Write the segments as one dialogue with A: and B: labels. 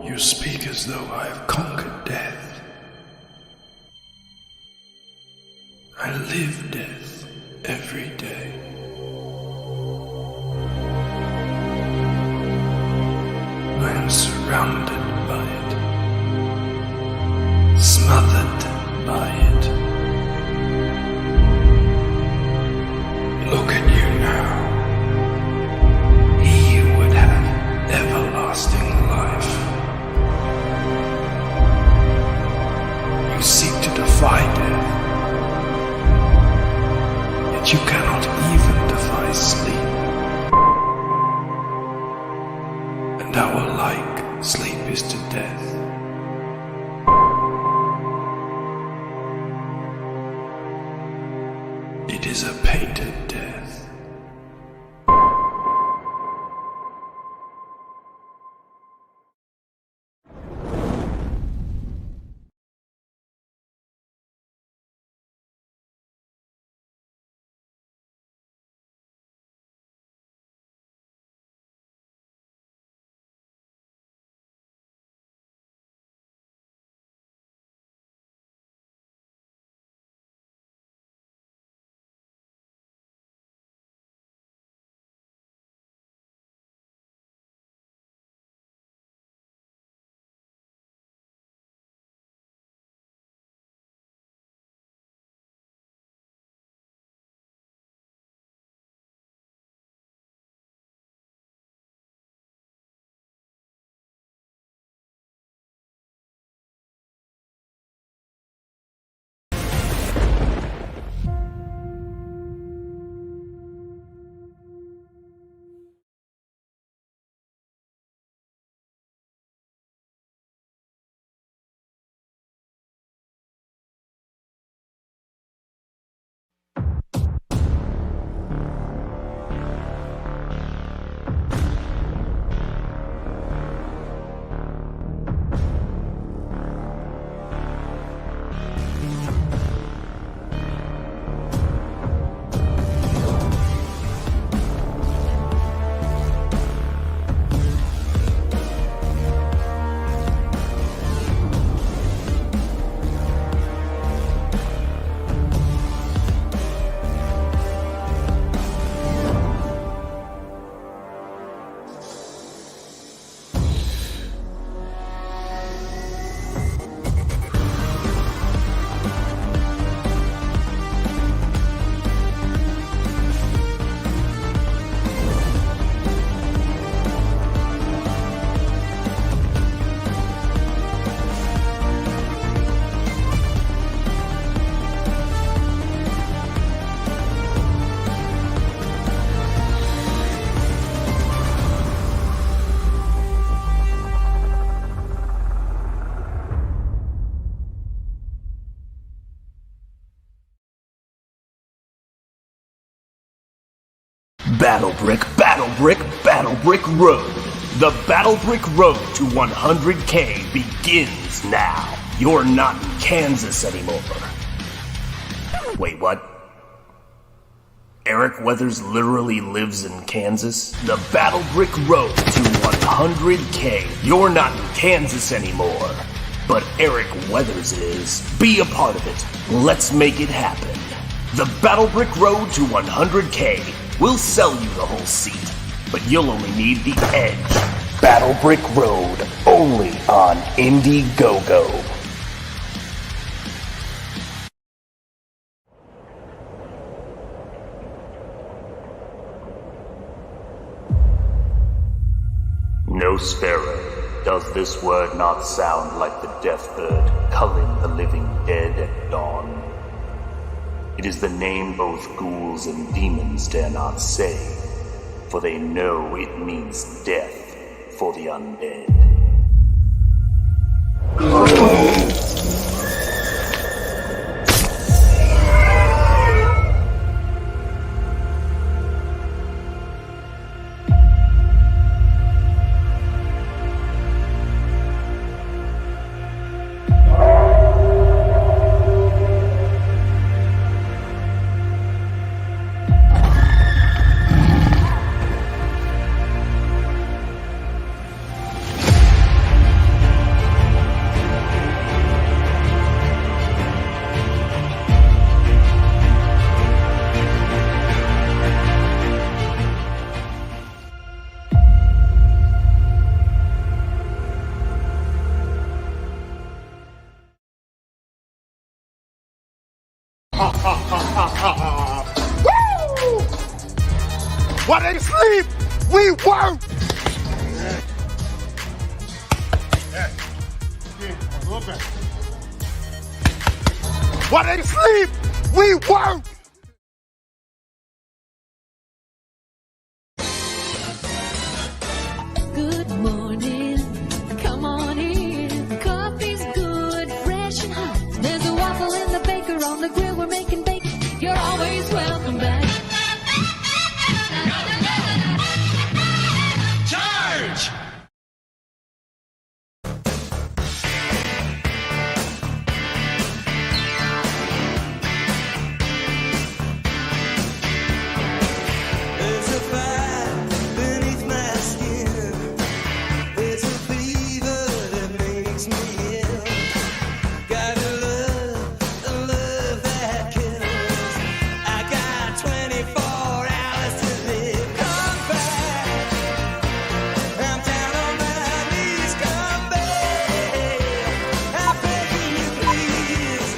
A: You speak as though I have conquered death. I live death every day. I am surrounded by it, smothered by it. Look at you now. He would have everlasting life. You seek to defy death, yet you cannot even defy sleep. And our like sleep is to death. It is a painted death.
B: Battle Brick, Battle Brick, Battle Brick Road. The Battle Brick Road to 100K begins now. You're not in Kansas anymore. Wait, what? Eric Weathers literally lives in Kansas? The Battle Brick Road to 100K. You're not in Kansas anymore. But Eric Weathers is. Be a part of it. Let's make it happen. The Battle Brick Road to 100K. We'll sell you the whole seat, but you'll only need the edge. Battle Brick Road, only on Indiegogo. Nosfero, does this word not sound like the death bird culling the living dead at dawn? It is the name both ghouls and demons dare not say, for they know it means death for the undead.
C: While they sleep, we work.
D: Good morning, come on in. Coffee's good, fresh and hot. There's a waffle in the baker on the grill. We're making bacon. You're always welcome back.
C: Charge!
E: There's a fire beneath my skin. There's a fever that makes me ill. Gotta love, a love that kills. I got 24 hours to live. Come back. I'm down on my knees. Come back. I'm begging you, please.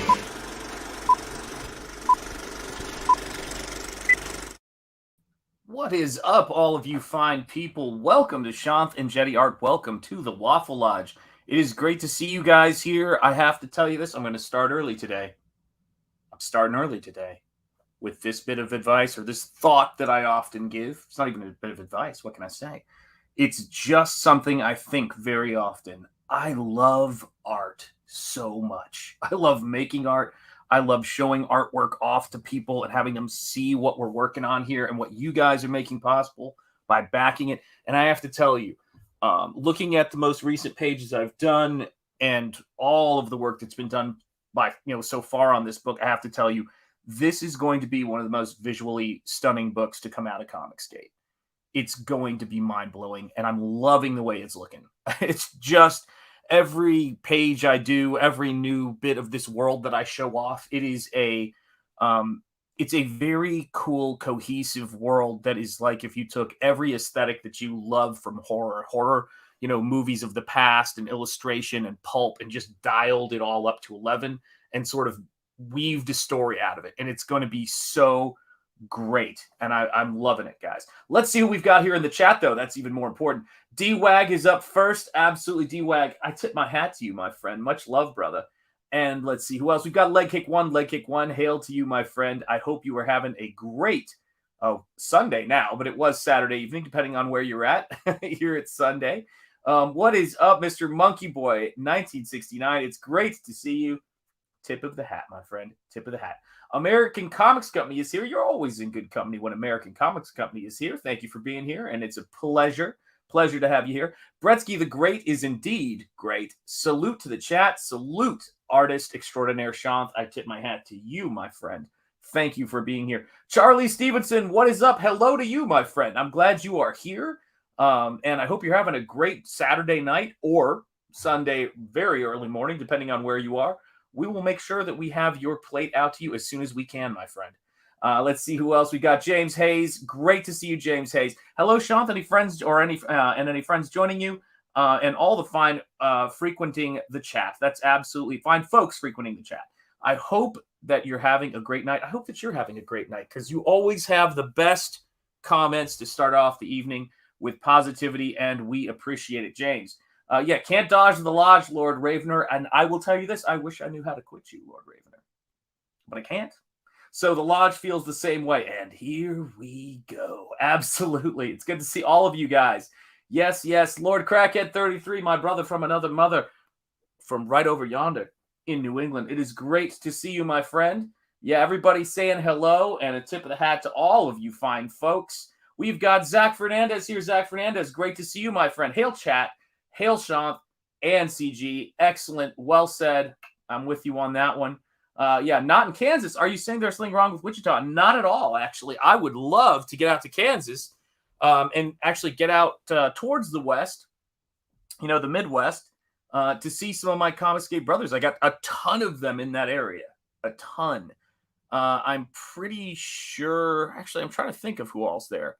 B: What is up, all of you fine people? Welcome to Shanth and Jetty Art. Welcome to the Waffle Lodge. It is great to see you guys here. I have to tell you this, I'm going to start early today. I'm starting early today with this bit of advice, or this thought that I often give. It's not even a bit of advice. What can I say? It's just something I think very often. I love art so much. I love making art. I love showing artwork off to people and having them see what we're working on here and what you guys are making possible by backing it. And I have to tell you, looking at the most recent pages I've done and all of the work that's been done by, so far on this book, I have to tell you, this is going to be one of the most visually stunning books to come out of Comicsgate. It's going to be mind-blowing, and I'm loving the way it's looking. It's just every page I do, every new bit of this world that I show off, it is it's a very cool, cohesive world that is like if you took every aesthetic that you love from horror, movies of the past and illustration and pulp, and just dialed it all up to 11 and sort of weaved a story out of it. And it's going to be so great. And I'm loving it, guys. Let's see who we've got here in the chat, though. That's even more important. D-Wag is up first. Absolutely, D-Wag. I tip my hat to you, my friend. Much love, brother. And let's see who else. We've got Leg Kick One. Hail to you, my friend. I hope you are having a great Sunday now, but it was Saturday evening, depending on where you're at. Here it's Sunday. What is up, Mr. Monkey Boy 1969? It's great to see you. Tip of the hat, my friend. Tip of the hat. American Comics Company is here. You're always in good company when American Comics Company is here. Thank you for being here, and it's a pleasure to have you here. Bretsky the Great is indeed great. Salute to the chat. Salute, artist extraordinaire Shanth. I tip my hat to you, my friend. Thank you for being here. Charlie Stevenson, what is up? Hello to you, my friend. I'm glad you are here, and I hope you're having a great Saturday night or Sunday very early morning, depending on where you are. We will make sure that we have your plate out to you as soon as we can, my friend. Let's see who else we got. James Hayes. Great to see you, James Hayes. Hello, Shanth. Any friends or any friends joining you? And all the fine frequenting the chat. That's absolutely fine. Folks frequenting the chat. I hope that you're having a great night. I hope that you're having a great night because you always have the best comments to start off the evening with positivity, and we appreciate it, James. Can't dodge the lodge, Lord Ravener. And I will tell you this, I wish I knew how to quit you, Lord Ravener. But I can't. So the lodge feels the same way. And here we go. Absolutely. It's good to see all of you guys. Yes. Lord Crackhead 33, my brother from another mother, from right over yonder in New England. It is great to see you, my friend. Yeah, everybody saying hello, and a tip of the hat to all of you fine folks. We've got Zach Fernandez here. Zach Fernandez, great to see you, my friend. Hail chat. Hail Shanth and CG. Excellent. Well said. I'm with you on that one. Not in Kansas. Are you saying there's something wrong with Wichita? Not at all, actually. I would love to get out to Kansas and actually get out towards the west, the Midwest, to see some of my Comicsgate brothers. I got a ton of them in that area. A ton. I'm pretty sure. Actually, I'm trying to think of who else there.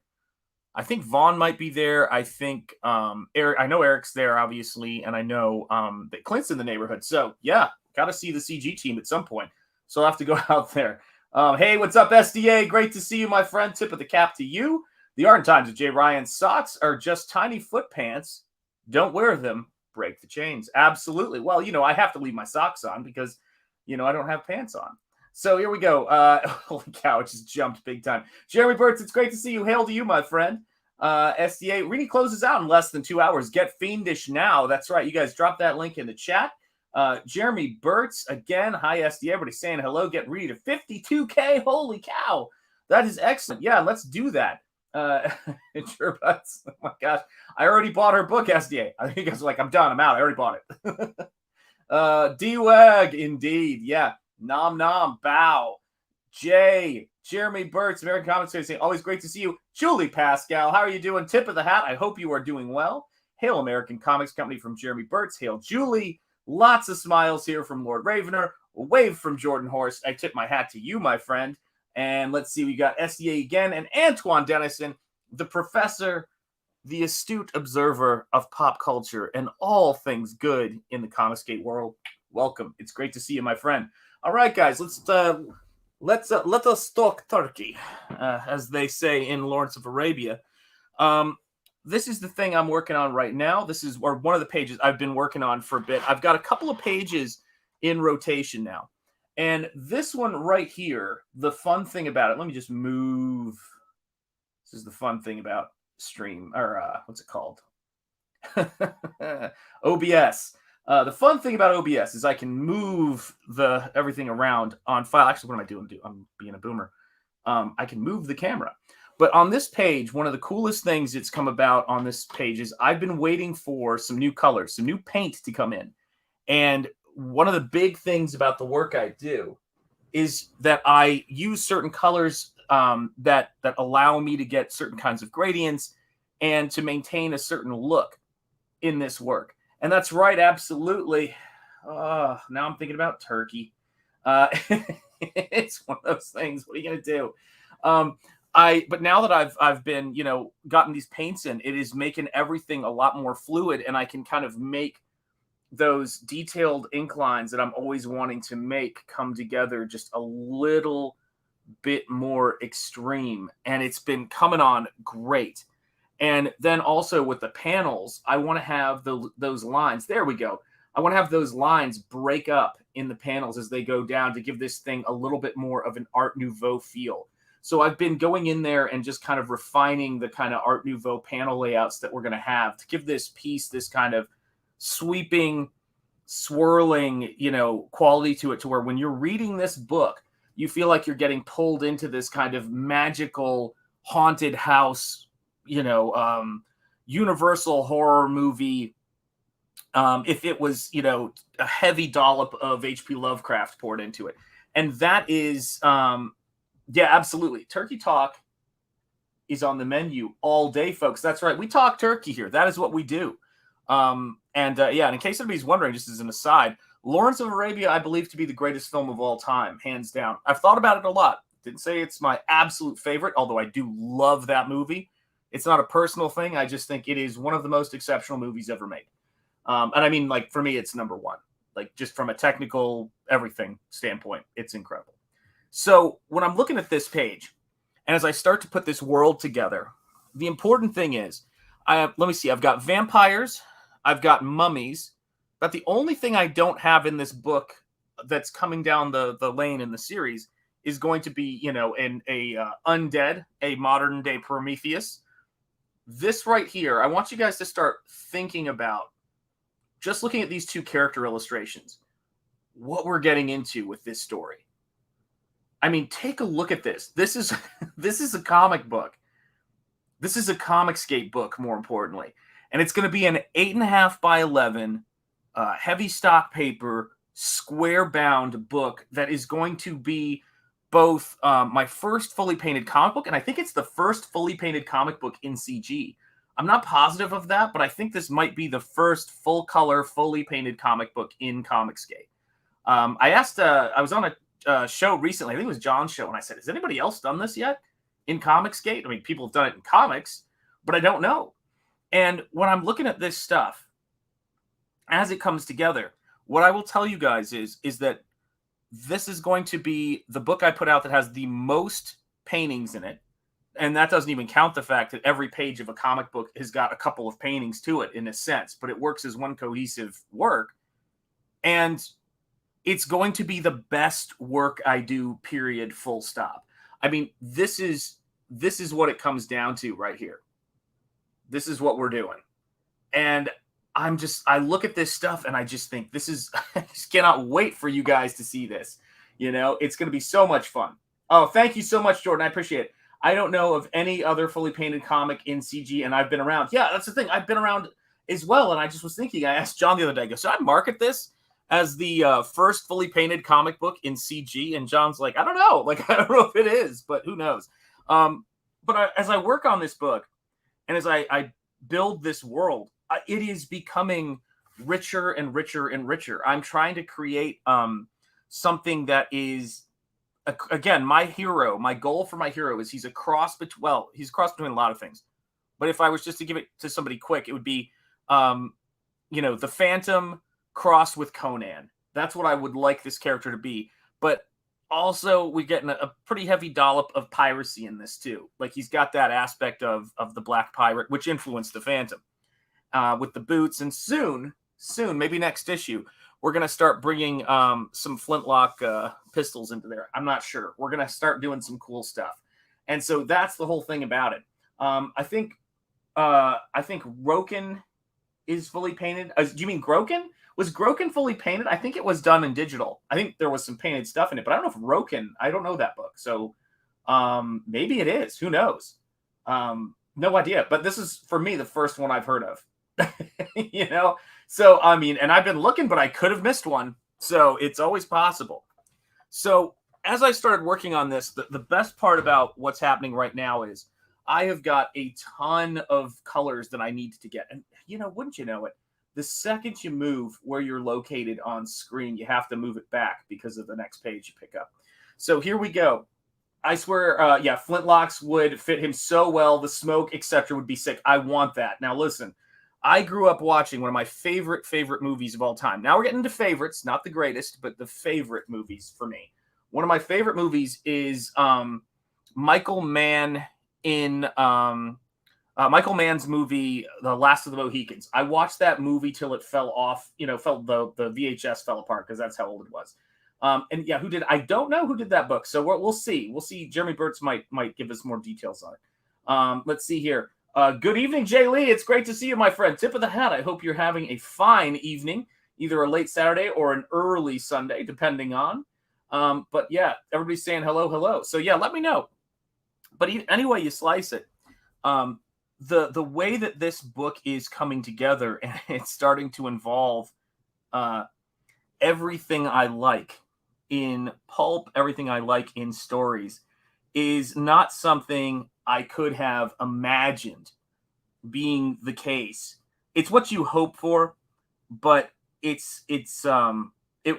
B: I think Vaughn might be there. I think Eric. I know Eric's there, obviously, and I know that Clint's in the neighborhood. So yeah, got to see the CG team at some point. So I'll have to go out there. Hey, what's up, SDA? Great to see you, my friend. Tip of the cap to you. The Art and Times of J. Ryan. Socks are just tiny foot pants. Don't wear them. Break the chains. Absolutely. Well, I have to leave my socks on because, I don't have pants on.
F: So here we go. Holy cow, it just jumped big time. Jeremy Burtz, it's great to see you. Hail to you, my friend. SDA really closes out in less than 2 hours. Get fiendish now. That's right. You guys drop that link in the chat. Jeremy Burtz, again, hi, SDA. Everybody saying hello. Get ready to 52K. Holy cow. That is excellent. Yeah, let's do that. Sure, Butts. Oh my gosh. I already bought her book, SDA. I think you guys are like, I'm done. I'm out. I already bought it. D-Wag, indeed. Yeah. Nom nom, bow. Jay, Jeremy Burtz, American Comics saying, always great to see you. Julie Pascal, how are you doing? Tip of the hat. I hope you are doing well. Hail American Comics Company from Jeremy Burtz. Hail Julie. Lots of smiles here from Lord Ravener. A wave from Jordan Horse. I tip my hat to you, my friend. And let's see, we got SDA again and Antoine Dennison, the professor, the astute observer of pop culture and all things good in the Comicsgate world. Welcome. It's great to see you, my friend. All right, guys, let us talk turkey, as they say in Lawrence of Arabia. This is the thing I'm working on right now. This is one of the pages I've been working on for a bit. I've got a couple of pages in rotation now. And this one right here, the fun thing about it, let me just move. This is the fun thing about stream, or what's it called? OBS. The fun thing about OBS is I can move everything around on file. Actually, what am I doing? I'm being a boomer. I can move the camera. But on this page, one of the coolest things that's come about on this page is I've been waiting for some new colors, some new paint to come in. And one of the big things about the work I do is that I use certain colors that allow me to get certain kinds of gradients and to maintain a certain look in this work. And that's right, absolutely. Now I'm thinking about turkey. It's one of those things. What are you gonna do? But now that I've been, gotten these paints in, it is making everything a lot more fluid, and I can kind of make those detailed ink lines that I'm always wanting to make come together just a little bit more extreme. And it's been coming on great. And then also with the panels, I want to have those lines. There we go. I want to have those lines break up in the panels as they go down to give this thing a little bit more of an Art Nouveau feel. So I've been going in there and just kind of refining the kind of Art Nouveau panel layouts that we're going to have to give this piece this kind of sweeping, swirling, quality to it, to where when you're reading this book, you feel like you're getting pulled into this kind of magical haunted house, universal horror movie. If it was, a heavy dollop of H.P. Lovecraft poured into it. And that is, yeah, absolutely. Turkey Talk is on the menu all day, folks. That's right. We talk turkey here. That is what we do. And in case anybody's wondering, just as an aside, Lawrence of Arabia, I believe to be the greatest film of all time, hands down. I've thought about it a lot. Didn't say it's my absolute favorite, although I do love that movie. It's not a personal thing. I just think it is one of the most exceptional movies ever made. And I mean, like, for me, it's number one. Like, just from a technical everything standpoint, it's incredible. So when I'm looking at this page, and as I start to put this world together, the important thing is, let me see, I've got vampires, I've got mummies, but the only thing I don't have in this book that's coming down the lane in the series is going to be, an undead, a modern day Prometheus. This right here, I want you guys to start thinking about, just looking at these two character illustrations, what we're getting into with this story. I mean, take a look at this. This is a comic book. This is a Comicsgate book, more importantly. And it's going to be an 8.5 by 11 heavy stock paper, square bound book that is going to be both my first fully painted comic book, and I think it's the first fully painted comic book in CG. I'm not positive of that, but I think this might be the first full color, fully painted comic book in Comicsgate. I was on a show recently, I think it was John's show, and I said, has anybody else done this yet in Comicsgate? I mean, people have done it in comics, but I don't know. And when I'm looking at this stuff, as it comes together, what I will tell you guys is that this is going to be the book I put out that has the most paintings in it. And that doesn't even count the fact that every page of a comic book has got a couple of paintings to it in a sense, but it works as one cohesive work. And it's going to be the best work I do, period, full stop. I mean, this is what it comes down to right here. This is what we're doing. And I look at this stuff and I just think I just cannot wait for you guys to see this. You know, it's going to be so much fun. Oh, thank you so much, Jordan. I appreciate it. I don't know of any other fully painted comic in CG, and I've been around. Yeah, that's the thing. I've been around as well, and I just was thinking, I asked John the other day, I go, should I market this as the first fully painted comic book in CG? And John's like, I don't know. Like, I don't know if it is, but who knows? As I work on this book, and as I build this world, it is becoming richer and richer and richer. I'm trying to create something that is, again, my goal for my hero is he's a cross between a lot of things. But if I was just to give it to somebody quick, it would be, the Phantom crossed with Conan. That's what I would like this character to be. But also, we're getting a pretty heavy dollop of piracy in this too. Like, he's got that aspect of the Black Pirate, which influenced the Phantom with the boots. And soon, maybe next issue, we're going to start bringing some flintlock pistols into there. I'm not sure. We're going to start doing some cool stuff. And so that's the whole thing about it. I think Roken is fully painted. Do you mean Groken? Was Groken fully painted? I think it was done in digital. I think there was some painted stuff in it, but I don't know if Roken, I don't know that book. So maybe it is. Who knows? No idea. But this is, for me, the first one I've heard of. So, I mean, and I've been looking, but I could have missed one. So it's always possible. So as I started working on this, the best part about what's happening right now is I have got a ton of colors that I need to get. And, wouldn't you know it, the second you move where you're located on screen, you have to move it back because of the next page you pick up. So here we go. I swear, flintlocks would fit him so well. The smoke, etc., would be sick. I want that. Now, listen, I grew up watching one of my favorite movies of all time. Now we're getting into favorites, not the greatest, but the favorite movies for me. One of my favorite movies is Michael Mann in Michael Mann's movie, The Last of the Mohicans. I watched that movie till it fell off, the VHS fell apart because that's how old it was. I don't know who did that book. So we'll see. We'll see. Jeremy Burtz might give us more details on it. Let's see here. Good evening, Jay Lee. It's great to see you, my friend. Tip of the hat. I hope you're having a fine evening, either a late Saturday or an early Sunday, depending on. But yeah, everybody's saying hello. So yeah, let me know. But anyway, you slice it. The way that this book is coming together, and it's starting to involve everything I like in pulp, everything I like in stories, is not something I could have imagined being the case. It's what you hope for, but it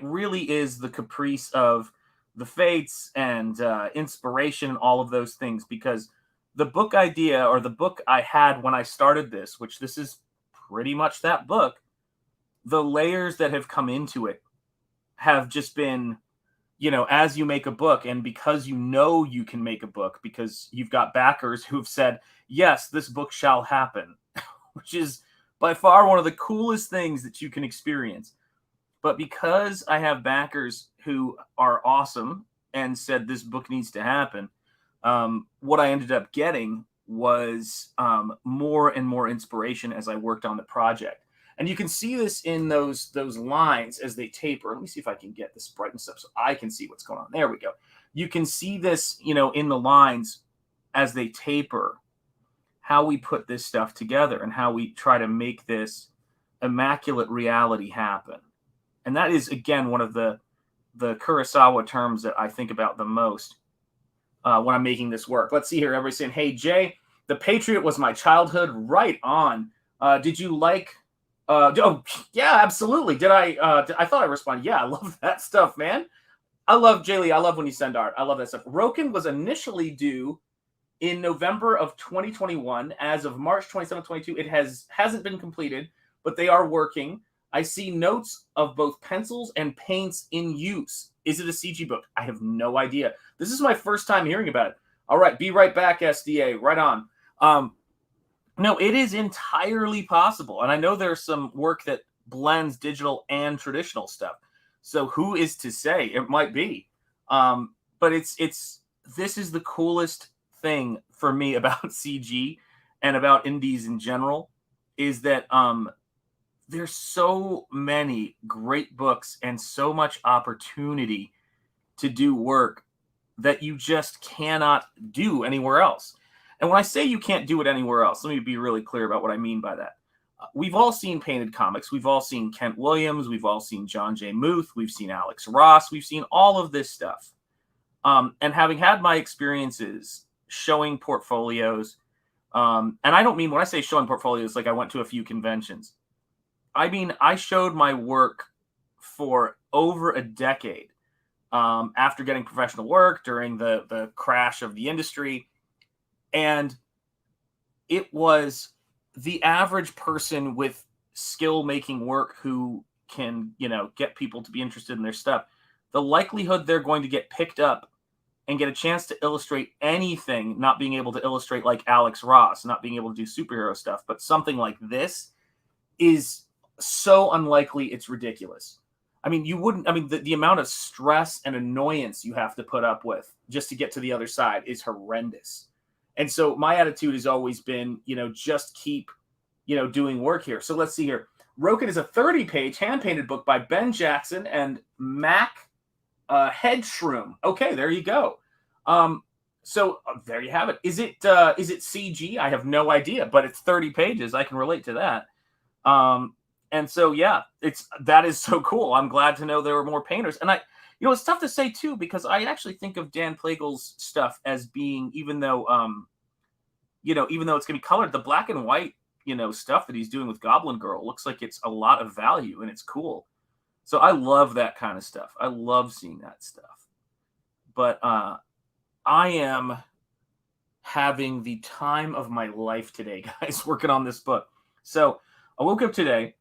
F: really is the caprice of the fates and inspiration and all of those things, because the book idea, or the book I had when I started this, which this is pretty much that book, the layers that have come into it have just been, as you make a book, and because you can make a book, because you've got backers who've said, yes, this book shall happen, which is by far one of the coolest things that you can experience. But because I have backers who are awesome and said this book needs to happen, what I ended up getting was more and more inspiration as I worked on the project. And you can see this in those lines as they taper. Let me see if I can get this brightness up so I can see what's going on. There we go. You can see this, in the lines as they taper, how we put this stuff together and how we try to make this immaculate reality happen. And that is, again, one of the Kurosawa terms that I think about the most when I'm making this work. Let's see here. Everybody's saying, hey, Jay, The Patriot was my childhood. Right on. Did you like... oh, yeah, absolutely. Did I thought I responded. Yeah, I love that stuff, man. I love, Jay Lee, I love when you send art. I love that stuff. Roken was initially due in November of 2021. As of March 27, 22, it hasn't been completed, but they are working. I see notes of both pencils and paints in use. Is it a CG book? I have no idea. This is my first time hearing about it. All right, be right back, SDA. Right on. No, it is entirely possible. And I know there's some work that blends digital and traditional stuff. So who is to say? It might be. But this is the coolest thing for me about CG and about indies in general, is that there's so many great books and so much opportunity to do work that you just cannot do anywhere else. And when I say you can't do it anywhere else, let me be really clear about what I mean by that. We've all seen painted comics. We've all seen Kent Williams. We've all seen John J. Muth. We've seen Alex Ross. We've seen all of this stuff. And having had my experiences showing portfolios, and I don't mean, when I say showing portfolios, like I went to a few conventions. I mean, I showed my work for over a decade after getting professional work during the crash of the industry. And it was the average person with skill making work who can, get people to be interested in their stuff. The likelihood they're going to get picked up and get a chance to illustrate anything, not being able to illustrate like Alex Ross, not being able to do superhero stuff, but something like this is so unlikely, it's ridiculous. I mean, the amount of stress and annoyance you have to put up with just to get to the other side is horrendous. And so my attitude has always been, just keep, doing work here. So let's see here. Roken is a 30-page hand-painted book by Ben Jackson and Mac Headshroom. Okay, there you go. So there you have it. Is it CG? I have no idea, but it's 30 pages. I can relate to that. And so, yeah, that is so cool. I'm glad to know there were more painters. And it's tough to say too, because I actually think of Dan Plagle's stuff as being, even though it's going to be colored, the black and white, stuff that he's doing with Goblin Girl looks like it's a lot of value and it's cool. So I love that kind of stuff. I love seeing that stuff. But I am having the time of my life today, guys, working on this book. So I woke up today.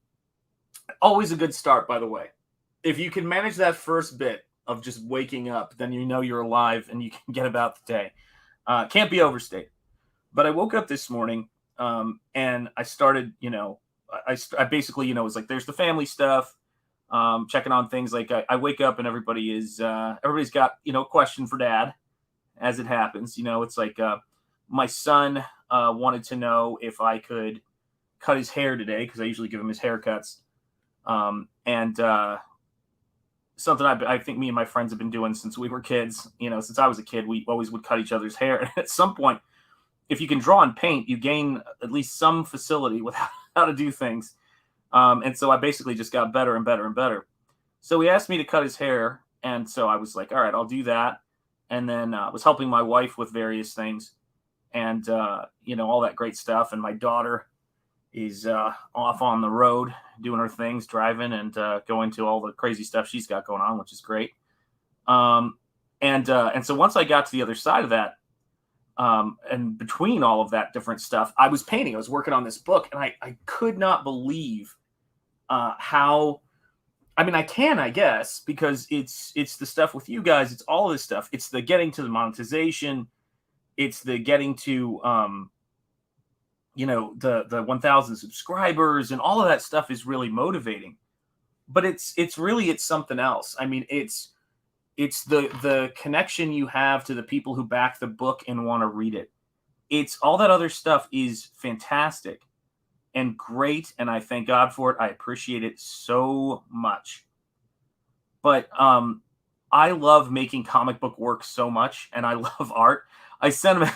F: Always a good start, by the way. If you can manage that first bit of just waking up, then you're alive and you can get about the day. Can't be overstated. But I woke up this morning and I started, I basically, was like, there's the family stuff. Checking on things. Like I wake up and everybody's got, a question for dad, as it happens. It's like my son wanted to know if I could cut his hair today, because I usually give him his haircuts. And something I think me and my friends have been doing since we were kids. Since I was a kid, we always would cut each other's hair. And at some point, if you can draw and paint, you gain at least some facility with how to do things. And so I basically just got better and better and better. So he asked me to cut his hair. And so I was like, all right, I'll do that. And then I was helping my wife with various things and, all that great stuff. And my daughter is off on the road doing her things, driving and going to all the crazy stuff she's got going on, which is great. And so once I got to the other side of that, and between all of that different stuff, I was painting. I was working on this book, and I could not believe how. I mean, I can, I guess, because it's the stuff with you guys. It's all of this stuff. It's the getting to the monetization. It's the getting to the 1,000 subscribers, and all of that stuff is really motivating. But it's something else. I mean, it's the connection you have to the people who back the book and want to read it. It's all that other stuff is fantastic and great, and I thank God for it. I appreciate it so much. But I love making comic book work so much, and I love art. I sent a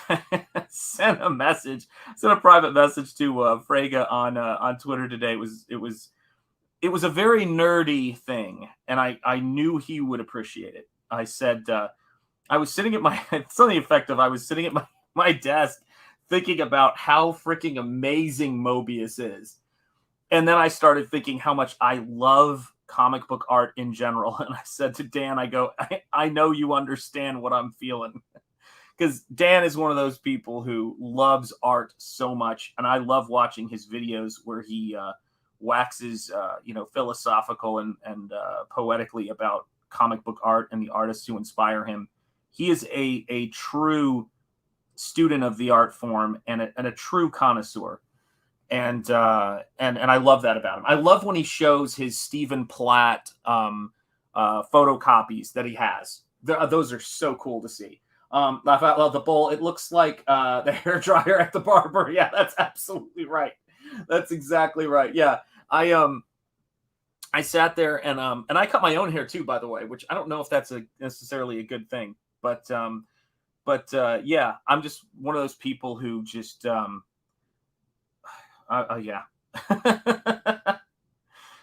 F: private message to Frege on Twitter today. It was a very nerdy thing, and I knew he would appreciate it. I said, I was sitting at something effective. I was sitting at my desk thinking about how freaking amazing Mobius is. And then I started thinking how much I love comic book art in general. And I said to Dan, I know you understand what I'm feeling. Because Dan is one of those people who loves art so much. And I love watching his videos where he waxes, philosophical and poetically about comic book art and the artists who inspire him. He is a true student of the art form and a true connoisseur. And I love that about him. I love when he shows his Stephen Platt photocopies that he has. Those are so cool to see. Laugh out loud, the bowl. It looks like the hair dryer at the barber. Yeah, that's absolutely right. That's exactly right. Yeah, I sat there and I cut my own hair too, by the way, which I don't know if that's necessarily a good thing, but yeah, I'm just one of those people who just yeah.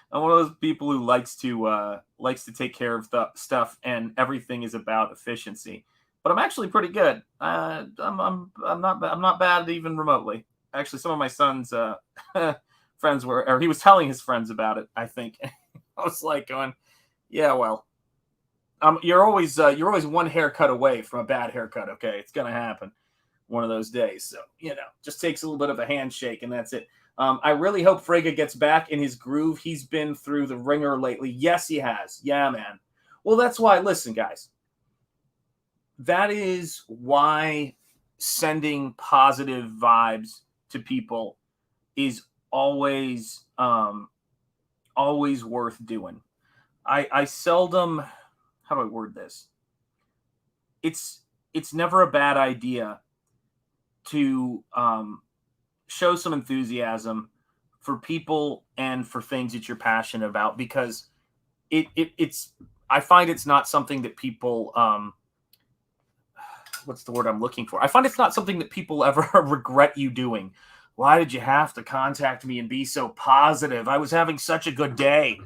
F: I'm one of those people who likes to take care of the stuff, and everything is about efficiency. But I'm actually pretty good. I'm not bad even remotely. Actually, some of my son's friends were, or he was telling his friends about it, I think. I was like going, yeah, well, you're always one haircut away from a bad haircut. Okay, it's gonna happen one of those days. So just takes a little bit of a handshake, and that's it. I really hope Frege gets back in his groove. He's been through the ringer lately. Yes, he has. Yeah, man. Well, that's why. Listen, guys. That is why sending positive vibes to people is always worth doing. I seldom, how do I word this? It's never a bad idea to show some enthusiasm for people and for things that you're passionate about, because it's I find it's not something that people what's the word I'm looking for? I find it's not something that people ever regret you doing. Why did you have to contact me and be so positive? I was having such a good day.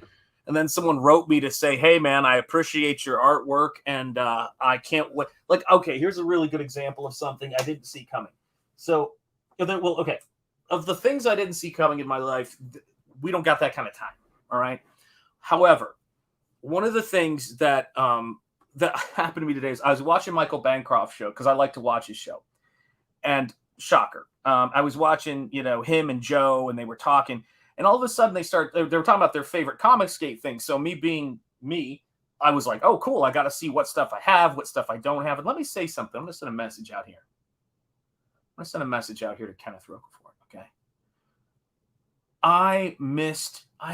F: And then someone wrote me to say, hey, man, I appreciate your artwork, and I can't wait. Like, okay, here's a really good example of something I didn't see coming. So, well, okay. Of the things I didn't see coming in my life, we don't got that kind of time, all right? However, one of the things that that happened to me today is I was watching Michael Bancroft's show, because I like to watch his show. And shocker, I was watching, him and Joe, and they were talking. And all of a sudden, they were talking about their favorite Comicsgate thing. So me being me, I was like, oh, cool. I got to see what stuff I have, what stuff I don't have. And let me say something. I'm going to send a message out here. I'm going to send a message out here to Kenneth Rocafort, okay? I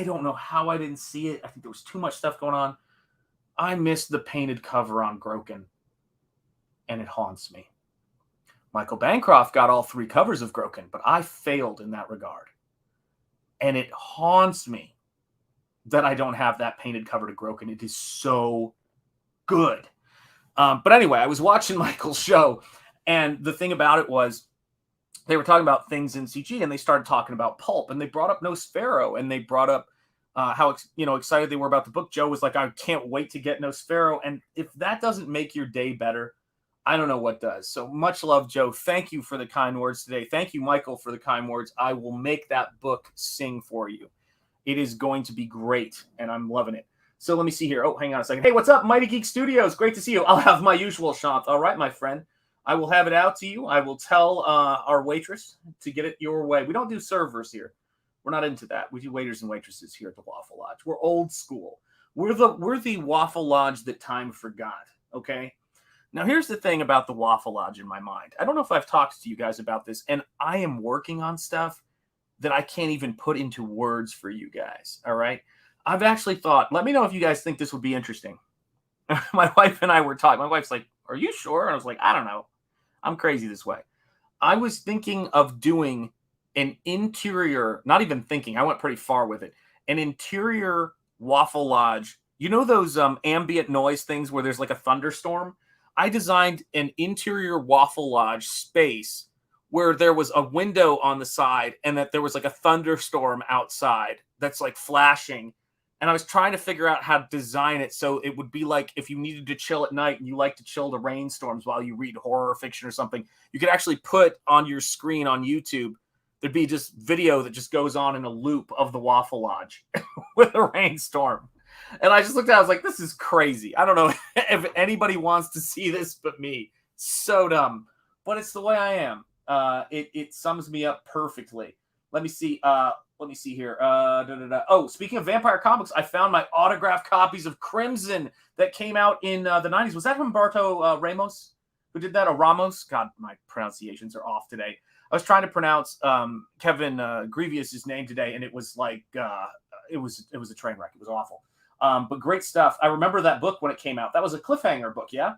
F: don't know how I didn't see it. I think there was too much stuff going on. I missed the painted cover on Groken, and it haunts me. Michael Bancroft got all 3 covers of Groken, but I failed in that regard. And it haunts me that I don't have that painted cover to Groken. It is so good. But anyway, I was watching Michael's show, and the thing about it was they were talking about things in CG, and they started talking about Pulp, and they brought up Nosfero, and they brought up how excited they were about the book. Joe was like, I can't wait to get Nosfero. And if that doesn't make your day better, I don't know what does. So much love, Joe. Thank you for the kind words today. Thank you, Michael, for the kind words. I will make that book sing for you. It is going to be great, and I'm loving it. So let me see here. Oh, hang on a second. Hey, what's up, Mighty Geek Studios? Great to see you. I'll have my usual shant. All right, my friend. I will have it out to you. I will tell our waitress to get it your way. We don't do servers here. We're not into that. We do waiters and waitresses here at the Waffle Lodge. We're old school. We're the Waffle Lodge that time forgot, okay? Now, here's the thing about the Waffle Lodge in my mind. I don't know if I've talked to you guys about this, and I am working on stuff that I can't even put into words for you guys, all right? I've actually thought, let me know if you guys think this would be interesting. My wife and I were talking. My wife's like, are you sure? And I was like, I don't know. I'm crazy this way. I was thinking of doing an interior, not even thinking, I went pretty far with it, an interior Waffle Lodge. You know those ambient noise things where there's like a thunderstorm? I designed an interior Waffle Lodge space where there was a window on the side and that there was like a thunderstorm outside that's like flashing. And I was trying to figure out how to design it so it would be like if you needed to chill at night and you like to chill to rainstorms while you read horror fiction or something, you could actually put on your screen on YouTube, there'd be just video that just goes on in a loop of the Waffle Lodge with a rainstorm. And I just looked at it, I was like, this is crazy. I don't know if anybody wants to see this but me. So dumb. But it's the way I am. It sums me up perfectly. Let me see here. Oh, speaking of vampire comics, I found my autographed copies of Crimson that came out in the 90s. Was that Humberto Ramos who did that? Or Ramos? God, my pronunciations are off today. I was trying to pronounce Kevin Grevious's name today, and it was like it was a train wreck. It was awful. But great stuff. I remember that book when it came out. That was a cliffhanger book, yeah?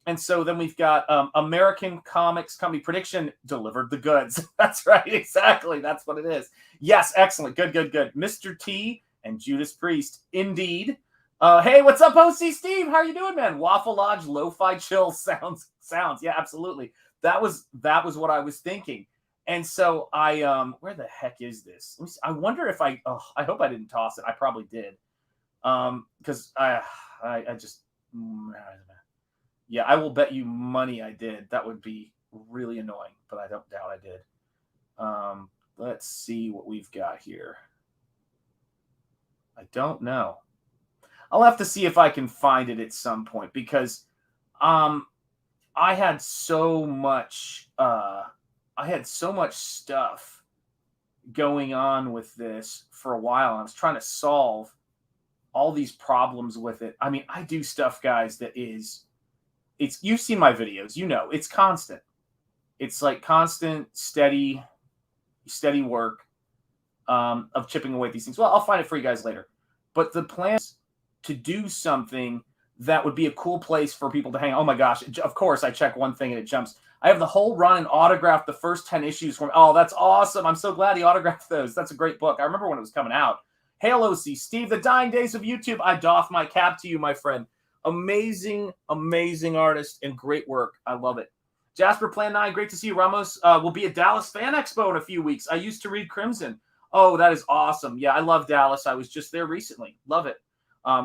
F: And so then we've got American Comics Company Prediction delivered the goods. That's right, exactly. That's what it is. Yes, excellent. Good. Mr. T and Judas Priest, indeed. Hey, what's up, OC Steve? How are you doing, man? Waffle Lodge, lo-fi chill sounds. Yeah, absolutely. That was what I was thinking. And so I where the heck is this? Let me see. I wonder if I hope I didn't toss it. I probably did. Because I just yeah, I will bet you money I did. That would be really annoying, but I don't doubt I did. Let's see what we've got here. I don't know. I'll have to see if I can find it at some point because I had so much stuff going on with this for a while. I was trying to solve all these problems with it. I mean, I do stuff, guys, that is you've seen my videos, you know, it's constant. It's like constant, steady work of chipping away at these things. Well, I'll find it for you guys later. But the plan is to do something that would be a cool place for people to hang. Oh my gosh, of course, I check one thing and it jumps. I have the whole run and autographed the first 10 issues from. Oh, that's awesome. I'm so glad he autographed those. That's a great book. I remember when it was coming out. Hail OC Steve, the dying days of YouTube. I doff my cap to you, my friend. Amazing artist and great work. I love it. Jasper Plan 9, great to see you. Ramos will be at Dallas Fan Expo in a few weeks. I used to read Crimson. Oh, that is awesome. Yeah, I love Dallas. I was just there recently. Love it.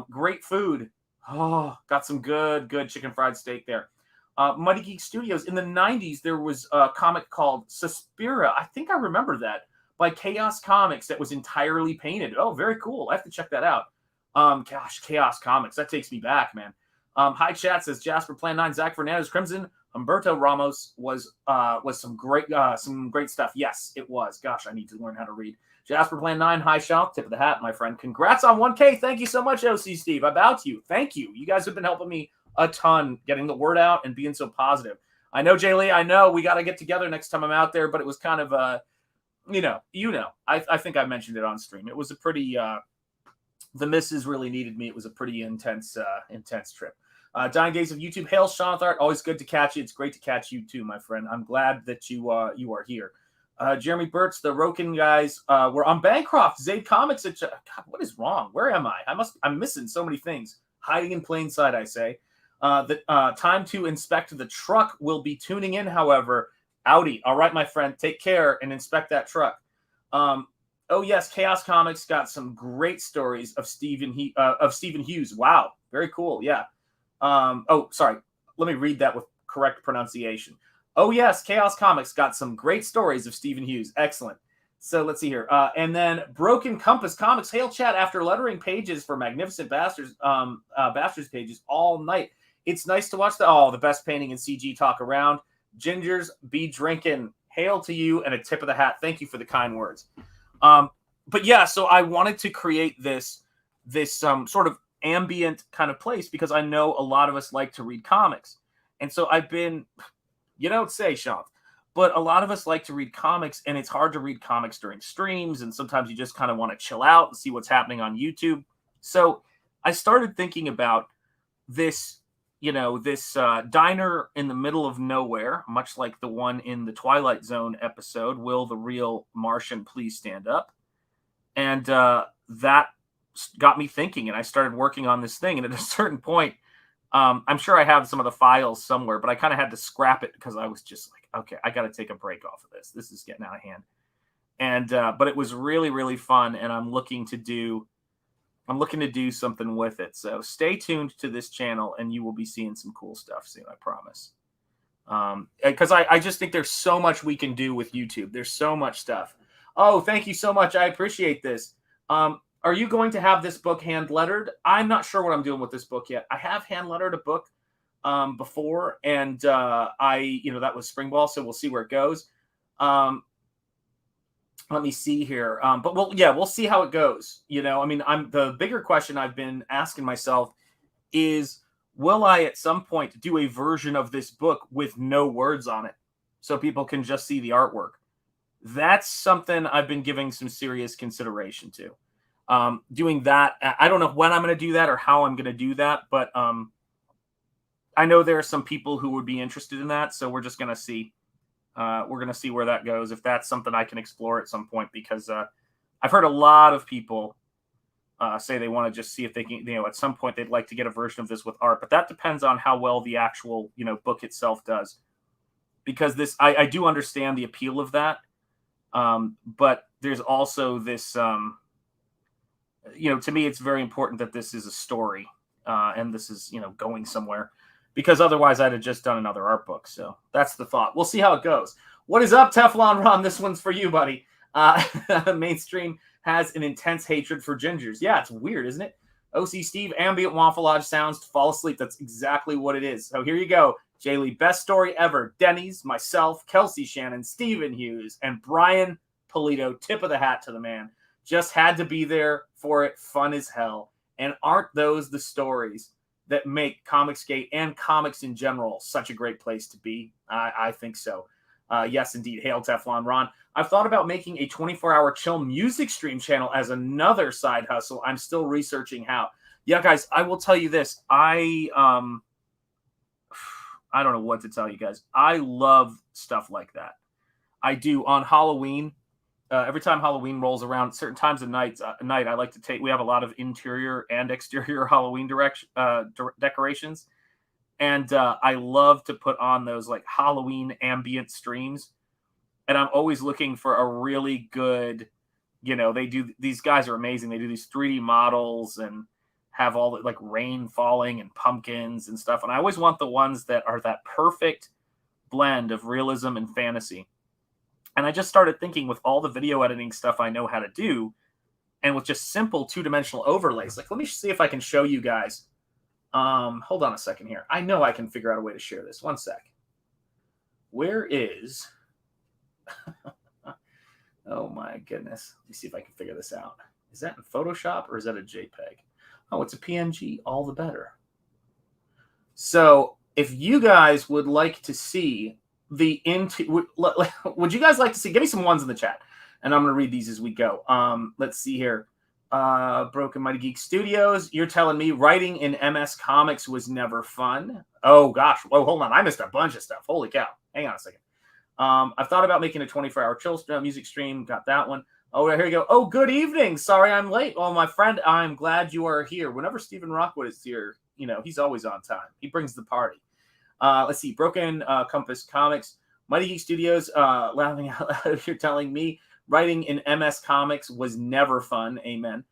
F: Great food. Oh, got some good chicken fried steak there. Muddy Geek Studios. In the 90s, there was a comic called Suspira. I think I remember that. By Chaos Comics that was entirely painted. Oh, very cool. I have to check that out. Gosh, Chaos Comics. That takes me back, man. Hi, chat, says Jasper Plan 9, Zach Fernandez, Crimson, Humberto Ramos was some great stuff. Yes, it was. Gosh, I need to learn how to read. Jasper Plan 9, hi, Shelf. Tip of the hat, my friend. Congrats on 1K. Thank you so much, OC Steve. I bow to you. Thank you. You guys have been helping me a ton, getting the word out and being so positive. I know, Jay Lee, I know we got to get together next time I'm out there, but it was kind of you know, I think I mentioned it on stream. It was a pretty, the missus really needed me. It was a pretty intense trip. Dying Days of YouTube. Hail, Shonthart. Always good to catch you. It's great to catch you too, my friend. I'm glad that you are here. Jeremy Burtz, the Roken guys, were on Bancroft. Zaid Comics. God, what is wrong? Where am I? I'm missing so many things. Hiding in plain sight, I say. The time to inspect the truck will be tuning in, however. Audi. All right, my friend. Take care and inspect that truck. Oh yes, Chaos Comics got some great stories of Stephen Hughes. Wow, very cool. Yeah. Oh, sorry. Let me read that with correct pronunciation. Oh yes, Chaos Comics got some great stories of Stephen Hughes. Excellent. So let's see here. And then Broken Compass Comics. Hail chat after lettering pages for Magnificent Bastards pages all night. It's nice to watch the best painting and CG talk around. Gingers be drinking. Hail to you and a tip of the hat. Thank you for the kind words. But yeah, so I wanted to create this sort of ambient kind of place because I know a lot of us like to read comics. And so I've been, you don't say, Sean, but a lot of us like to read comics, and it's hard to read comics during streams, and sometimes you just kind of want to chill out and see what's happening on YouTube. So I started thinking about this, this diner in the middle of nowhere, much like the one in the Twilight Zone episode, Will the Real Martian Please Stand Up? And that got me thinking, and I started working on this thing. And at a certain point, I'm sure I have some of the files somewhere, but I kind of had to scrap it because I was just like, okay, I got to take a break off of this. This is getting out of hand. And but it was really, really fun, and I'm looking to do something with it. So stay tuned to this channel, and you will be seeing some cool stuff soon, I promise. Because I just think there's so much we can do with YouTube. There's so much stuff. Oh, thank you so much. I appreciate this. Are you going to have this book hand-lettered? I'm not sure what I'm doing with this book yet. I have hand-lettered a book before, and that was Spring Ball, so we'll see where it goes. Let me see here. But we'll see how it goes. The bigger question I've been asking myself is, will I at some point do a version of this book with no words on it so people can just see the artwork? That's something I've been giving some serious consideration to. doing that. I don't know when I'm going to do that or how I'm going to do that, but I know there are some people who would be interested in that, so we're just going to see. We're going to see where that goes, if that's something I can explore at some point, because I've heard a lot of people say they want to just see if they can, at some point they'd like to get a version of this with art, but that depends on how well the actual, book itself does. Because I do understand the appeal of that, but there's also this, to me, it's very important that this is a story, and this is, going somewhere, because otherwise I'd have just done another art book. So that's the thought. We'll see how it goes. What is up, Teflon Ron? This one's for you, buddy. Mainstream has an intense hatred for gingers. Yeah, it's weird, isn't it? OC Steve, ambient Waffle Lodge sounds to fall asleep. That's exactly what it is. So here you go. Jaylee, best story ever. Denny's, myself, Kelsey Shannon, Stephen Hughes, and Brian Polito. Tip of the hat to the man. Just had to be there for it. Fun as hell. And aren't those the stories that make Comicsgate and comics in general such a great place to be? I think so. Yes, indeed. Hail Teflon Ron. I've thought about making a 24-hour chill music stream channel as another side hustle. I'm still researching how. Yeah, guys, I will tell you this. I don't know what to tell you guys. I love stuff like that. I do. On Halloween, every time Halloween rolls around, certain times of night, I like to take. We have a lot of interior and exterior Halloween decorations, and I love to put on those like Halloween ambient streams. And I'm always looking for a really good, these guys are amazing. They do these 3D models and have all the like rain falling and pumpkins and stuff. And I always want the ones that are that perfect blend of realism and fantasy. And I just started thinking, with all the video editing stuff I know how to do, and with just simple 2-dimensional overlays, like, let me see if I can show you guys. Hold on a second here. I know I can figure out a way to share this. One sec. Where is... Oh my goodness. Let me see if I can figure this out. Is that in Photoshop or is that a JPEG? Oh, it's a PNG. All the better. So if you guys would like to see the would you guys like to see, give me some ones in the chat and I'm going to read these as we go. Let's see here. Broken Mighty Geek Studios. You're telling me writing in MS Comics was never fun. Oh gosh. Whoa, hold on. I missed a bunch of stuff. Holy cow. Hang on a second. I've thought about making a 24-hour chill music stream. Got that one. Oh, here you go. Oh, good evening. Sorry I'm late. Oh, my friend, I'm glad you are here. Whenever Stephen Rockwood is here, he's always on time. He brings the party. Let's see. Broken Compass Comics. Mighty Geek Studios. Laughing out loud. You're telling me writing in MS Comics was never fun. Amen.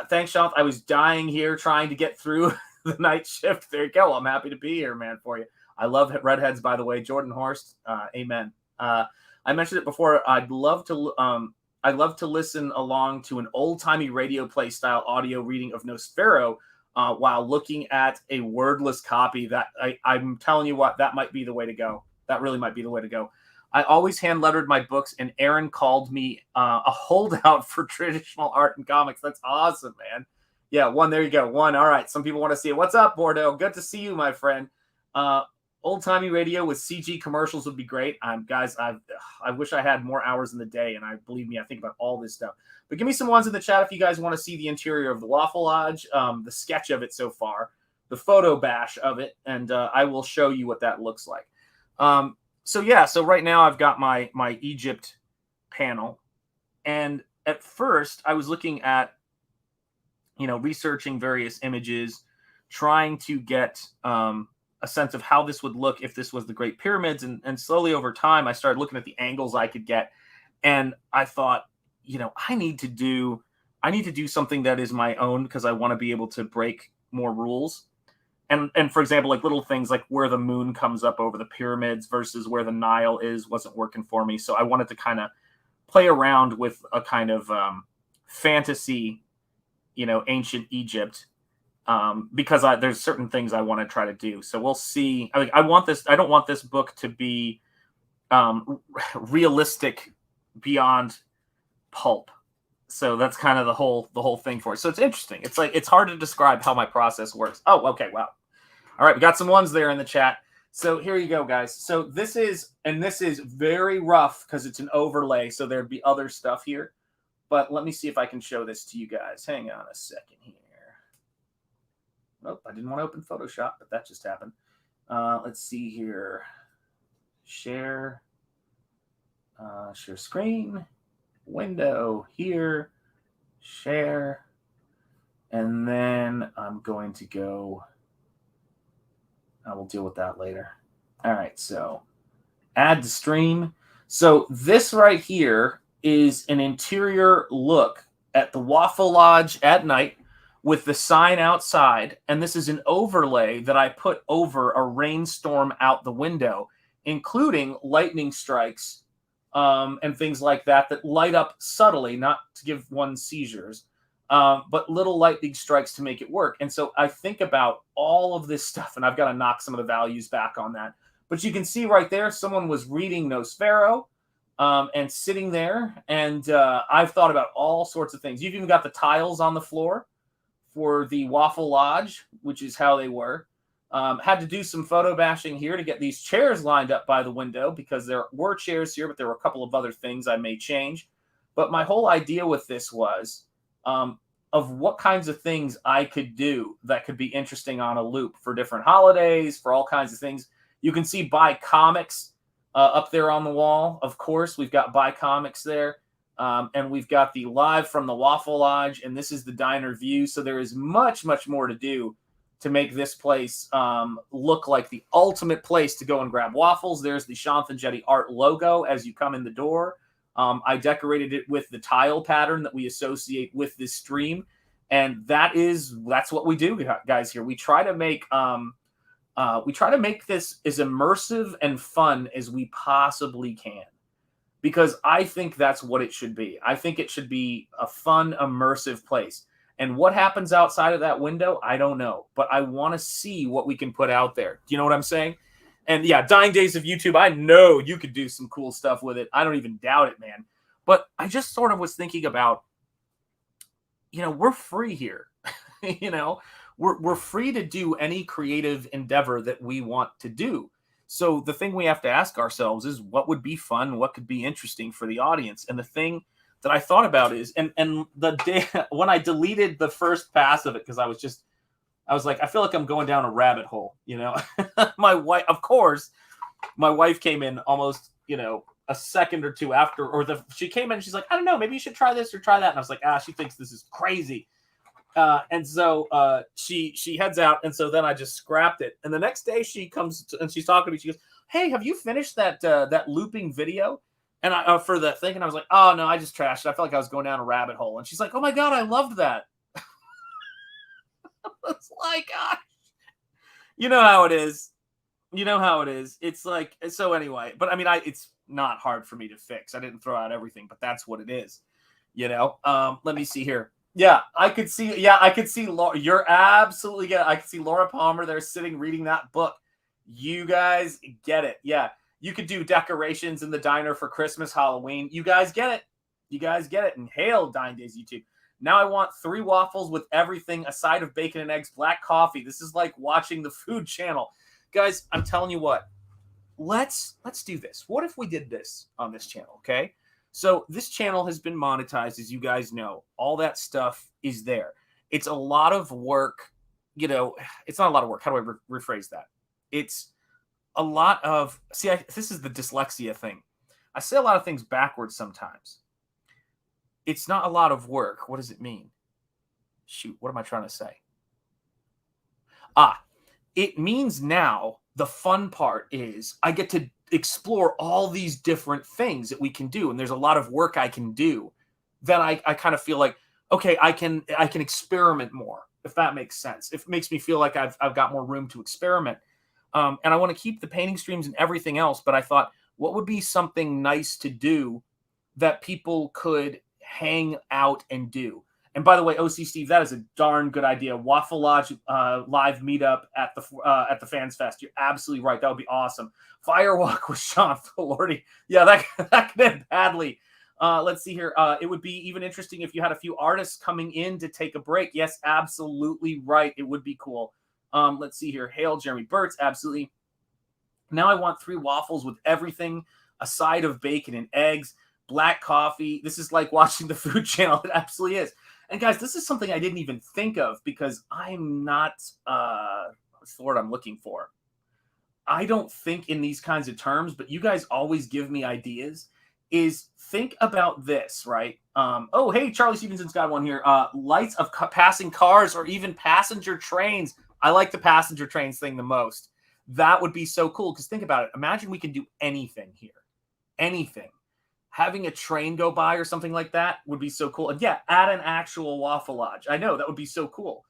F: Thanks, Sean. I was dying here trying to get through the night shift. There you go. I'm happy to be here, man, for you. I love Redheads, by the way. Jordan Horst, amen. I mentioned it before. I'd love to listen along to an old-timey radio play style audio reading of Nosfero while looking at a wordless copy. That I'm telling you what, that might be the way to go. That really might be the way to go. I always hand-lettered my books, and Aaron called me a holdout for traditional art and comics. That's awesome, man. Yeah, one. There you go. One. All right. Some people want to see it. What's up, Bordeaux? Good to see you, my friend. Old-timey radio with CG commercials would be great. Guys, I wish I had more hours in the day, and believe me, I think about all this stuff. But give me some ones in the chat if you guys want to see the interior of the Waffle Lodge, the sketch of it so far, the photo bash of it, and I will show you what that looks like. So right now I've got my Egypt panel, and at first I was looking at, researching various images, trying to get a sense of how this would look if this was the Great Pyramids. And slowly over time, I started looking at the angles I could get. And I thought, I need to do something that is my own, because I want to be able to break more rules. And for example, like little things like where the moon comes up over the pyramids versus where the Nile is wasn't working for me. So I wanted to kind of play around with a kind of fantasy, ancient Egypt. Because there's certain things I want to try to do. So we'll see. I don't want this book to be realistic beyond pulp. So that's kind of the whole thing for it. So it's interesting. It's like, it's hard to describe how my process works. Oh, okay. Wow. All right. We got some ones there in the chat. So here you go, guys. So this is very rough because it's an overlay. So there'd be other stuff here. But let me see if I can show this to you guys. Hang on a second here. Nope, I didn't want to open Photoshop, but that just happened. Let's see here. Share. Share screen. Window here. Share. And then I'm going to go. I will deal with that later. All right, so add to stream. So this right here is an interior look at the Waffle Lodge at night with the sign outside. And this is an overlay that I put over a rainstorm out the window, including lightning strikes and things like that that light up subtly, not to give one seizures, but little lightning strikes to make it work. And so I think about all of this stuff, and I've got to knock some of the values back on that. But you can see right there, someone was reading Nosfero and sitting there. And I've thought about all sorts of things. You've even got the tiles on the floor for the Waffle Lodge, which is how they were. Had to do some photo bashing here to get these chairs lined up by the window because there were chairs here, but there were a couple of other things I may change. But my whole idea with this was of what kinds of things I could do that could be interesting on a loop for different holidays, for all kinds of things. You can see Buy Comics up there on the wall. Of course, we've got Buy Comics there. And we've got the live from the Waffle Lodge, and this is the diner view. So there is much, much more to do to make this place look like the ultimate place to go and grab waffles. There's the Shanthan Jetty art logo as you come in the door. I decorated it with the tile pattern that we associate with this stream. And that's what we do, guys, here. We try to make this as immersive and fun as we possibly can, because I think that's what it should be. I think it should be a fun, immersive place. And what happens outside of that window, I don't know. But I want to see what we can put out there. Do you know what I'm saying? And yeah, Dying Days of YouTube, I know you could do some cool stuff with it. I don't even doubt it, man. But I just sort of was thinking about, we're free here. We're free to do any creative endeavor that we want to do. So the thing we have to ask ourselves is what would be fun, what could be interesting for the audience. And the thing that I thought about is, and the day when I deleted the first pass of it, because I was like, I feel like I'm going down a rabbit hole, My wife came in almost, a second or two after, she came in and she's like, I don't know, maybe you should try this or try that. And I was like, she thinks this is crazy. And so she heads out. And so then I just scrapped it. And the next day she comes and she's talking to me. She goes, hey, have you finished that looping video? And I for the thing, and I was like, oh no, I just trashed it. I felt like I was going down a rabbit hole. And she's like, oh my God, I loved that. It's like, gosh, you know how it is. It's like, so anyway, but I mean, it's not hard for me to fix. I didn't throw out everything, but that's what it is. Let me see here. Yeah, I could see Laura. You're absolutely get it. I could see Laura Palmer there sitting reading that book. You guys get it. Yeah. You could do decorations in the diner for Christmas, Halloween. You guys get it. And hail Dying Days YouTube. Now I want 3 waffles with everything, a side of bacon and eggs, black coffee. This is like watching the Food Channel. Guys, I'm telling you what. Let's do this. What if we did this on this channel, okay? So this channel has been monetized, as you guys know. All that stuff is there. It's a lot of work. It's not a lot of work. How do I rephrase that? It's a lot of, this is the dyslexia thing. I say a lot of things backwards sometimes. It's not a lot of work. What does it mean? Shoot, what am I trying to say? It means now the fun part is I get to explore all these different things that we can do. And there's a lot of work I can do that I kind of feel like, okay, I can experiment more, if that makes sense. It makes me feel like I've got more room to experiment. And I want to keep the painting streams and everything else. But I thought, what would be something nice to do that people could hang out and do? And by the way, OC Steve, that is a darn good idea. Waffle Lodge live meetup at the Fans Fest. You're absolutely right. That would be awesome. Firewalk with Sean Lordy. Yeah, that could end badly. Let's see here. It would be even interesting if you had a few artists coming in to take a break. Yes, absolutely right. It would be cool. Let's see here. Hail Jeremy Burtz. Absolutely. Now I want 3 waffles with everything, a side of bacon and eggs, black coffee. This is like watching the Food Channel. It absolutely is. And guys, this is something I didn't even think of because I'm not, what's the word I'm looking for? I don't think in these kinds of terms, but you guys always give me ideas. Is think about this, right? Oh, hey, Charlie Stevenson's got one here. Lights of passing cars or even passenger trains. I like the passenger trains thing the most. That would be so cool because think about it. Imagine we can do anything here. Anything. Having a train go by or something like that would be so cool. And yeah, at an actual Waffle Lodge. I know that would be so cool.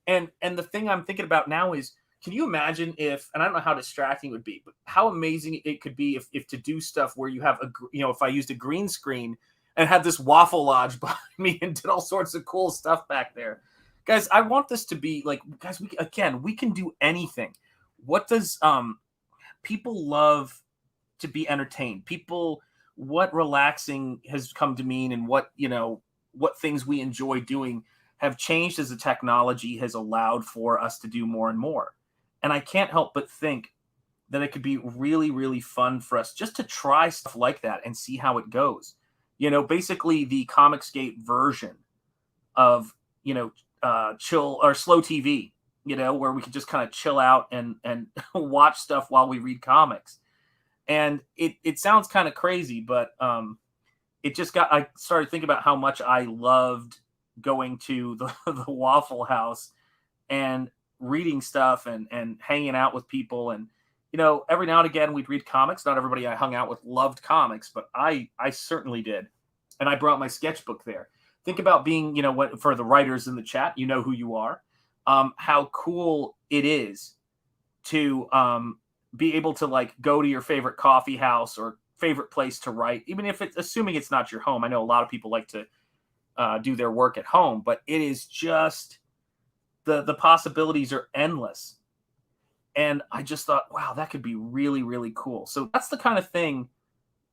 F: And the thing I'm thinking about now is, can you imagine if, and I don't know how distracting it would be, but how amazing it could be if to do stuff where you have if I used a green screen and had this Waffle Lodge behind me and did all sorts of cool stuff back there. Guys, I want this to be like, guys, we can do anything. What does people love to be entertained? People, what relaxing has come to mean and what things we enjoy doing have changed as the technology has allowed for us to do more and more. And I can't help but think that it could be really, really fun for us just to try stuff like that and see how it goes. Basically the Comicsgate version of, chill or slow TV, where we could just kind of chill out and watch stuff while we read comics. And it sounds kind of crazy, but I started thinking about how much I loved going to the Waffle House and reading stuff and hanging out with people. And, every now and again we'd read comics. Not everybody I hung out with loved comics, but I certainly did. And I brought my sketchbook there. Think about being, for the writers in the chat, you know who you are, how cool it is to be able to like go to your favorite coffee house or favorite place to write, even if it's assuming it's not your home. I know a lot of people like to do their work at home, but it is just the possibilities are endless. And I just thought, wow, that could be really, really cool. So that's the kind of thing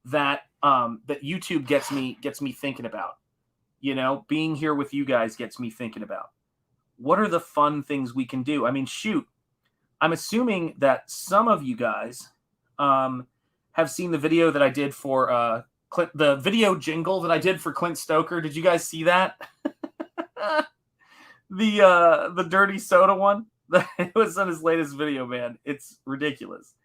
F: that that YouTube gets me thinking about. Being here with you guys gets me thinking about what are the fun things we can do. I mean, shoot, I'm assuming that some of you guys have seen the video that I did for the video jingle that I did for Clint Stoker. Did you guys see that? The dirty soda one. It was on his latest video, man. It's ridiculous.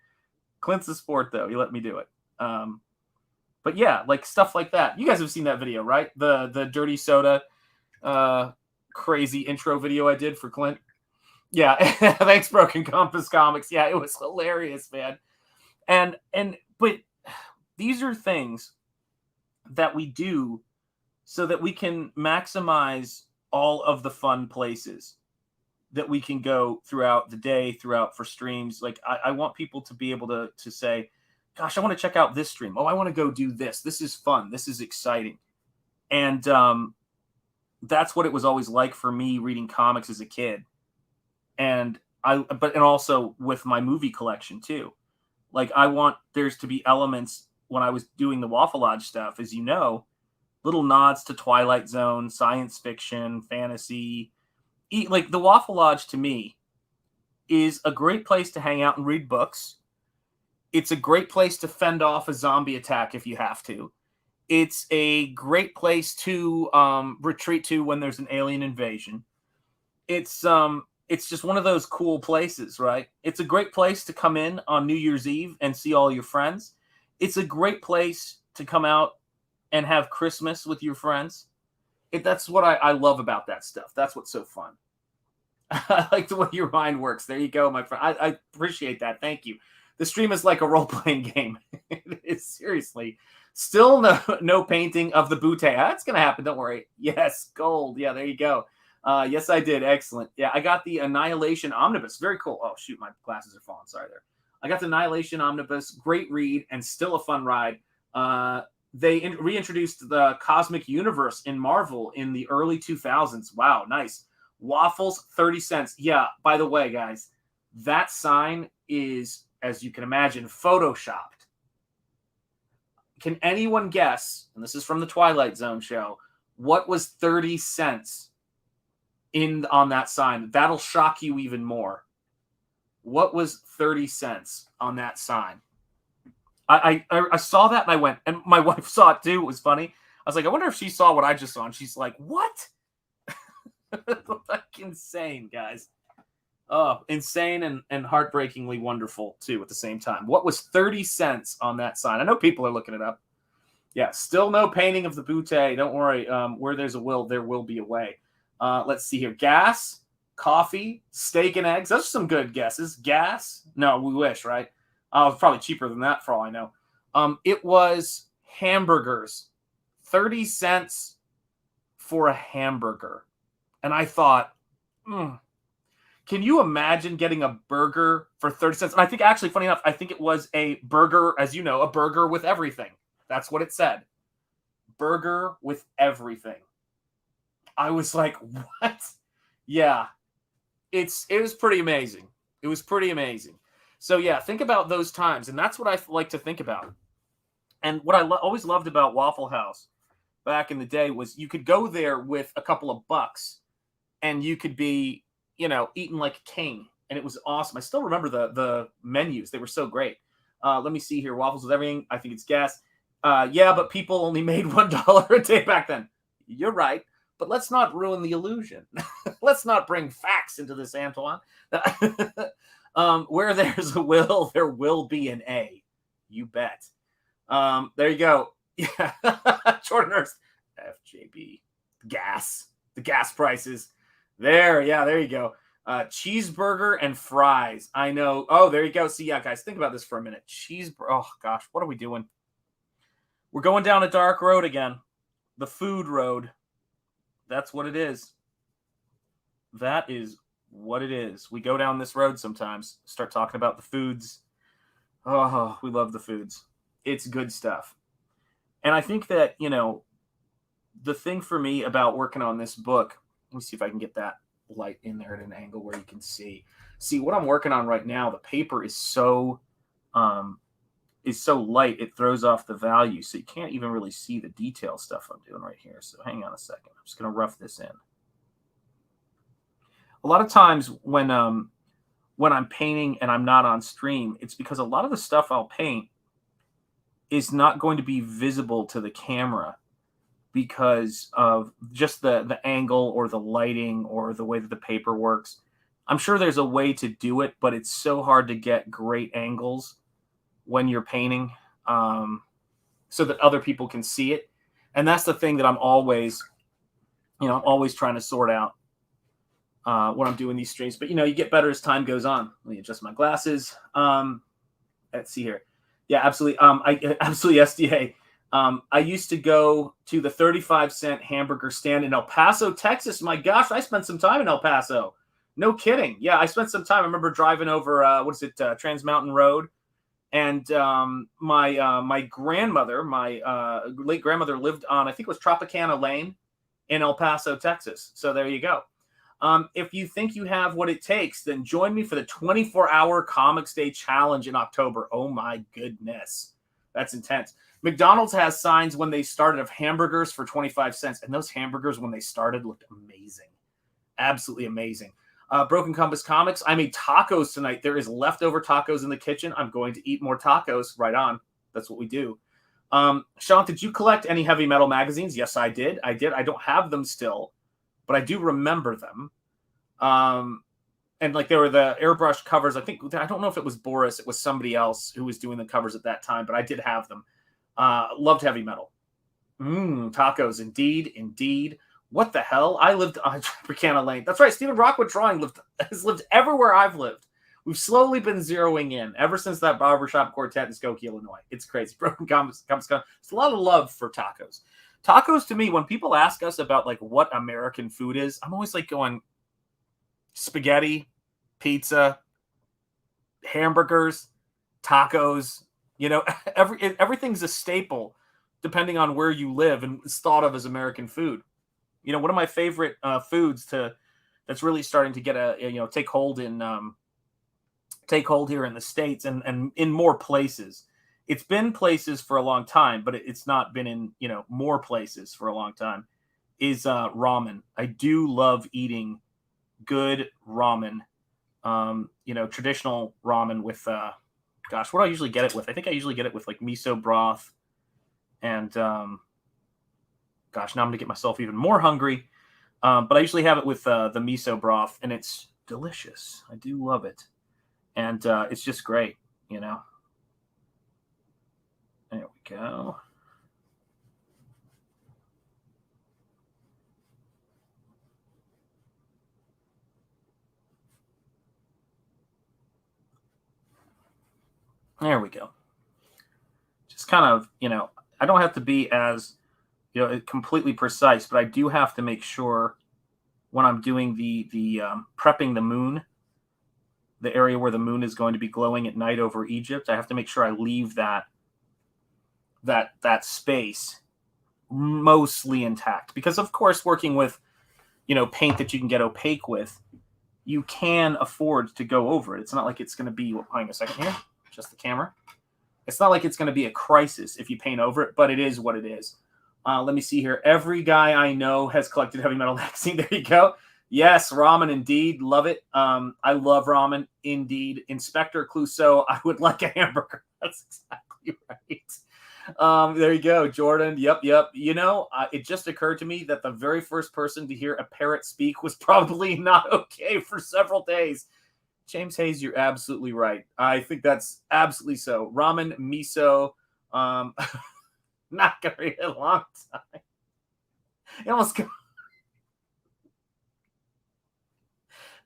F: Clint's a sport, though. He let me do it. But yeah, like stuff like that. You guys have seen that video, right? The dirty soda crazy intro video I did for Clint. Yeah, thanks, Broken Compass Comics. Yeah, it was hilarious, man. But these are things that we do so that we can maximize all of the fun places that we can go throughout the day, for streams. Like I want people to be able to say, gosh, I want to check out this stream. Oh, I want to go do this. This is fun. This is exciting. And that's what it was always like for me reading comics as a kid. And also with my movie collection too. Like I want there's to be elements when I was doing the Waffle Lodge stuff, as you know, little nods to Twilight Zone, science fiction, fantasy. Like the Waffle Lodge to me is a great place to hang out and read books. It's a great place to fend off a zombie attack if you have to. It's a great place to retreat to when there's an alien invasion. It's just one of those cool places, right? It's a great place to come in on New Year's Eve and see all your friends. It's a great place to come out and have Christmas with your friends. That's what I love about that stuff. That's what's so fun. I like the way your mind works. There you go, my friend. I appreciate that. Thank you. The stream is like a role-playing game. It is, seriously. Still no painting of the butte. That's going to happen. Don't worry. Yes, gold. Yeah, there you go. Yes, I did. Excellent. Yeah, I got the Annihilation Omnibus. Very cool. Oh, shoot, my glasses are falling. Sorry there. I got the Annihilation Omnibus. Great read and still a fun ride. They reintroduced the Cosmic Universe in Marvel in the early 2000s. Wow, nice. Waffles, 30 cents. Yeah, by the way, guys, that sign is, as you can imagine, photoshopped. Can anyone guess, and this is from the Twilight Zone show, what was 30 cents on that sign? That'll shock you even more. What was 30 cents on that sign? I saw that and I went, and my wife saw it too. It was funny. I was like, I wonder if she saw what I just saw. And she's like, what? Like insane, guys. Oh, insane and heartbreakingly wonderful too at the same time. What was 30 cents on that sign? I know people are looking it up. Yeah, still no painting of the butte. Don't worry. Where there's a will, there will be a way. Let's see here. Gas, coffee, steak and eggs. Those are some good guesses. Gas? No, we wish, right? It's probably cheaper than that for all I know. It was hamburgers. 30 cents for a hamburger. And I thought, can you imagine getting a burger for 30 cents? And I think actually, funny enough, I think it was a burger, as you know, a burger with everything. That's what it said. Burger with everything. I was like, what? Yeah. It was pretty amazing. It was pretty amazing. So yeah, think about those times. And that's what I like to think about. And what I always loved about Waffle House back in the day was you could go there with a couple of bucks and you could be, eating like a king. And it was awesome. I still remember the menus. They were so great. Let me see here. Waffles with everything. I think it's gas. Yeah, but people only made $1 a day back then. You're right. But let's not ruin the illusion. Let's not bring facts into this, Antoine. Where there's a will, there will be an A. You bet. There you go. Yeah. Jordan Hurst. FJB. Gas. The gas prices. There. Yeah, there you go. Cheeseburger and fries. I know. Oh, there you go. See, yeah, guys, think about this for a minute. Oh, gosh. What are we doing? We're going down a dark road again. The food road. That's what it is. That is what it is. We go down this road sometimes, start talking about the foods. Oh, we love the foods. It's good stuff. And I think that, the thing for me about working on this book, let me see if I can get that light in there at an angle where you can see. See, what I'm working on right now, the paper is so light, it throws off the value. So you can't even really see the detail stuff I'm doing right here. So hang on a second. I'm just going to rough this in. A lot of times when I'm painting and I'm not on stream, it's because a lot of the stuff I'll paint is not going to be visible to the camera because of just the angle or the lighting or the way that the paper works. I'm sure there's a way to do it, but it's so hard to get great angles when you're painting so that other people can see it. And that's the thing that I'm always trying to sort out when I'm doing these streams. But, you get better as time goes on. Let me adjust my glasses. Let's see here. Yeah, absolutely. Absolutely SDA. I used to go to the 35-cent hamburger stand in El Paso, Texas. My gosh, I spent some time in El Paso. No kidding. Yeah, I spent some time. I remember driving over, Trans Mountain Road. And my grandmother, my late grandmother lived on, I think it was Tropicana Lane in El Paso, Texas. So there you go. If you think you have what it takes, then join me for the 24-hour Comics Day Challenge in October. Oh, my goodness. That's intense. McDonald's has signs when they started of hamburgers for 25 cents. And those hamburgers, when they started, looked amazing. Absolutely amazing. Broken Compass Comics. I made tacos tonight. There is leftover tacos in the kitchen. I'm going to eat more tacos. Right on. That's what we do. Sean, did you collect any heavy metal magazines? Yes, I did. I don't have them still, but I do remember them. And like there were the airbrush covers. I don't know if it was Boris. It was somebody else who was doing the covers at that time, but I did have them. Loved heavy metal. Tacos. Indeed. What the hell? I lived on Tropicana Lane. That's right. Stephen Rockwood Drawing has lived everywhere I've lived. We've slowly been zeroing in ever since that barbershop quartet in Skokie, Illinois. It's crazy. Broken Compass. It's a lot of love for tacos. Tacos to me, when people ask us about like what American food is, I'm always like going spaghetti, pizza, hamburgers, tacos. Everything's a staple depending on where you live and it's thought of as American food. One of my favorite foods that's really starting to get take hold here in the States and in more places. It's been places for a long time, but it's not been in more places for a long time. Is ramen. I do love eating good ramen. Traditional ramen with gosh, what do I usually get it with? I think I usually get it with like miso broth, and gosh, now I'm gonna get myself even more hungry. But I usually have it with the miso broth, and it's delicious. I do love it, and it's just great, you know. There we go. There we go. Just kind of, you know, I don't have to be as, you know, completely precise, but I do have to make sure when I'm doing the prepping the moon, the area where the moon is going to be glowing at night over Egypt, I have to make sure I leave that space mostly intact, because of course, working with, you know, paint that you can get opaque with, you can afford to go over it. It's not like it's going to be, hang a second here, just the camera. It's not like it's going to be a crisis if you paint over it, but it is what it is. Let me see here. Every guy I know has collected Heavy Metal magazine. There you go. Yes, ramen indeed. Love it. I love ramen indeed. Inspector Clouseau, I would like a hamburger. That's exactly right. There you go, Jordan. Yep. You know, it just occurred to me that the very first person to hear a parrot speak was probably not okay for several days. James Hayes, you're absolutely right. I think that's absolutely so. Ramen, miso, not gonna be a long time. It almost go.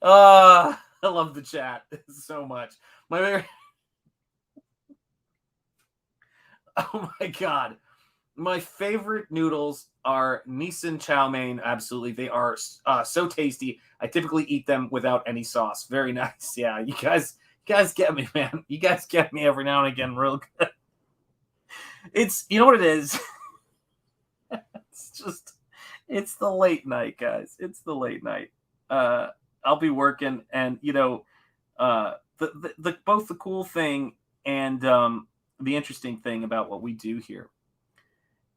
F: I love the chat so much. My very. Oh my god. My favorite noodles are Nissan chow mein. Absolutely. They are so tasty. I typically eat them without any sauce. Very nice. Yeah, you guys get me, man. You guys get me every now and again real good. It's, you know what it is? It's the late night, guys. It's the late night. I'll be working, and you know, the both the cool thing and the interesting thing about what we do here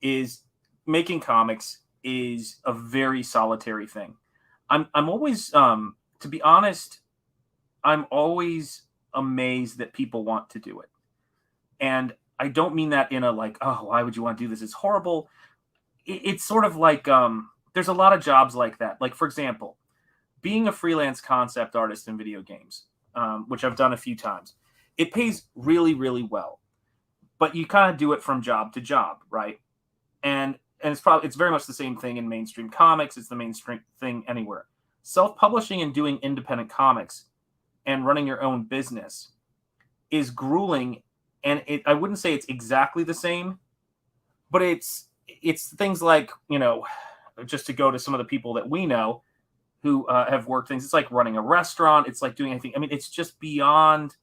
F: is making comics is a very solitary thing. I'm always, to be honest, I'm always amazed that people want to do it. And I don't mean that in a like, oh, why would you want to do this? It's horrible. It's sort of like, there's a lot of jobs like that. Like, for example, being a freelance concept artist in video games, which I've done a few times, it pays really, really well. But you kind of do it from job to job, right? And it's very much the same thing in mainstream comics. It's the mainstream thing anywhere. Self-publishing and doing independent comics and running your own business is grueling, and I wouldn't say it's exactly the same, but it's things like, you know, just to go to some of the people that we know who have worked things. It's like running a restaurant. It's like doing anything. I mean, it's just beyond,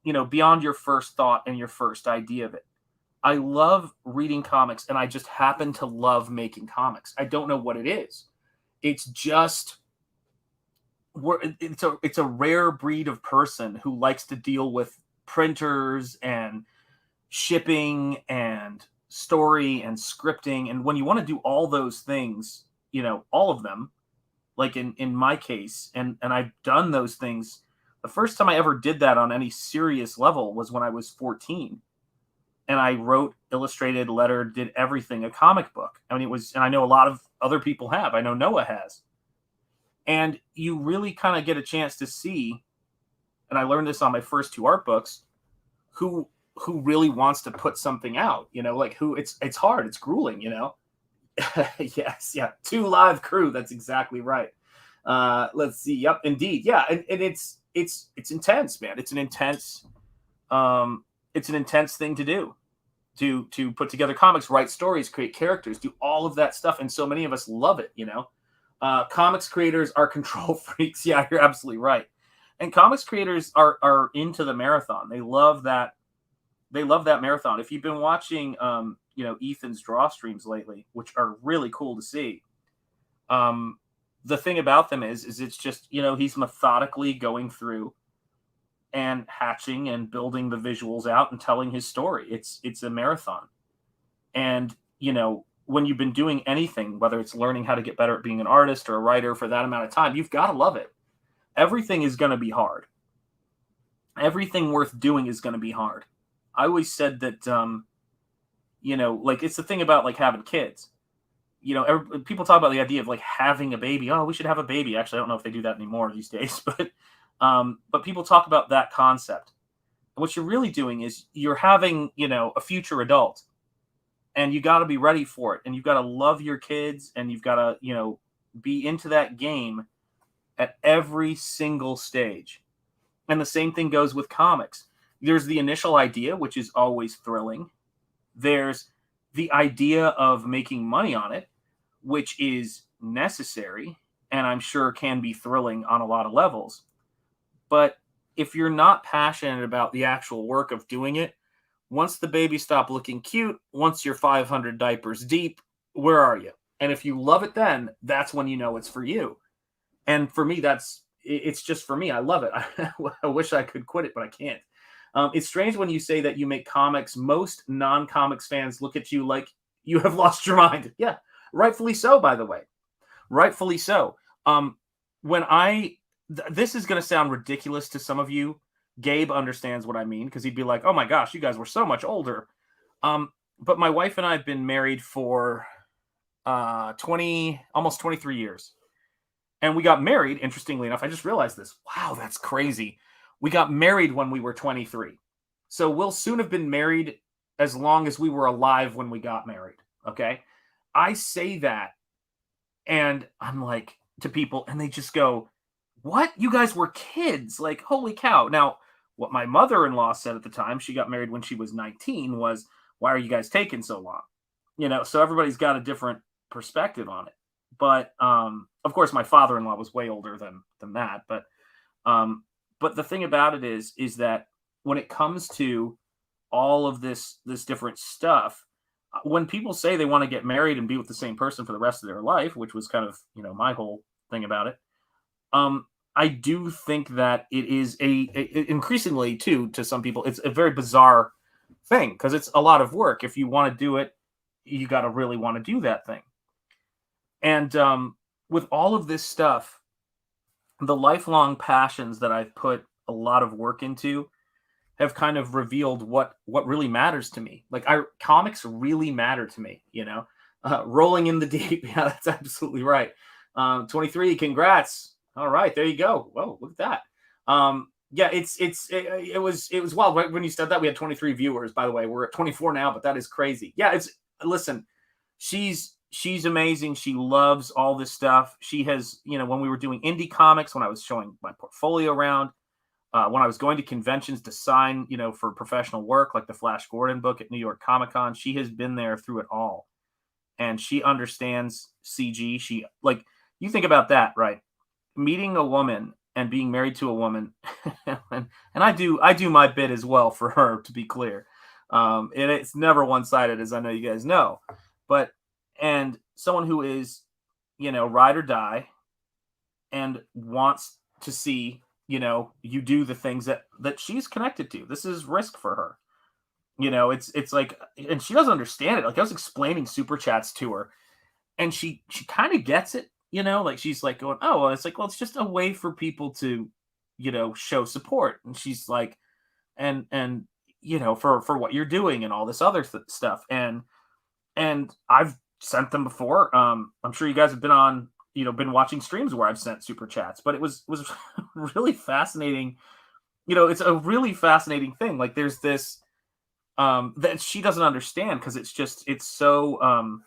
F: you know, beyond your first thought and your first idea of it. I love reading comics, and I just happen to love making comics. I don't know what it is. It's just, it's a rare breed of person who likes to deal with printers and shipping and story and scripting. And when you want to do all those things, you know, all of them, like in my case, and I've done those things. The first time I ever did that on any serious level was when I was 14. And I wrote, illustrated, lettered, did everything, a comic book. I mean, it was, and I know a lot of other people have. I know Noah has. And you really kind of get a chance to see, and I learned this on my first two art books, who really wants to put something out, you know, like who it's hard, it's grueling, you know. Yes, yeah, 2 live crew, that's exactly right. Let's see, yep, indeed, yeah, and it's intense, man. It's an intense thing to do, to put together comics, write stories, create characters, do all of that stuff, and so many of us love it, you know. Comics creators are control freaks. Yeah, you're absolutely right. And comics creators are into the marathon. They love that. They love that marathon. If you've been watching, you know, Ethan's draw streams lately, which are really cool to see. The thing about them is it's just, you know, he's methodically going through and hatching and building the visuals out and telling his story. It's a marathon. And, you know, when you've been doing anything, whether it's learning how to get better at being an artist or a writer for that amount of time, you've got to love it. Everything is going to be hard. everything worth doing is going to be hard. I always said that, like it's the thing about like having kids. People talk about the idea of like having a baby. Oh, we should have a baby. Actually, I don't know if they do that anymore these days, but people talk about that concept. And what you're really doing is you're having, a future adult, and you got to be ready for it, and you've got to love your kids, and you've got to, be into that game at every single stage. And the same thing goes with comics. There's the initial idea, which is always thrilling. There's the idea of making money on it, which is necessary and I'm sure can be thrilling on a lot of levels. But if you're not passionate about the actual work of doing it, once the baby stops looking cute, once you're 500 diapers deep, where are you? And if you love it then, that's when you know it's for you. And for me, it's just for me. I love it. I wish I could quit it, but I can't. It's strange when you say that you make comics. Most non-comics fans look at you like you have lost your mind. Yeah, rightfully so, by the way. Rightfully so. This is going to sound ridiculous to some of you. Gabe understands what I mean because he'd be like, oh my gosh, you guys were so much older. But my wife and I have been married for almost 23 years. And we got married, interestingly enough. I just realized this. Wow, that's crazy. We got married when we were 23. So we'll soon have been married as long as we were alive when we got married. Okay. I say that and I'm like to people and they just go, what? You guys were kids? Like, holy cow. Now, what my mother-in-law said at the time, she got married when she was 19, was, why are you guys taking so long? So everybody's got a different perspective on it. But of course, my father-in-law was way older than that. But the thing about it is that when it comes to all of this different stuff, when people say they want to get married and be with the same person for the rest of their life, which was kind of my whole thing about it, I do think that it is increasingly too to some people it's a very bizarre thing because it's a lot of work. If you want to do it, you got to really want to do that thing. And with all of this stuff, the lifelong passions that I've put a lot of work into have kind of revealed what really matters to me. Like comics really matter to me, rolling in the deep. Yeah, that's absolutely right. 23, congrats. All right, there you go. Whoa, look at that. Yeah, it was wild. Right when you said that, we had 23 viewers, by the way. We're at 24 now, but that is crazy. Yeah, listen, she's amazing. She loves all this stuff. She has, when we were doing indie comics, when I was showing my portfolio around, when I was going to conventions to sign, for professional work, like the Flash Gordon book at New York Comic Con, she has been there through it all. And she understands CG. You think about that, right? Meeting a woman and being married to a woman, and I do my bit as well for her, to be clear. And it's never one-sided, as I know you guys know. And someone who is, ride or die and wants to see, you do the things that she's connected to. This is risk for her. It's like, and she doesn't understand it. Like I was explaining super chats to her and she kind of gets it, like she's like going, oh, well, it's like, well, it's just a way for people to, show support. And she's like, and for what you're doing and all this other stuff. And I've sent them before. I'm sure you guys have been on, been watching streams where I've sent super chats, but it was really fascinating. It's a really fascinating thing. Like there's this, that she doesn't understand because it's so,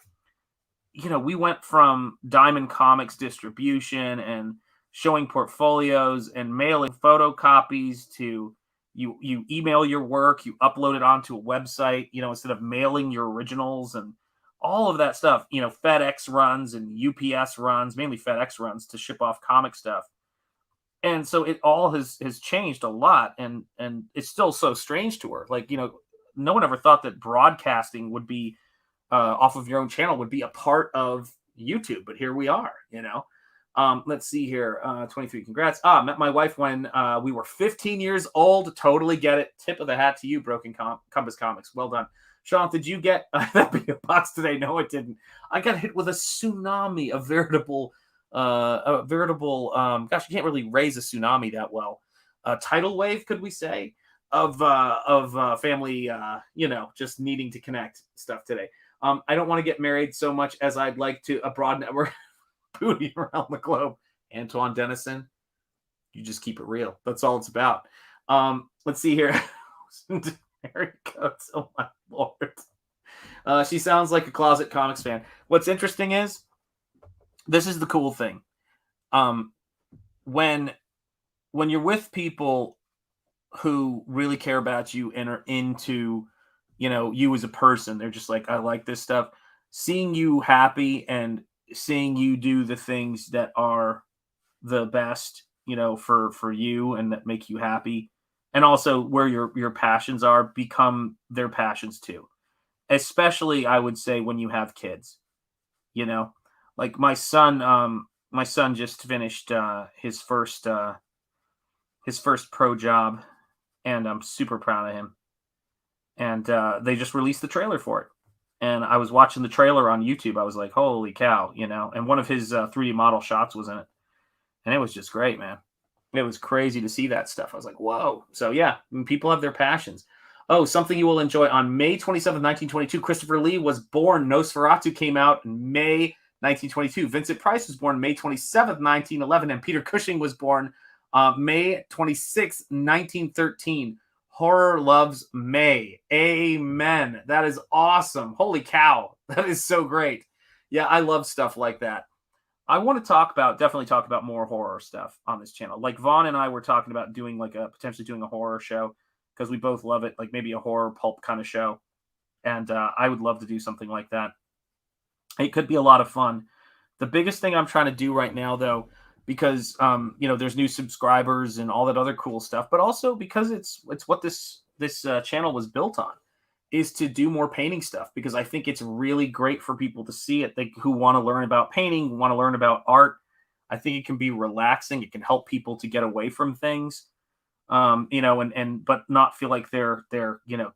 F: we went from Diamond Comics distribution and showing portfolios and mailing photocopies to you email your work, you upload it onto a website, instead of mailing your originals and all of that stuff, FedEx runs and UPS runs, mainly FedEx runs to ship off comic stuff. And so it all has changed a lot. And it's still so strange to her. Like, no one ever thought that broadcasting would be off of your own channel would be a part of YouTube, but here we are, let's see here. 23, congrats. Met my wife when we were 15 years old. Totally get it. Tip of the hat to you, Broken Compass Comics. Well done. Sean, did you get that big a box today? No, it didn't. I got hit with a tsunami, a veritable, gosh, you can't really raise a tsunami that well. tidal wave, could we say, of family, just needing to connect stuff today. I don't want to get married so much as I'd like to a broad network booty around the globe. Antoine Dennison, you just keep it real. That's all it's about. Let's see here. Mary Coates, oh my Lord. She sounds like a closet comics fan. What's interesting is, this is the cool thing. When you're with people who really care about you and are into, you as a person, they're just like, I like this stuff. Seeing you happy and seeing you do the things that are the best, for you and that make you happy, and also where your passions are, become their passions too. Especially, I would say, when you have kids, like my son just finished his first pro job, and I'm super proud of him. And they just released the trailer for it. And I was watching the trailer on YouTube. I was like, holy cow, and one of his 3D model shots was in it. And it was just great, man. It was crazy to see that stuff. I was like, whoa. So yeah, people have their passions. Oh, something you will enjoy. On May 27th, 1922, Christopher Lee was born. Nosferatu came out in May 1922. Vincent Price was born May 27th, 1911. And Peter Cushing was born May 26th, 1913. Horror loves May. Amen. That is awesome. Holy cow. That is so great. Yeah, I love stuff like that. I want to definitely talk about more horror stuff on this channel. Like Vaughn and I were talking about doing potentially doing a horror show, because we both love it, like maybe a horror pulp kind of show. And I would love to do something like that. It could be a lot of fun. The biggest thing I'm trying to do right now, though, because there's new subscribers and all that other cool stuff, but also because it's what this channel was built on, is to do more painting stuff, because I think it's really great for people to see it, who want to learn about painting, want to learn about art. I think it can be relaxing. It can help people to get away from things, but not feel like they're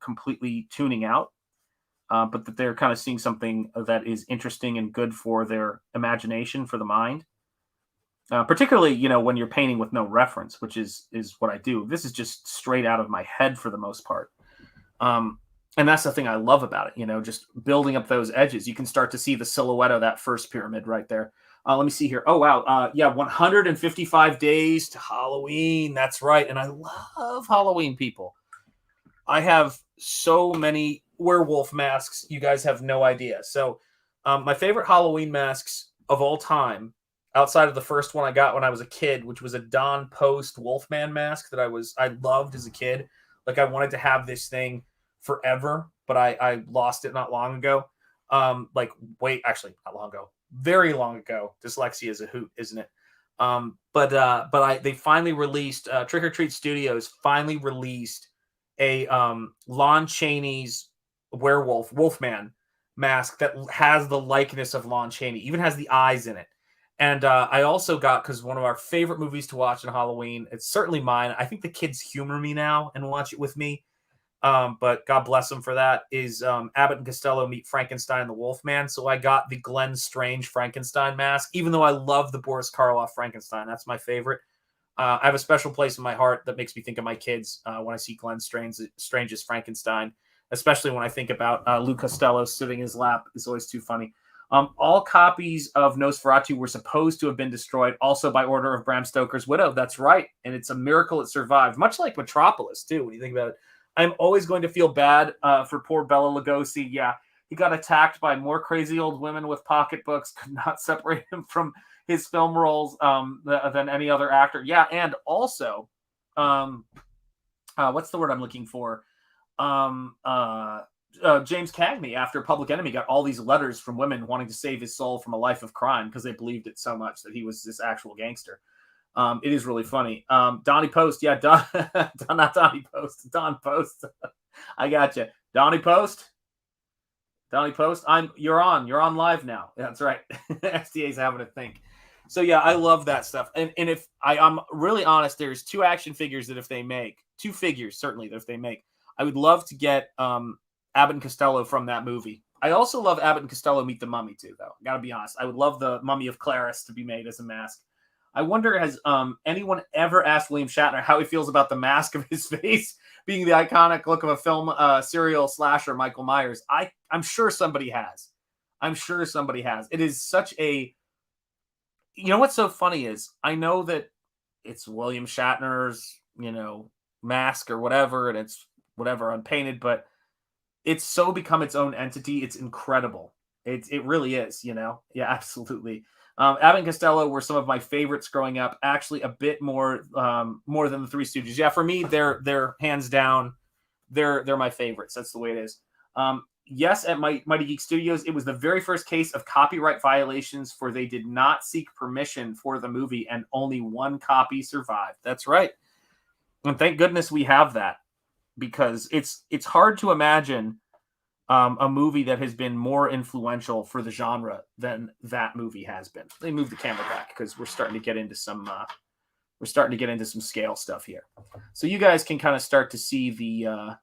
F: completely tuning out, but that they're kind of seeing something that is interesting and good for their imagination, for the mind. Particularly, when you're painting with no reference, which is what I do. This is just straight out of my head for the most part. And that's the thing I love about it, just building up those edges. You can start to see the silhouette of that first pyramid right there. Let me see here. Oh, wow. 155 days to Halloween. That's right. And I love Halloween, people. I have so many werewolf masks. You guys have no idea. So my favorite Halloween masks of all time, outside of the first one I got when I was a kid, which was a Don Post Wolfman mask that I loved as a kid. Like, I wanted to have this thing forever, but I lost it not long ago. Actually not long ago, very long ago. Dyslexia is a hoot, isn't it? They finally released, Trick or Treat Studios finally released a Lon Chaney's Wolfman mask that has the likeness of Lon Chaney, even has the eyes in it. And I also got, because one of our favorite movies to watch in Halloween, it's certainly mine. I think the kids humor me now and watch it with me. But God bless them for that, is Abbott and Costello Meet Frankenstein and the Wolfman. So I got the Glenn Strange Frankenstein mask, even though I love the Boris Karloff Frankenstein. That's my favorite. I have a special place in my heart that makes me think of my kids when I see Glenn Strange's Frankenstein, especially when I think about Lou Costello sitting in his lap. It's always too funny. All copies of Nosferatu were supposed to have been destroyed, also by order of Bram Stoker's widow. That's right. And it's a miracle it survived, much like Metropolis, too, when you think about it. I'm always going to feel bad for poor Bela Lugosi. Yeah, he got attacked by more crazy old women with pocketbooks, could not separate him from his film roles than any other actor. Yeah, and also, what's the word I'm looking for? James Cagney, after Public Enemy, got all these letters from women wanting to save his soul from a life of crime because they believed it so much that he was this actual gangster. It is really funny. Donnie Post. Yeah, not Donnie Post. Don Post. I got you. Donnie Post. You're on live now. That's right. SDA's having a think. So yeah, I love that stuff. And if I'm really honest, there's two action figures that if they make, two figures certainly that if they make, I would love to get Abbott and Costello from that movie. I also love Abbott and Costello Meet the Mummy too, though. Gotta be honest. I would love the Mummy of Clarice to be made as a mask. I wonder, has anyone ever asked William Shatner how he feels about the mask of his face being the iconic look of a film serial slasher Michael Myers? I'm sure somebody has. I'm sure somebody has. It is such a... You know what's so funny is I know that it's William Shatner's, mask or whatever, and it's whatever unpainted, but it's so become its own entity. It's incredible. It really is, Yeah, absolutely. Abbott and Costello were some of my favorites growing up. Actually, a bit more than the Three Stooges. Yeah, for me, they're hands down. They're my favorites. That's the way it is. Yes, at Mighty Geek Studios, it was the very first case of copyright violations, for they did not seek permission for the movie, and only one copy survived. That's right. And thank goodness we have that, because it's hard to imagine a movie that has been more influential for the genre than that movie has been. Let me move the camera back because we're starting to get into some scale stuff here, so you guys can kind of start to see the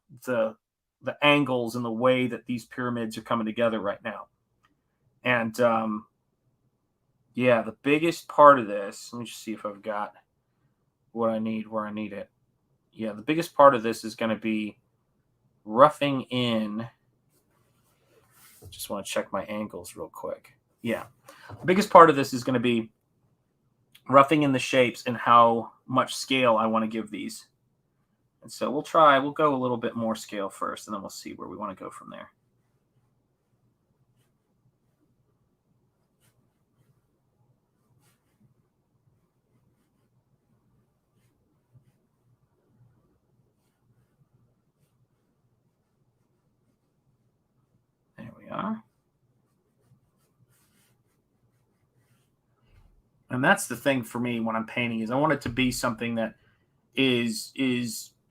F: angles and the way that these pyramids are coming together right now. And yeah, the biggest part of this, let me just see if I've got what I need where I need it. Yeah, the biggest part of this is going to be roughing in. Just want to check my angles real quick. Yeah, the biggest part of this is going to be roughing in the shapes and how much scale I want to give these. And so we'll go a little bit more scale first, and then we'll see where we want to go from there. There we are. And that's the thing for me when I'm painting, is I want it to be something that is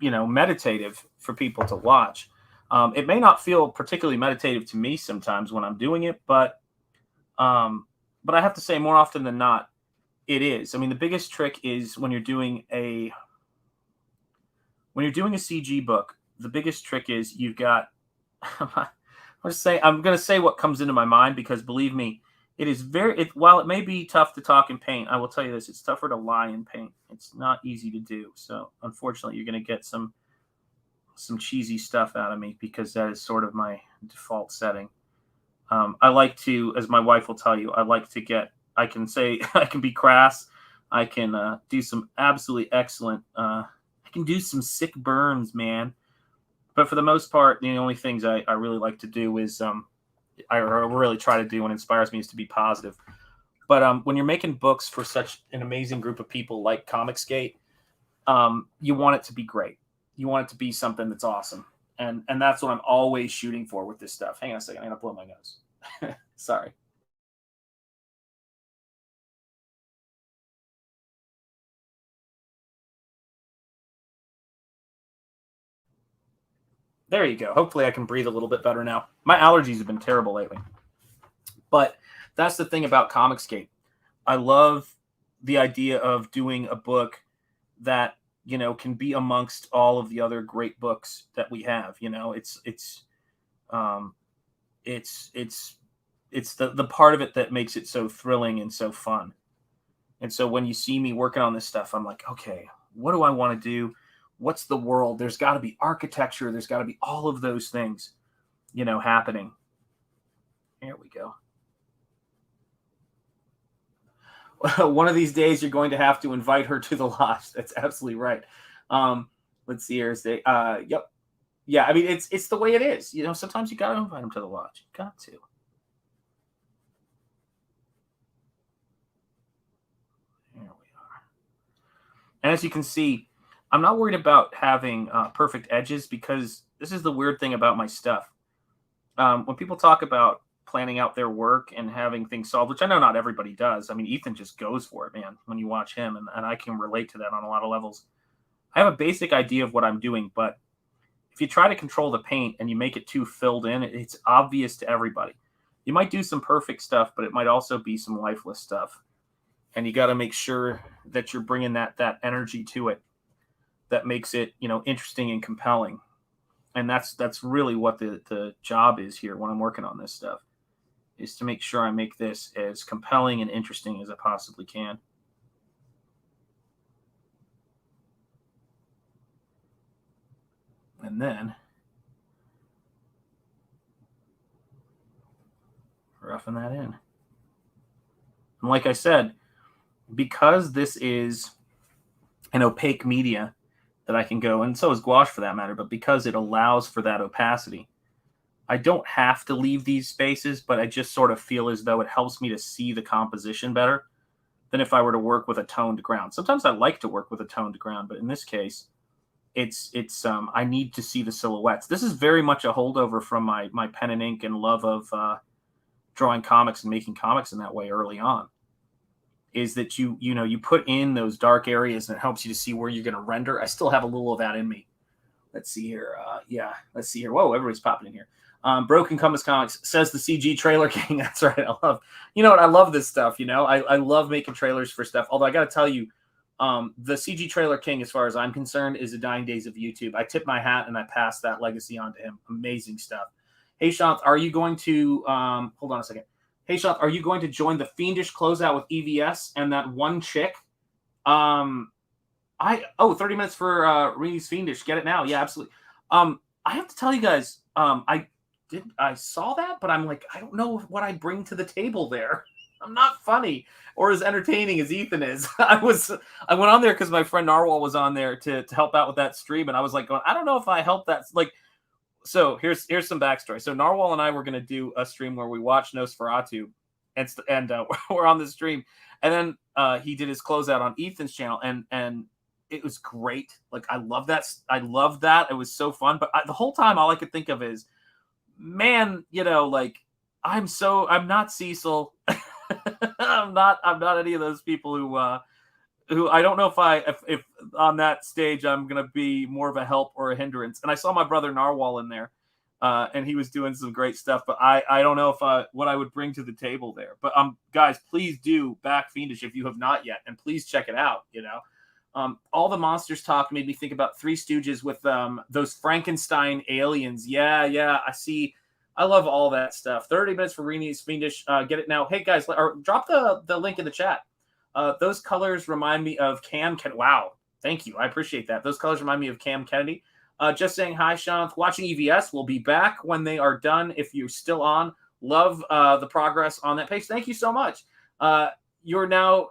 F: meditative for people to watch. It may not feel particularly meditative to me sometimes when I'm doing it, but I have to say, more often than not, it is. I mean, the biggest trick is when you're doing a CG book. The biggest trick is you've got. I'm going to say what comes into my mind, because believe me, it is while it may be tough to talk and paint, I will tell you this: it's tougher to lie and paint. It's not easy to do. So unfortunately, you're going to get some cheesy stuff out of me, because that is sort of my default setting. I like to, as my wife will tell you, I can be crass. I can do some absolutely excellent, I can do some sick burns, man. But for the most part, the only things I really like to do is, I really try to do and inspires me, is to be positive. But when you're making books for such an amazing group of people like Comicsgate, you want it to be great. You want it to be something that's awesome. And that's what I'm always shooting for with this stuff. Hang on a second. I'm going to blow my nose. Sorry. There you go. Hopefully I can breathe a little bit better now. My allergies have been terrible lately. But that's the thing about Comicsgate. I love the idea of doing a book that, can be amongst all of the other great books that we have. It's the part of it that makes it so thrilling and so fun. And so when you see me working on this stuff, I'm like, okay, what do I want to do? What's the world? There's got to be architecture. There's got to be all of those things, happening. Here we go. One of these days, you're going to have to invite her to the lodge. That's absolutely right. Let's see here. Yep. Yeah, I mean, it's the way it is. Sometimes you got to invite them to the lodge. You got to. Here we are. And as you can see, I'm not worried about having perfect edges, because this is the weird thing about my stuff. When people talk about planning out their work and having things solved, which I know not everybody does. I mean, Ethan just goes for it, man, when you watch him, and I can relate to that on a lot of levels. I have a basic idea of what I'm doing, but if you try to control the paint and you make it too filled in, it's obvious to everybody. You might do some perfect stuff, but it might also be some lifeless stuff. And you got to make sure that you're bringing that energy to it that makes it, interesting and compelling. And that's really what the job is here when I'm working on this stuff, is to make sure I make this as compelling and interesting as I possibly can. And then roughing that in. And like I said, because this is an opaque media that I can go, and so is gouache for that matter, but because it allows for that opacity, I don't have to leave these spaces, but I just sort of feel as though it helps me to see the composition better than if I were to work with a toned ground. Sometimes I like to work with a toned ground, but in this case, it's I need to see the silhouettes. This is very much a holdover from my pen and ink and love of drawing comics and making comics in that way early on. Is that you put in those dark areas and it helps you to see where you're going to render. I still have a little of that in me. Let's see here. Let's see here. Whoa, everybody's popping in here. Broken Compass Comics says the CG trailer king. That's right. I love this stuff. I love making trailers for stuff. Although I got to tell you, the CG trailer king, as far as I'm concerned, is the dying days of YouTube. I tip my hat and I pass that legacy on to him. Amazing stuff. Hey, Shanth, are you going to hold on a second? Hey, Shanth, are you going to join the Fiendish closeout with EVS and that one chick? 30 minutes for Ree's Fiendish. Get it now. Yeah, absolutely. I have to tell you guys, I saw that, but I'm like, I don't know what I bring to the table there. I'm not funny or as entertaining as Ethan is. I went on there because my friend Narwhal was on there to help out with that stream, and I was like, I don't know if I helped that. Like, so here's some backstory. So Narwhal and I were going to do a stream where we watch Nosferatu, and we're on the stream, and then he did his closeout on Ethan's channel, and it was great. Like, I love that. It was so fun. But the whole time, all I could think of is, man, like, I'm not Cecil. I'm not any of those people who I don't know if on that stage I'm gonna be more of a help or a hindrance. And I saw my brother Narwhal in there, and he was doing some great stuff. But I don't know what I would bring to the table there. But guys, please do back Fiendish if you have not yet, and please check it out. All the monsters talk made me think about Three Stooges with those Frankenstein aliens. Yeah, I see. I love all that stuff. 30 minutes for Renee's Fiendish. Get it now. Hey, guys, drop the link in the chat. Those colors remind me of Cam Kennedy. Wow. Thank you. I appreciate that. Those colors remind me of Cam Kennedy. Just saying hi, Shanth. Watching EVS. We'll be back when they are done. If you're still on, love the progress on that page. Thank you so much. You're now...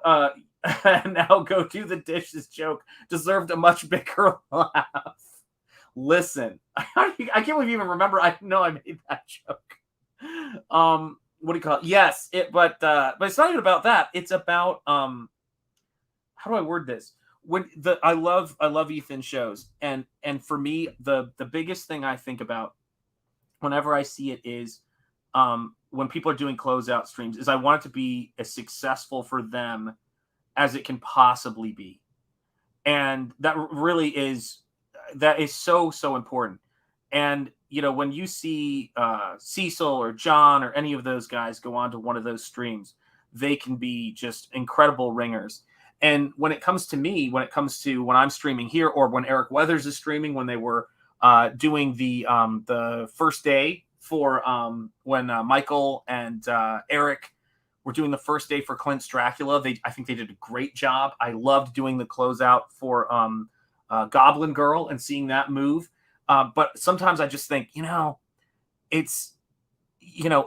F: now go do the dishes joke. Deserved a much bigger laugh. Listen, I can't believe you even remember. I know I made that joke. What do you call it? Yes, but it's not even about that. It's about how do I word this? I love Ethan shows, and for me the biggest thing I think about whenever I see it is when people are doing closeout streams is I want it to be as successful for them as it can possibly be. And that really is so important. And, when you see Cecil or John or any of those guys go on to one of those streams, they can be just incredible ringers. And when it comes to me, when I'm streaming here, or when Eric Weathers is streaming, when they were doing the first day for when Michael and Eric we're doing the first day for Clint's Dracula. I think they did a great job. I loved doing the closeout for Goblin Girl and seeing that move. But sometimes I just think,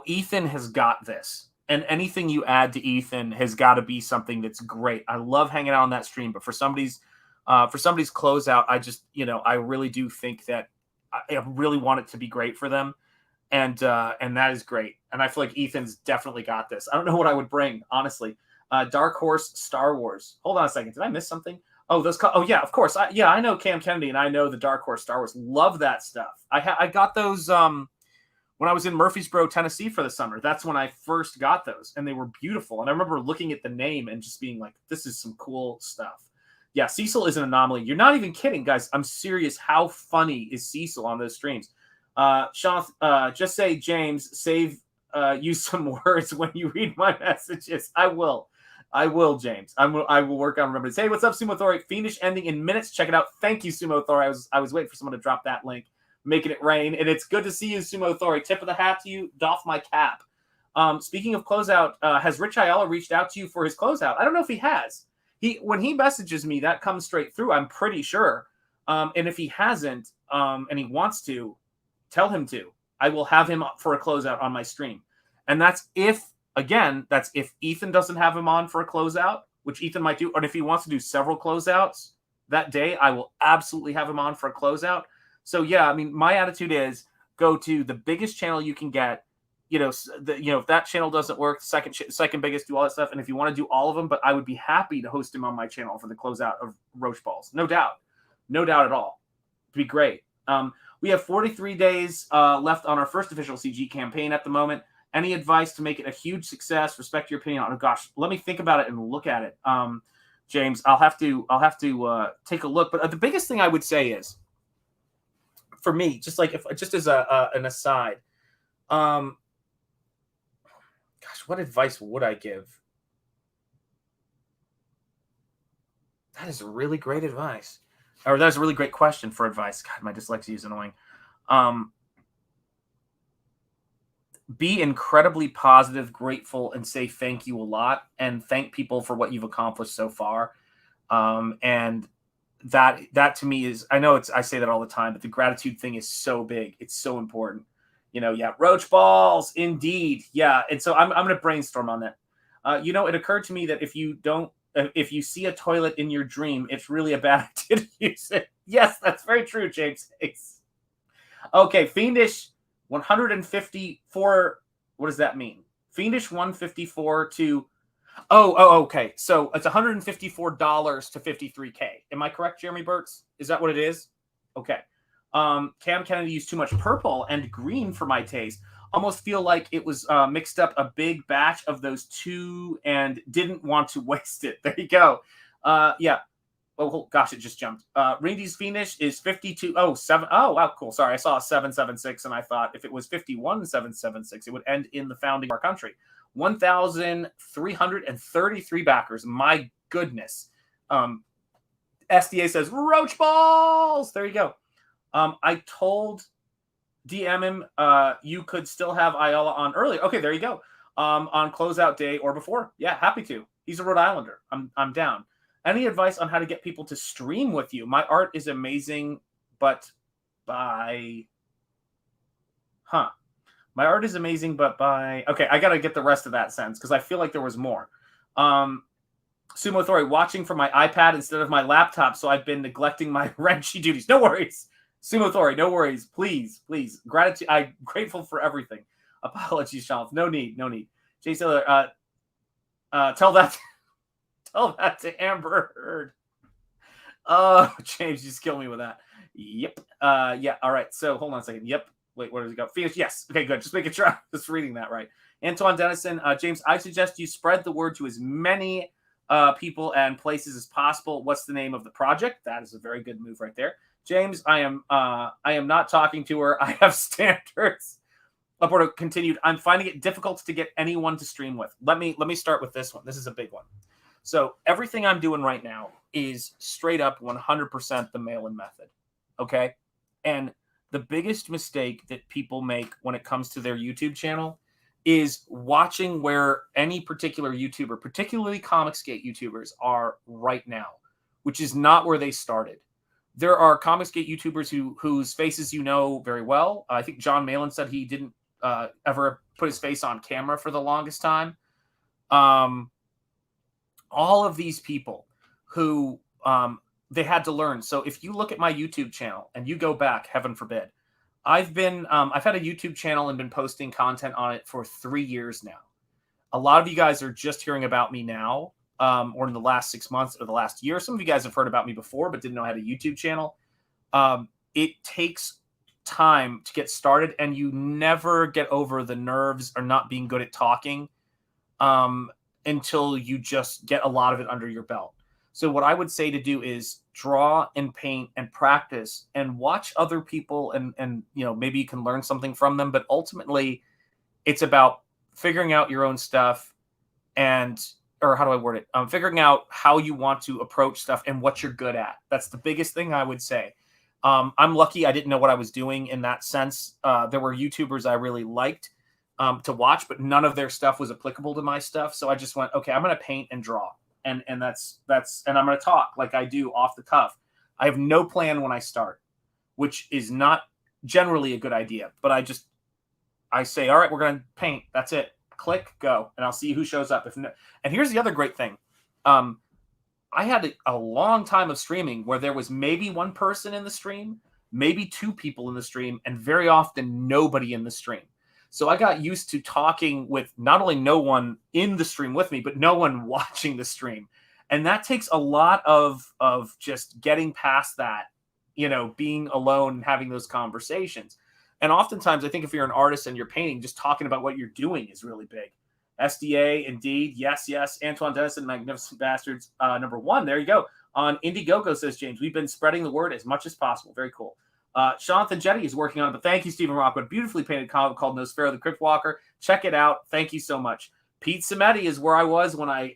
F: Ethan has got this. And anything you add to Ethan has got to be something that's great. I love hanging out on that stream. But for somebody's closeout, I just, I really do think that I really want it to be great for them. And that is great. And I feel like Ethan's definitely got this. I don't know what I would bring, honestly. Dark Horse Star Wars. Hold on a second. Did I miss something? Oh, yeah, of course. I know Cam Kennedy, and I know the Dark Horse Star Wars. Love that stuff. I got those when I was in Murfreesboro, Tennessee for the summer. That's when I first got those, and they were beautiful. And I remember looking at the name and just being like, this is some cool stuff. Yeah, Cecil is an anomaly. You're not even kidding, guys. I'm serious. How funny is Cecil on those streams? Sean, just say, James, save you some words when you read my messages. I will, James. I will work on remembering. Hey, what's up, Sumo Thor? Fiendish ending in minutes. Check it out. Thank you, Sumo Thor. I was waiting for someone to drop that link, making it rain. And it's good to see you, Sumo Thor. Tip of the hat to you. Doff my cap. Speaking of closeout, has Rich Ayala reached out to you for his closeout? I don't know if he has. When he messages me, that comes straight through. I'm pretty sure. And if he hasn't, and he wants to, tell him to. I will have him up for a closeout on my stream. And that's if Ethan doesn't have him on for a closeout, which Ethan might do, or if he wants to do several closeouts that day, I will absolutely have him on for a closeout. So yeah, I mean, my attitude is go to the biggest channel you can get. If that channel doesn't work, second biggest, do all that stuff. And if you want to do all of them, but I would be happy to host him on my channel for the closeout of Roach Balls. No doubt at all. It'd be great. We have 43 days left on our first official CG campaign at the moment. Any advice to make it a huge success? Respect your opinion. Oh gosh, let me think about it and look at it. James, I'll have to take a look. But the biggest thing I would say is, for me, just as an aside, gosh, what advice would I give? That is really great advice. Or that's a really great question for advice. God, my dyslexia is annoying. Be incredibly positive, grateful, and say thank you a lot, and thank people for what you've accomplished so far. And that to me is, I know I say that all the time, but the gratitude thing is so big. It's so important. Roach balls, indeed. Yeah. And so I'm going to brainstorm on that. It occurred to me that if you see a toilet in your dream, it's really a bad idea to use it. Yes, that's very true, James. Okay, Fiendish 154. What does that mean? Fiendish 154 to... okay. So it's $154 to 53K. Am I correct, Jeremy Burtz? Is that what it is? Okay. Cam Kennedy used too much purple and green for my taste. Almost feel like it was mixed up a big batch of those two and didn't want to waste it. There you go. Yeah. Oh, gosh, it just jumped. Randy's Fiendish is 5207. Oh, wow, cool. Sorry, I saw a 776, and I thought if it was 51776, it would end in the founding of our country. 1,333 backers. My goodness. SDA says, Roach balls! There you go. I told DM him you could still have Ayala on earlier. Okay, there you go. On closeout day or before. Yeah, happy to. He's a Rhode Islander. I'm down. Any advice on how to get people to stream with you? My art is amazing, but by... My art is amazing, but by... Okay, I got to get the rest of that sentence because I feel like there was more. Sumo Thori, watching from my iPad instead of my laptop, so I've been neglecting my wrenchy duties. No worries. Sumo Thori, no worries. Please. Gratitude. I'm grateful for everything. Apologies, Sean. No need. Jay Sailor, tell that to Amber Heard. Oh, James, you just kill me with that. Yep. Yeah. All right. So hold on a second. Yep. Wait, where does it go? Phoenix. Yes. Okay, good. Just making sure I'm just reading that right. Antoine Dennison, James, I suggest you spread the word to as many people and places as possible. What's the name of the project? That is a very good move right there. James, I am not talking to her. I have standards. Laporta continued, I'm finding it difficult to get anyone to stream with. Let me start with this one. This is a big one. So everything I'm doing right now is straight up 100% the mail-in method. Okay? And the biggest mistake that people make when it comes to their YouTube channel is watching where any particular YouTuber, particularly Comicsgate YouTubers, are right now, which is not where they started. There are Comicsgate YouTubers whose faces you know very well. I think John Malin said he didn't ever put his face on camera for the longest time. All of these people who they had to learn. So if you look at my YouTube channel and you go back, heaven forbid, I've had a YouTube channel and been posting content on it for 3 years now. A lot of you guys are just hearing about me now, or in the last 6 months or the last year. Some of you guys have heard about me before, but didn't know I had a YouTube channel. It takes time to get started, and you never get over the nerves or not being good at talking until you just get a lot of it under your belt. So what I would say to do is draw and paint and practice and watch other people, and maybe you can learn something from them. But ultimately, it's about figuring out your own stuff or how do I word it? Figuring out how you want to approach stuff and what you're good at. That's the biggest thing I would say. I'm lucky I didn't know what I was doing in that sense. There were YouTubers I really liked to watch, but none of their stuff was applicable to my stuff. So I just went, okay, I'm going to paint and draw. And that's and I'm going to talk like I do off the cuff. I have no plan when I start. which is not generally a good idea. But I say, all right, we're going to paint. That's it. Click, go. And I'll see who shows up. And here's the other great thing. I had a long time of streaming where there was maybe one person in the stream, maybe two people in the stream, and very often nobody in the stream. So I got used to talking with not only no one in the stream with me, but no one watching the stream. And that takes a lot of just getting past that, being alone and having those conversations. And oftentimes, I think if you're an artist and you're painting, just talking about what you're doing is really big. SDA, indeed. Yes. Antoine Dennison, Magnificent Bastards, #1. There you go. On Indiegogo, says James. We've been spreading the word as much as possible. Very cool. Jonathan Jetty is working on it, but thank you, Stephen Rockwood. Beautifully painted comic called Nosfero the Crypt Walker. Check it out. Thank you so much. Pete Cimetti is where I was when I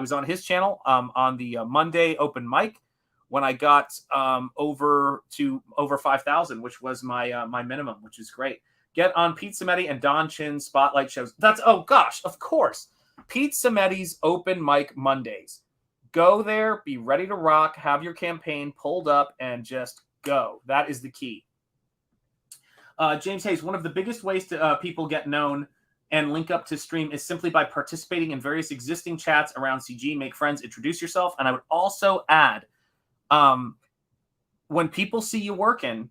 F: was on his channel on the Monday open mic when I got over 5,000, which was my minimum, which is great. Get on Pete Cimetti and Don Chin's spotlight shows. Oh gosh, of course. Pete Cimetti's open mic Mondays. Go there, be ready to rock, have your campaign pulled up, and just go. That is the key. James Hayes, one of the biggest ways to people get known and link up to stream is simply by participating in various existing chats around CG, make friends, introduce yourself. And I would also add, when people see you working,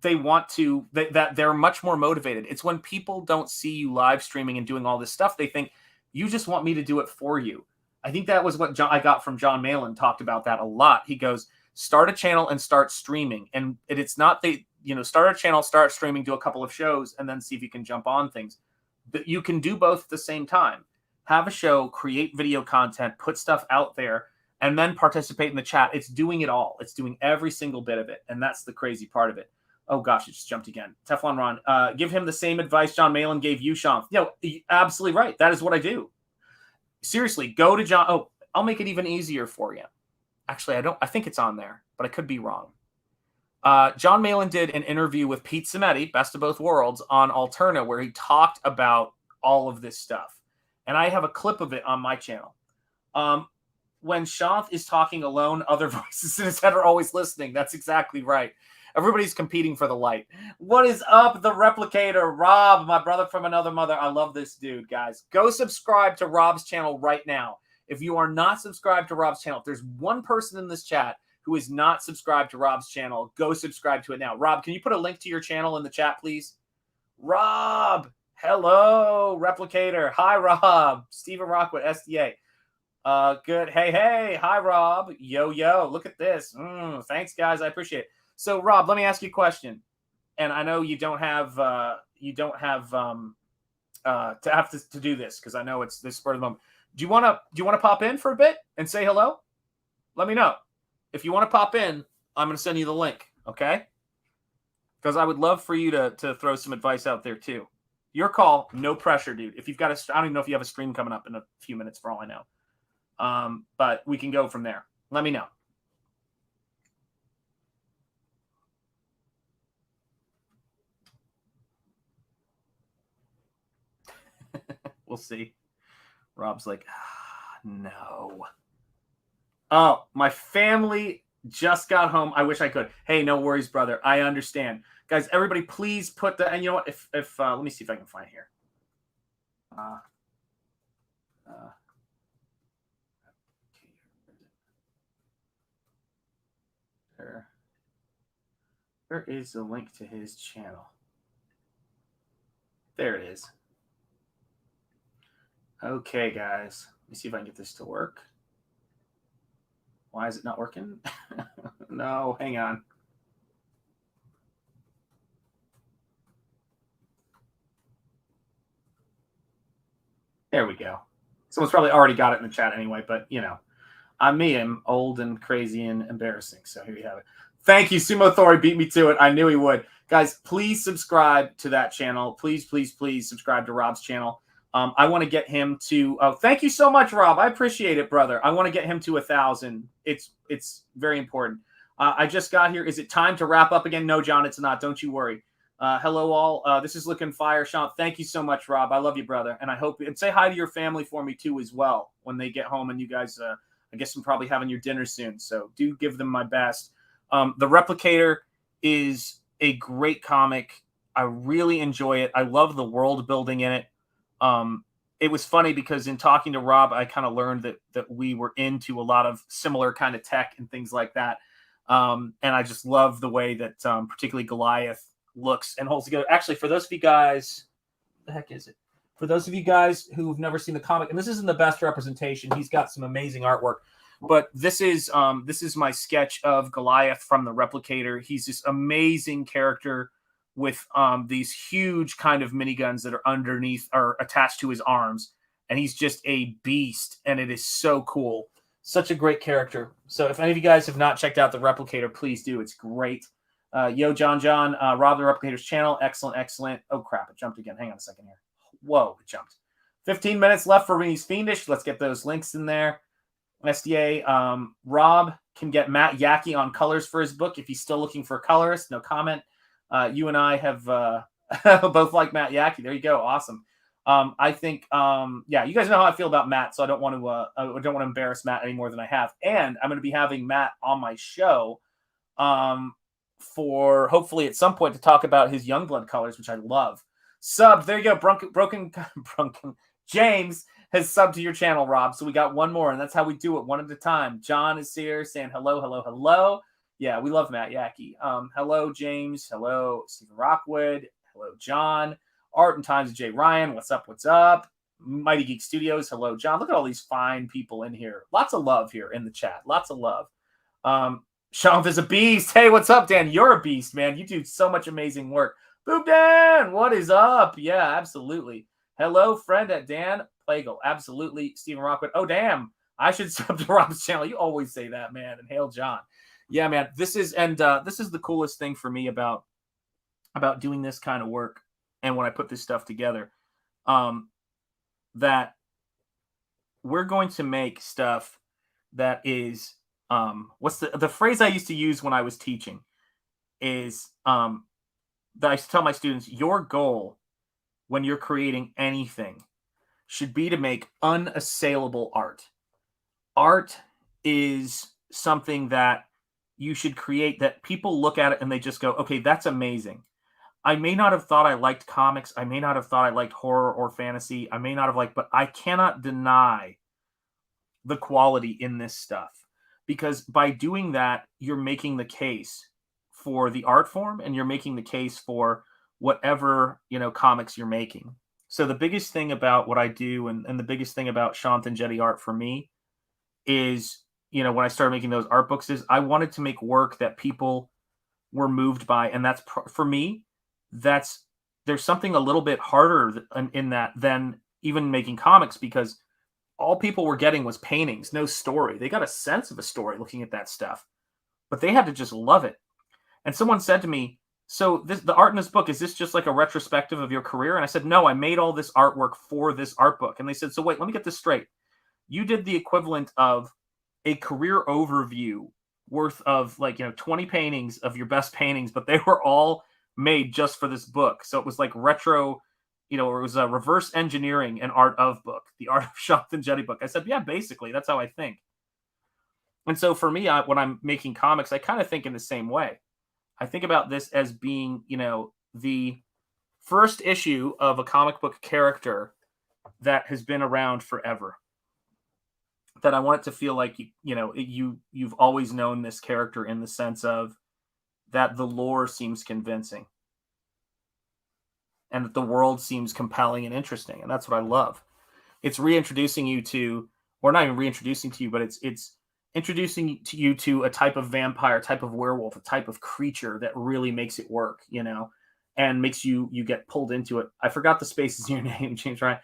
F: they want to, that they're much more motivated. It's when people don't see you live streaming and doing all this stuff, they think, you just want me to do it for you. I think that was what I got from John Malin, talked about that a lot. He goes, start a channel and start streaming. And it's not start a channel, start streaming, do a couple of shows, and then see if you can jump on things. But you can do both at the same time. Have a show, create video content, put stuff out there, and then participate in the chat. It's doing it all. It's doing every single bit of it. And that's the crazy part of it. Oh, gosh, it just jumped again. Teflon Ron, give him the same advice John Malin gave you, Sean. Absolutely right. That is what I do. Seriously, go to John. Oh, I'll make it even easier for you. Actually, I think it's on there, but I could be wrong. John Malin did an interview with Pete Cimetti, Best of Both Worlds, on Alterna, where he talked about all of this stuff. And I have a clip of it on my channel. When Shanth is talking alone, other voices in his head are always listening. That's exactly right. Everybody's competing for the light. What is up, the Replicator? Rob, my brother from another mother. I love this dude, guys. Go subscribe to Rob's channel right now. If you are not subscribed to Rob's channel, if there's one person in this chat who is not subscribed to Rob's channel, go subscribe to it now. Rob, can you put a link to your channel in the chat, please? Rob, hello, Replicator. Hi, Rob. Stephen Rockwood, SDA. Good. Hey. Hi, Rob. Yo. Look at this. Thanks, guys. I appreciate it. So, Rob, let me ask you a question. And I know you don't have to do this because I know it's this spur of the moment. Do you want to pop in for a bit and say hello? Let me know. If you want to pop in, I'm going to send you the link, okay? Because I would love for you to throw some advice out there too. Your call, no pressure, dude. If you've got I don't even know if you have a stream coming up in a few minutes for all I know. But we can go from there. Let me know. We'll see. Rob's like, no. Oh, my family just got home. I wish I could. Hey, no worries, brother. I understand. Guys, everybody, please put the, and you know what? If let me see if I can find it here. There is a link to his channel. There it is. Okay, guys. Let me see if I can get this to work. Why is it not working? No, hang on. There we go. Someone's probably already got it in the chat anyway, but, I'm old and crazy and embarrassing. So here you have it. Thank you. Sumo Thori beat me to it. I knew he would. Guys, please subscribe to that channel. Please subscribe to Rob's channel. I want to get him to. Oh, thank you so much, Rob. I appreciate it, brother. I want to get him to 1,000. It's very important. I just got here. Is it time to wrap up again? No, John, it's not. Don't you worry. Hello, all. This is looking fire, Sean. Thank you so much, Rob. I love you, brother, and I hope and say hi to your family for me too as well when they get home. And you guys, I guess I'm probably having your dinner soon, so do give them my best. The Replicator is a great comic. I really enjoy it. I love the world building in it. It was funny because in talking to Rob, I kind of learned that we were into a lot of similar kind of tech and things like that. And I just love the way that particularly Goliath looks and holds together. Actually, for those of you guys, the heck is it? For those of you guys who've never seen the comic, and this isn't the best representation, he's got some amazing artwork. But this is my sketch of Goliath from the Replicator. He's this amazing character with these huge kind of miniguns that are underneath or attached to his arms, and he's just a beast, and it is so cool. Such a great character. So if any of you guys have not checked out the Replicator, please do. It's great. Yo, John, Rob the Replicator's channel. Excellent. Oh, crap. It jumped again. Hang on a second here. Whoa, it jumped. 15 minutes left for Rini's Fiendish. Let's get those links in there. SDA, Rob can get Matt Yackey on colors for his book if he's still looking for a colorist. No comment. You and I have both like Matt Yackey. There you go. Awesome. I think, yeah, you guys know how I feel about Matt, so I don't want to embarrass Matt any more than I have. And I'm going to be having Matt on my show for hopefully at some point to talk about his Youngblood colors, which I love. Sub, there you go. Broken James has subbed to your channel, Rob. So we got one more, and that's how we do it, one at a time. John is here saying hello. Yeah, we love Matt Yackey. Hello, James. Hello, Stephen Rockwood. Hello, John. Art and Times of Jay Ryan. What's up? Mighty Geek Studios. Hello, John. Look at all these fine people in here. Lots of love here in the chat. Lots of love. Sean is a beast. Hey, what's up, Dan? You're a beast, man. You do so much amazing work. Boop Dan, what is up? Yeah, absolutely. Hello, friend at Dan Plagle. Absolutely. Stephen Rockwood. Oh, damn. I should sub to Rob's channel. You always say that, man. And hail John. Yeah, man. This is the coolest thing for me about doing this kind of work. And when I put this stuff together, that we're going to make stuff that is, what's the phrase I used to use when I was teaching is, that I used to tell my students, your goal when you're creating anything should be to make unassailable art. Art is something that you should create that people look at it and they just go, okay, that's amazing. I may not have thought I liked comics. I may not have thought I liked horror or fantasy. I may not have liked, but I cannot deny the quality in this stuff, because by doing that, you're making the case for the art form and you're making the case for whatever, comics you're making. So the biggest thing about what I do and the biggest thing about Shant and Jetty art for me is, when I started making those art books, is I wanted to make work that people were moved by. And that's for me, there's something a little bit harder in that than even making comics, because all people were getting was paintings, no story. They got a sense of a story looking at that stuff, but they had to just love it. And someone said to me, so the art in this book, is this just like a retrospective of your career? And I said, no, I made all this artwork for this art book. And they said, so wait, let me get this straight. You did the equivalent of a career overview worth of 20 paintings of your best paintings, but they were all made just for this book. So it was like retro, it was a reverse engineering an art of book, the Art of Shant and Jetty book. I said, yeah, basically, that's how I think. And so for me, when I'm making comics, I kind of think in the same way. I think about this as being, the first issue of a comic book character that has been around forever. That I want it to feel like, you've always known this character, in the sense of that the lore seems convincing and that the world seems compelling and interesting. And that's what I love. It's reintroducing you to, or not even reintroducing to you, but it's introducing you to a type of vampire, type of werewolf, a type of creature that really makes it work, and makes you get pulled into it. I forgot the spaces in your name, James Ryan.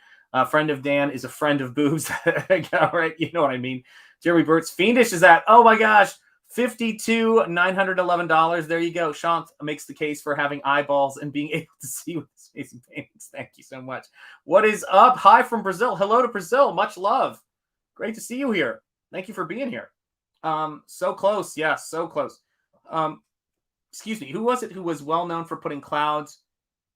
F: Friend of Dan is a friend of boobs. Right? You know what I mean? Jeremy Burt's Fiendish is at, oh my gosh, $52,911. There you go. Shant makes the case for having eyeballs and being able to see with his amazing paintings. Thank you so much. What is up? Hi from Brazil. Hello to Brazil. Much love. Great to see you here. Thank you for being here. So close. Yeah, so close. Excuse me. Who was it who was well known for putting clouds?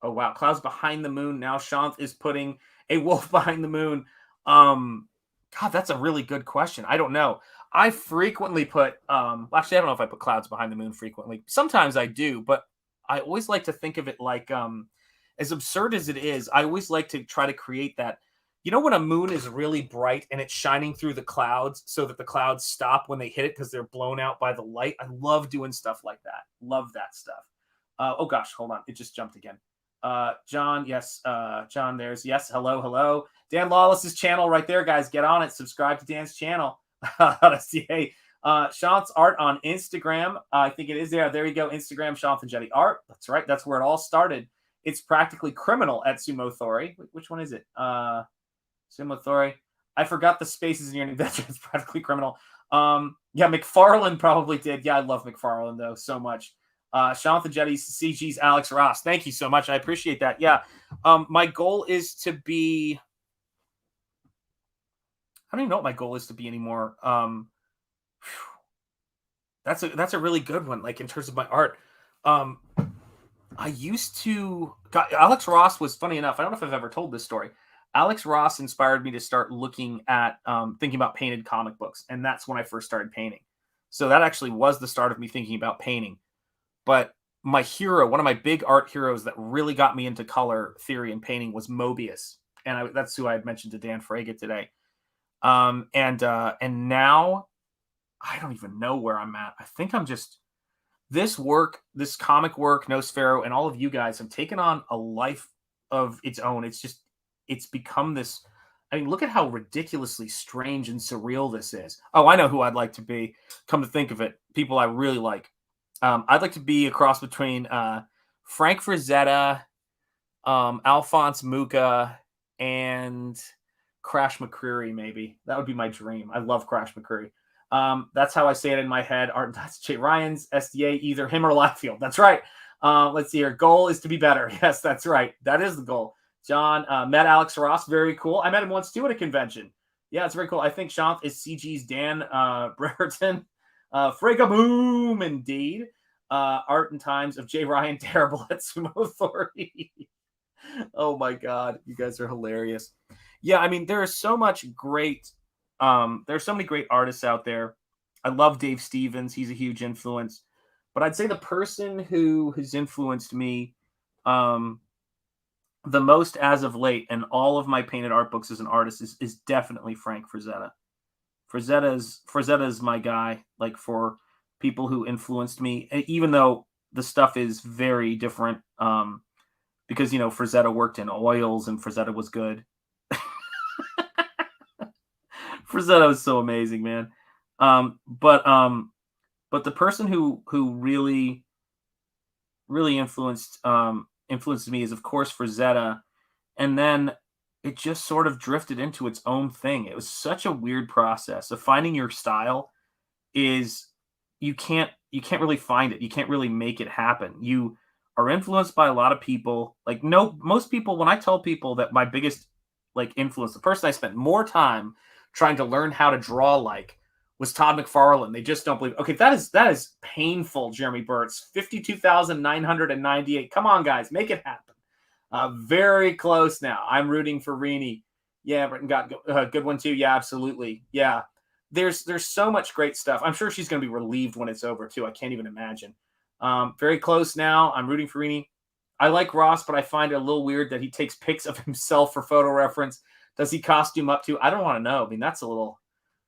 F: Oh, wow. Clouds behind the moon. Now Shant is putting a wolf behind the moon. God, that's a really good question. I don't know. I frequently put actually I don't know if I put clouds behind the moon frequently. Sometimes I do, but I always like to think of it like as absurd as it is, I always like to try to create that. You know when a moon is really bright and it's shining through the clouds so that the clouds stop when they hit it because they're blown out by the light? I love doing stuff like that. Love that stuff. Oh gosh, hold on. It just jumped again. John, yes. John, there's yes. Hello, hello. Dan Lawless's channel right there, guys. Get on it. Subscribe to Dan's channel. Hey, Sean's art on Instagram. I think it is there. There you go. Instagram, Sean Jetty art. That's right. That's where it all started. It's practically criminal at Sumo Thori. Which one is it? Sumo Thori. I forgot the spaces in your name. That's it's practically criminal. Yeah, McFarlane probably did. Yeah, I love McFarlane though so much. Sean Jetty's CG's Alex Ross. Thank you so much. I appreciate that. Yeah. My goal is to be. I don't even know what my goal is to be anymore. That's a really good one. Like in terms of my art, I used to. Alex Ross was funny enough. I don't know if I've ever told this story. Alex Ross inspired me to start looking at thinking about painted comic books, and that's when I first started painting. So that actually was the start of me thinking about painting. But my hero, one of my big art heroes that really got me into color theory and painting was Mobius, and that's who I had mentioned to Dan Fraga today. And now I don't even know where I'm at. I think I'm just this comic work, Nosfero, and all of you guys have taken on a life of its own. It's become this. I mean, look at how ridiculously strange and surreal this is. Oh, I know who I'd like to be. Come to think of it, people I really like. I'd like to be a cross between Frank Frazetta, Alphonse Mucha, and Crash McCreary, maybe. That would be my dream. I love Crash McCreary. That's how I say it in my head. Art that's Jay Ryan's SDA, either him or Liefeld. That's right. Let's see here. Goal is to be better. Yes, that's right. That is the goal. John met Alex Ross. Very cool. I met him once too at a convention. Yeah, it's very cool. I think Sean is CG's Dan Brereton. Frega boom, indeed. Art and times of Jay Ryan, terrible at Sumo Authority. Oh my God, you guys are hilarious. Yeah, I mean, there is so much great. There's so many great artists out there. I love Dave Stevens. He's a huge influence. But I'd say the person who has influenced me the most as of late, and all of my painted art books as an artist, is definitely Frank Frazetta. Frazetta is my guy, like for people who influenced me, even though the stuff is very different. Because, Frazetta worked in oils and Frazetta was good. Frazetta was so amazing, man. But the person who really influenced me is, of course, Frazetta. And then it just sort of drifted into its own thing. It was such a weird process of finding your style. Is you can't really find it. You can't really make it happen. You are influenced by a lot of people. Like most people, when I tell people that my biggest influence, the person I spent more time trying to learn how to draw was Todd McFarlane. They just don't believe. Okay, that is painful, Jeremy Burt's 52,998. Come on, guys, make it happen. Very close now. I'm rooting for Rini. Yeah, Britton got a good one too. Yeah, absolutely. Yeah, there's so much great stuff. I'm sure she's going to be relieved when it's over too. I can't even imagine. Very close now. I'm rooting for Rini. I like Ross, but I find it a little weird that he takes pics of himself for photo reference. Does he costume up too? I don't want to know. I mean, that's a little.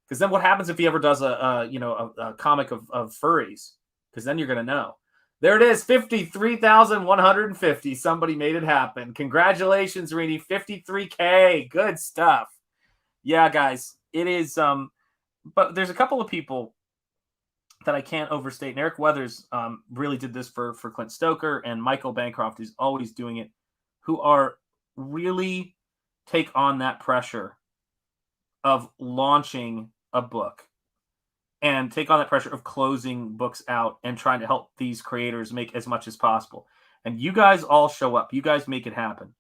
F: Because then what happens if he ever does a comic of furries? Because then you're going to know. There it is, 53,150. Somebody made it happen. Congratulations, Rini. 53K. Good stuff. Yeah, guys. It is. But there's a couple of people that I can't overstate. And Eric Weathers really did this for Clint Stoker, and Michael Bancroft is always doing it, who are really take on that pressure of launching a book and take on that pressure of closing books out and trying to help these creators make as much as possible. And you guys all show up. You guys make it happen.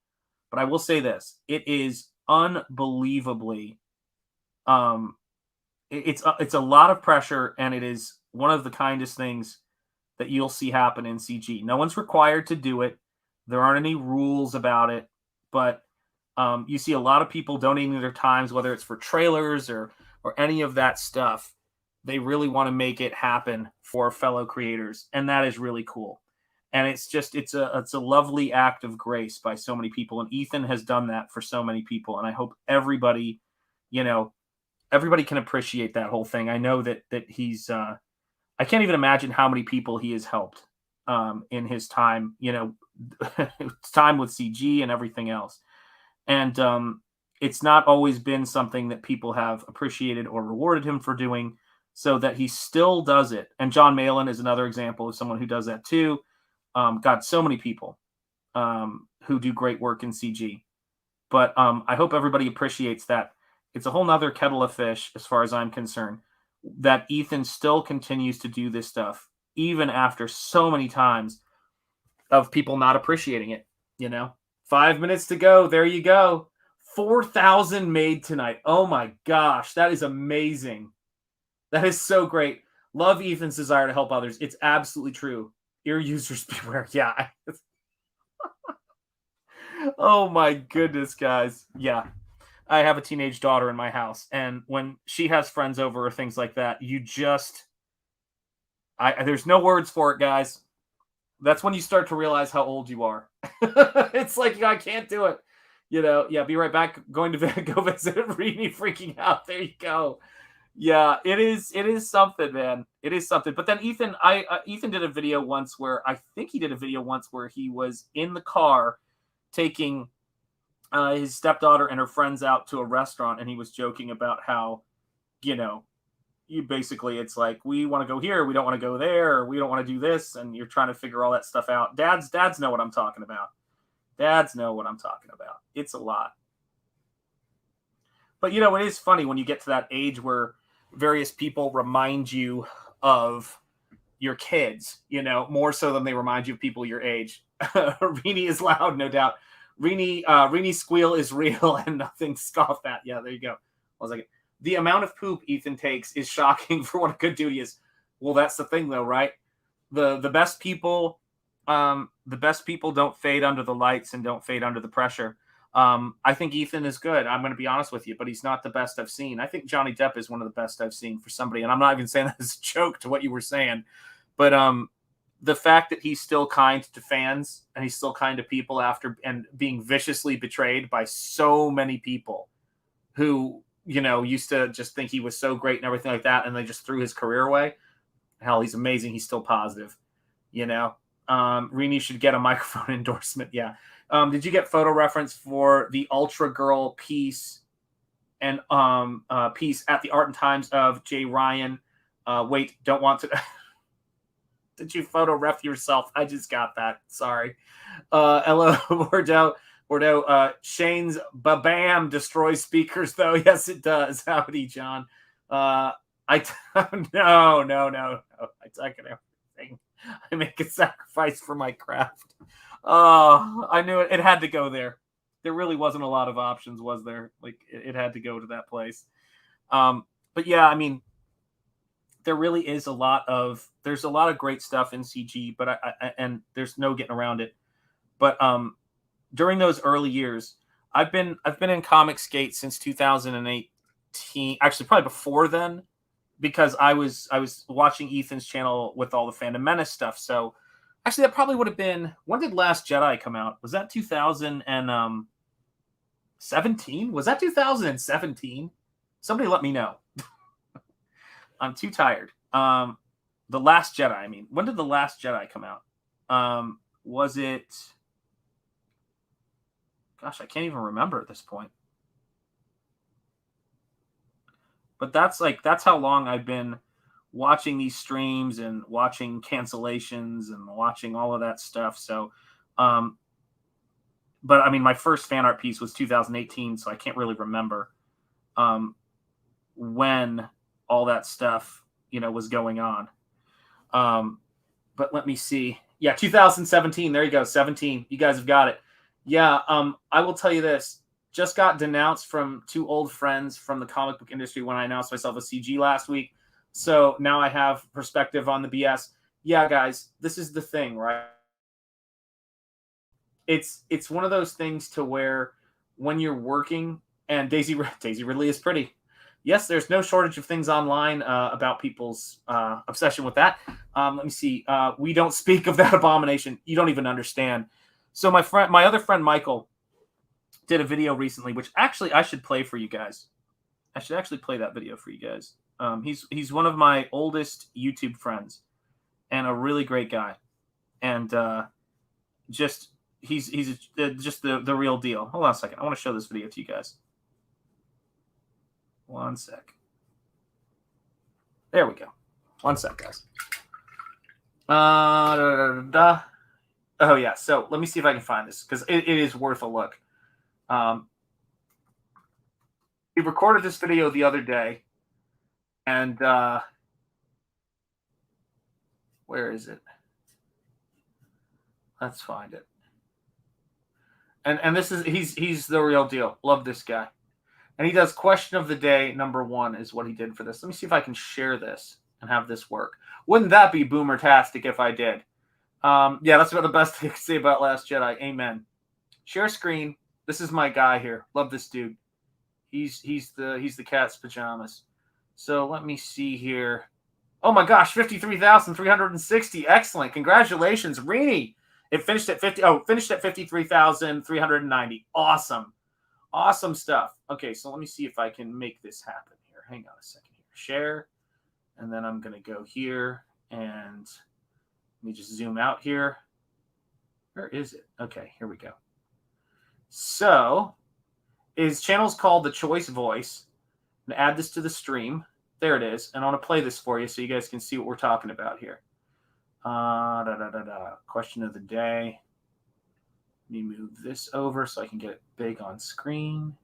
F: But I will say this. It is unbelievably it's a lot of pressure, and it is one of the kindest things that you'll see happen in CG. No one's required to do it. There aren't any rules about it, but you see a lot of people donating their times, whether it's for trailers or any of that stuff. They really want to make it happen for fellow creators, and that is really cool. And it's a lovely act of grace by so many people, and Ethan has done that for so many people, and I hope everybody, everybody can appreciate that whole thing. I know that he's I can't even imagine how many people he has helped in his time, time with CG and everything else. And it's not always been something that people have appreciated or rewarded him for doing, so that he still does it. And John Malin is another example of someone who does that too. God, so many people who do great work in CG. But I hope everybody appreciates that. It's a whole nother kettle of fish as far as I'm concerned, that Ethan still continues to do this stuff, even after so many times of people not appreciating it. 5 minutes to go. There you go. 4,000 made tonight. Oh my gosh. That is amazing. That is so great. Love Ethan's desire to help others. It's absolutely true. Ear users beware. Yeah. Oh my goodness, guys. Yeah. I have a teenage daughter in my house, and when she has friends over or things like that, there's no words for it, guys. That's when you start to realize how old you are. It's like, I can't do it. Yeah, be right back. Going to go visit Rini, freaking out. There you go. Yeah, it is something, man. It is something. But then Ethan did a video once where he was in the car taking his stepdaughter and her friends out to a restaurant, and he was joking about how, you basically, it's like, we want to go here, we don't want to go there, or we don't want to do this, and you're trying to figure all that stuff out. Dads know what I'm talking about. Dads know what I'm talking about. It's a lot. But, it is funny when you get to that age where various people remind you of your kids, more so than they remind you of people your age. Rini is loud, no doubt. Rini squeal is real and nothing scoff at. Yeah, there you go. I was like, the amount of poop Ethan takes is shocking for what a good dude he is. Well, that's the thing though, right? The best people don't fade under the lights and don't fade under the pressure. I think Ethan is good. I'm going to be honest with you, but he's not the best I've seen. I think Johnny Depp is one of the best I've seen for somebody. And I'm not even saying that as a joke to what you were saying, but the fact that he's still kind to fans and he's still kind to people after and being viciously betrayed by so many people who, used to just think he was so great and everything like that. And they just threw his career away. Hell, he's amazing. He's still positive, Rini should get a microphone endorsement. Yeah. Did you get photo reference for the Ultra Girl piece and piece at the Art and Times of Jay Ryan? Wait, don't want to. Did you photo ref yourself? I just got that. Sorry. Hello, Bordeaux. Shane's Babam destroys speakers, though. Yes, it does. Howdy, John. No. I take it everything. I make a sacrifice for my craft. Oh, I knew it. It had to go there. There really wasn't a lot of options, was there? Like, it had to go to that place. But yeah, I mean, there really is there's a lot of great stuff in CG, but and there's no getting around it. But during those early years, I've been in Comic Skate since 2018. Actually, probably before then, because I was watching Ethan's channel with all the Phantom Menace stuff. So actually, that probably would have been, when did Last Jedi come out? Was that 2017? Was that 2017? Somebody let me know. I'm too tired. The Last Jedi, I mean. When did The Last Jedi come out? Was it... Gosh, I can't even remember at this point. But that's how long I've been watching these streams and watching cancellations and watching all of that stuff. So, but I mean, my first fan art piece was 2018, so I can't really remember when all that stuff, was going on. But let me see. Yeah, 2017. There you go. 17. You guys have got it. Yeah. I will tell you this. Just got denounced from two old friends from the comic book industry when I announced myself as CG last week. So now I have perspective on the BS. Yeah, guys, this is the thing, right? It's one of those things to where when you're working, and Daisy Ridley is pretty. yes, there's no shortage of things online about people's obsession with that. Let me see. We don't speak of that abomination. You don't even understand. So my other friend Michael did a video recently, which actually I should play for you guys. I should actually play that video for you guys. He's one of my oldest YouTube friends and a really great guy, and he's just the real deal. Hold on a second. I want to show this video to you guys. One sec. There we go. One sec, guys. Oh yeah. So let me see if I can find this because it is worth a look. We recorded this video the other day, and where is it? Let's find it. And this is he's the real deal. Love this guy. And he does question of the day #1 is what he did for this. Let me see if I can share this and have this work. Wouldn't that be boomer-tastic if I did? Yeah, that's about the best thing I can say about Last Jedi. Amen. Share screen. This is my guy here. Love this dude. He's the cat's pajamas. So let me see here. Oh my gosh, 53,360. Excellent. Congratulations, Rini. It finished at 53,390. Awesome. Awesome stuff. Okay, so let me see if I can make this happen here. Hang on a second here. Share. And then I'm going to go here and let me just zoom out here. Where is it? Okay, here we go. So his channel's called The Choice Voice. I'm going to add this to the stream. There it is. And I want to play this for you so you guys can see what we're talking about here. Question of the day. Let me move this over so I can get it big on screen.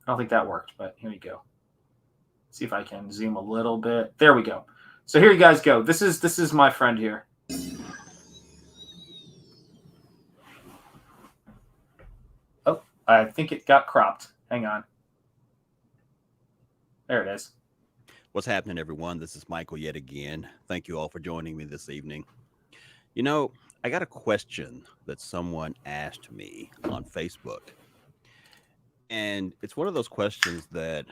F: I don't think that worked, but here you go. See if I can zoom a little bit. There we go. So here you guys go. This is my friend here. Oh, I think it got cropped. Hang on. There it is.
G: What's happening, everyone? This is Michael yet again. Thank you all for joining me this evening. You know, I got a question that someone asked me on Facebook. And it's one of those questions that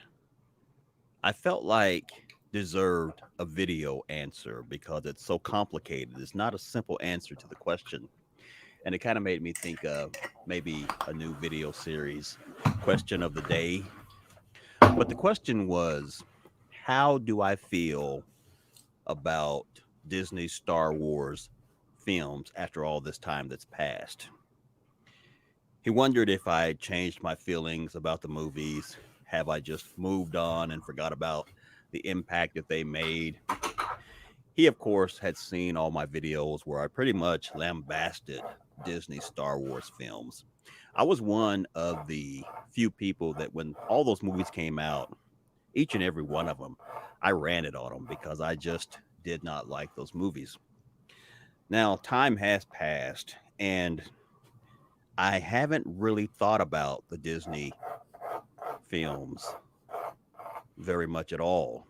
G: I felt like deserved a video answer because it's so complicated. It's not a simple answer to the question. And it kind of made me think of maybe a new video series, question of the day. But the question was, how do I feel about Disney's Star Wars films after all this time that's passed? He wondered if I changed my feelings about the movies. Have I just moved on and forgot about the impact that they made? He, of course, had seen all my videos where I pretty much lambasted Disney Star Wars films. I was one of the few people that when all those movies came out, each and every one of them, I ranted on them because I just did not like those movies. Now, time has passed, and I haven't really thought about the Disney films very much at all.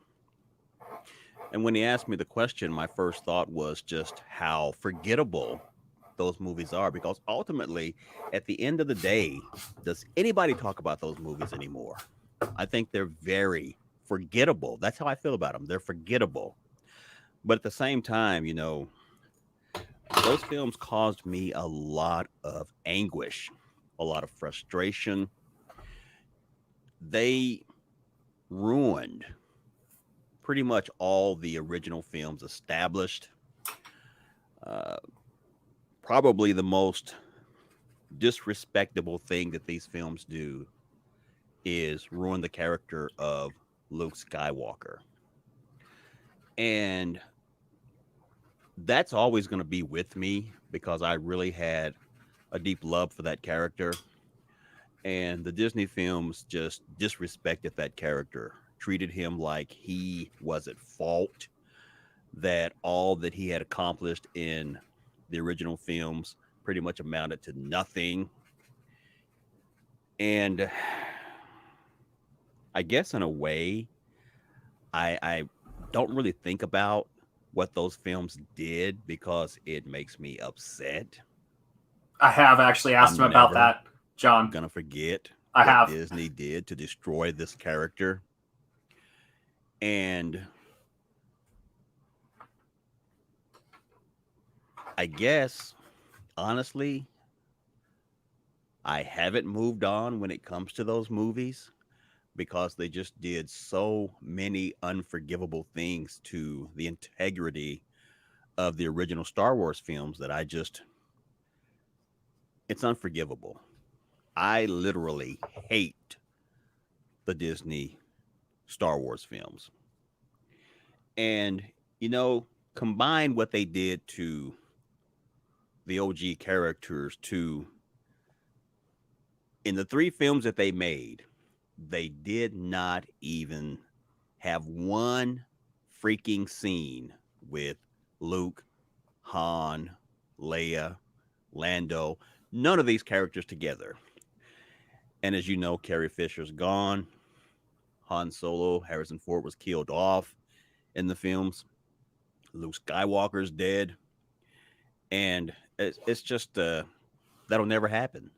G: And when he asked me the question, my first thought was just how forgettable those movies are, because ultimately, at the end of the day, does anybody talk about those movies anymore? I think they're very forgettable. That's how I feel about them. They're forgettable. But at the same time, you know, those films caused me a lot of anguish, a lot of frustration. They ruined pretty much all the original films established. Probably the most disrespectable thing that these films do is ruin the character of Luke Skywalker. And that's always going to be with me because I really had a deep love for that character. And the Disney films just disrespected that character, treated him like he was at fault, that all that he had accomplished in the original films pretty much amounted to nothing. And I guess in a way, I don't really think about what those films did because it makes me upset.
F: I have actually asked him about that, John.
G: I'm gonna forget
F: I
G: what
F: have.
G: Disney did to destroy this character. And I guess, honestly, I haven't moved on when it comes to those movies because they just did so many unforgivable things to the integrity of the original Star Wars films that it's unforgivable. I literally hate the Disney Star Wars films. And, you know, combine what they did to the OG characters to in the three films that they made, they did not even have one freaking scene with Luke, Han, Leia, Lando, none of these characters together. And as you know, Carrie Fisher's gone. Han Solo, Harrison Ford was killed off in the films. Luke Skywalker's dead. And it's just, that'll never happen.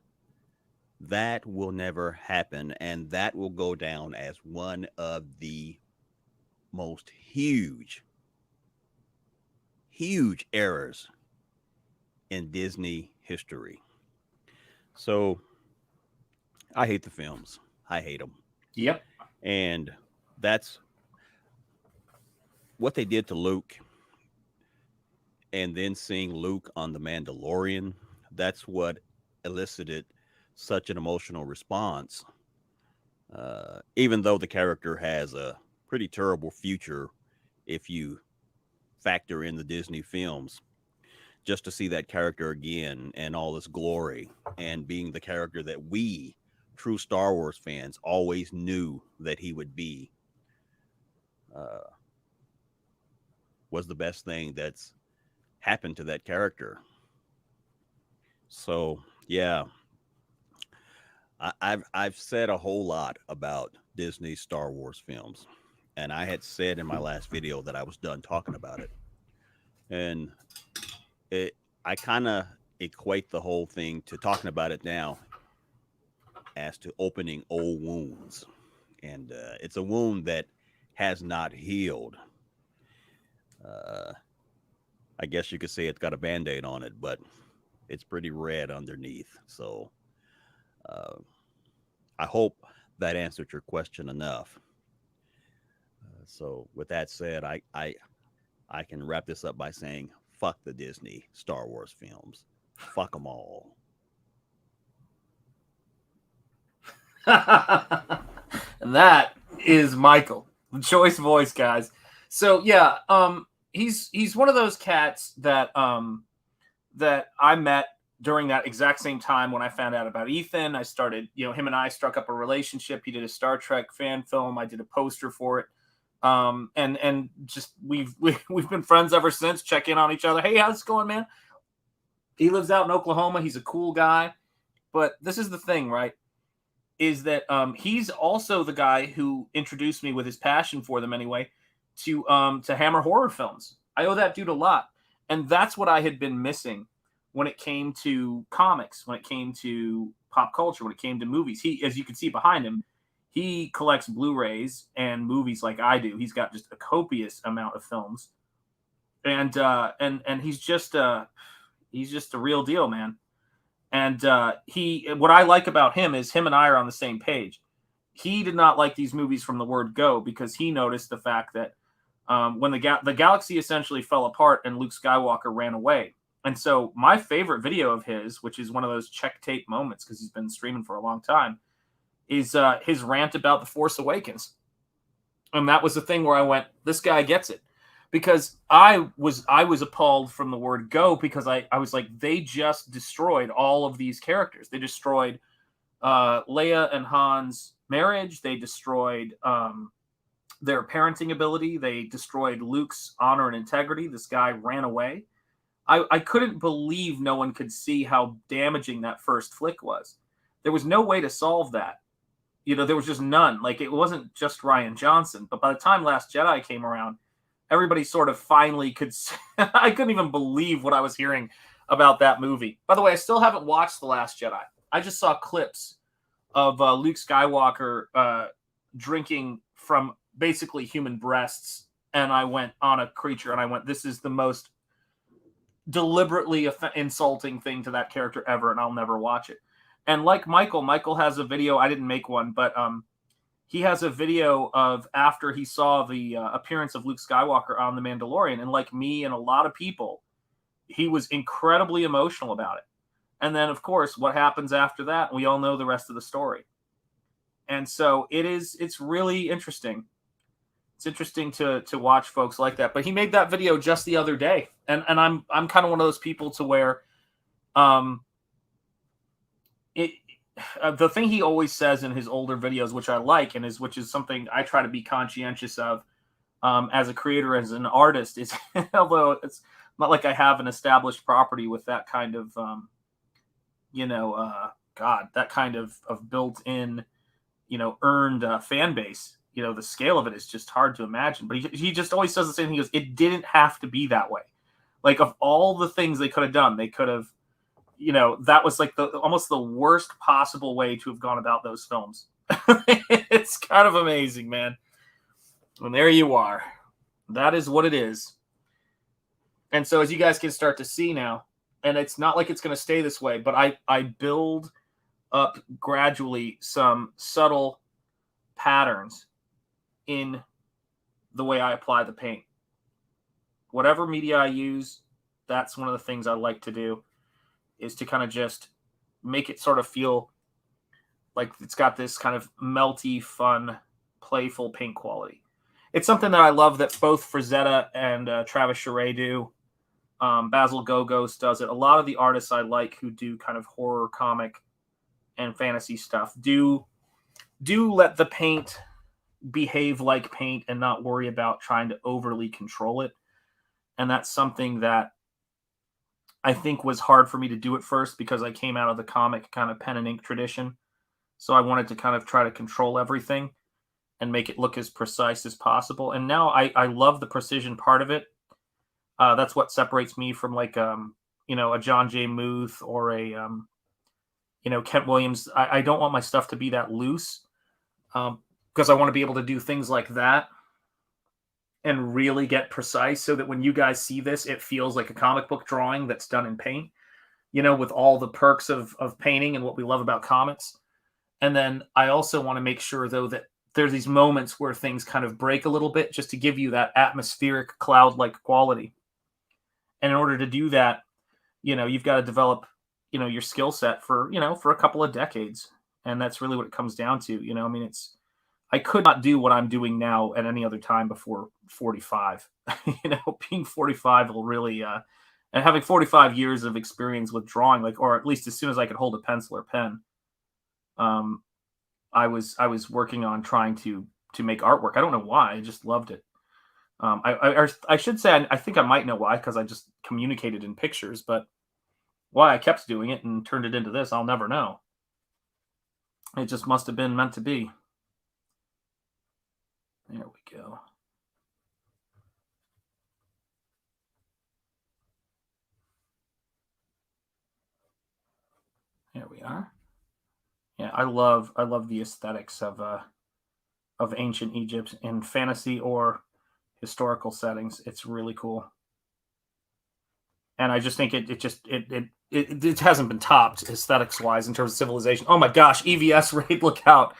G: That will never happen. And that will go down as one of the most huge errors in Disney history. So I hate the films. I hate them.
F: Yep.
G: And that's what they did to Luke. And then seeing Luke on The Mandalorian, that's what elicited such an emotional response. Even though the character has a pretty terrible future if you factor in the Disney films, just to see that character again and all this glory and being the character that we true Star Wars fans always knew that he would be, was the best thing that's happened to that character. So yeah, I've said a whole lot about Disney Star Wars films, and I had said in my last video that I was done talking about it. And I kind of equate the whole thing to talking about it now as to opening old wounds. And it's a wound that has not healed. I guess you could say it's got a Band-Aid on it, but it's pretty red underneath. So I hope that answered your question enough. So with that said, I can wrap this up by saying, fuck the Disney Star Wars films. Fuck them all.
F: And that is Michael, the choice voice, guys. So yeah, he's one of those cats that that I met during that exact same time when I found out about Ethan. I started, him and I struck up a relationship. He did a Star Trek fan film. I did a poster for it. And just we've been friends ever since. Check in on each other. Hey, how's it going, man? He lives out in Oklahoma. He's a cool guy. But this is the thing, right? Is that he's also the guy who introduced me with his passion for them anyway to Hammer horror films. I owe that dude a lot. And that's what I had been missing when it came to comics, when it came to pop culture, when it came to movies. He, as you can see behind him, he collects Blu-rays and movies like I do. He's got just a copious amount of films. And he's just a real deal, man. And what I like about him is him and I are on the same page. He did not like these movies from the word go because he noticed the fact that when the galaxy essentially fell apart and Luke Skywalker ran away. And so my favorite video of his, which is one of those check tape moments because he's been streaming for a long time, is his rant about The Force Awakens. And that was the thing where I went, this guy gets it. Because I was appalled from the word go because I was like, they just destroyed all of these characters. They destroyed Leia and Han's marriage. They destroyed their parenting ability. They destroyed Luke's honor and integrity. This guy ran away. I couldn't believe no one could see how damaging that first flick was. There was no way to solve that. There was just none. Like, it wasn't just Rian Johnson. But by the time Last Jedi came around, everybody sort of finally could. I couldn't even believe what I was hearing about that movie. By the way, I still haven't watched The Last Jedi. I just saw clips of Luke Skywalker drinking from basically human breasts, and I went on a creature, and I went, this is the most deliberately insulting thing to that character ever, and I'll never watch it. And like Michael has a video. I didn't make one, but he has a video of after he saw the appearance of Luke Skywalker on The Mandalorian, and like me and a lot of people, he was incredibly emotional about it. And then, of course, what happens after that? We all know the rest of the story. And so it's really interesting. It's interesting to watch folks like that. But he made that video just the other day. And I'm kind of one of those people to where the thing he always says in his older videos, which I like, and which is something I try to be conscientious of as a creator, as an artist, is although it's not like I have an established property with that kind of that kind of built-in, earned fan base. The scale of it is just hard to imagine. But he just always says the same thing. He goes, it didn't have to be that way. Like, of all the things they could have done, they could have, that was like almost the worst possible way to have gone about those films. It's kind of amazing, man. And there you are. That is what it is. And so as you guys can start to see now, and it's not like it's going to stay this way, but I build up gradually some subtle patterns in the way I apply the paint. Whatever media I use, that's one of the things I like to do, is to kind of just make it sort of feel like it's got this kind of melty, fun, playful paint quality. It's something that I love that both Frazetta and Travis Charest do. Basil Gogos does it. A lot of the artists I like who do kind of horror, comic, and fantasy stuff do let the paint behave like paint and not worry about trying to overly control it. And that's something that I think was hard for me to do at first, because I came out of the comic kind of pen and ink tradition. So I wanted to kind of try to control everything and make it look as precise as possible. And now I love the precision part of it. That's what separates me from like, a John J. Muth or a, Kent Williams. I don't want my stuff to be that loose, because I want to be able to do things like that and really get precise, so that when you guys see this, it feels like a comic book drawing that's done in paint, with all the perks of painting and what we love about comics. And then I also want to make sure, though, that there's these moments where things kind of break a little bit, just to give you that atmospheric cloud-like quality. And in order to do that, you've got to develop, your skill set for a couple of decades. And that's really what it comes down to. I could not do what I'm doing now at any other time before 45. Being 45 will really, and having 45 years of experience with drawing, or at least as soon as I could hold a pencil or pen, I was working on trying to make artwork. I don't know why. I just loved it. I should say, I think I might know why, because I just communicated in pictures, but why I kept doing it and turned it into this, I'll never know. It just must have been meant to be. There we go. There we are. Yeah, I love the aesthetics of ancient Egypt in fantasy or historical settings. It's really cool. And I just think it hasn't been topped aesthetics wise in terms of civilization. Oh my gosh, EVS raid, look out.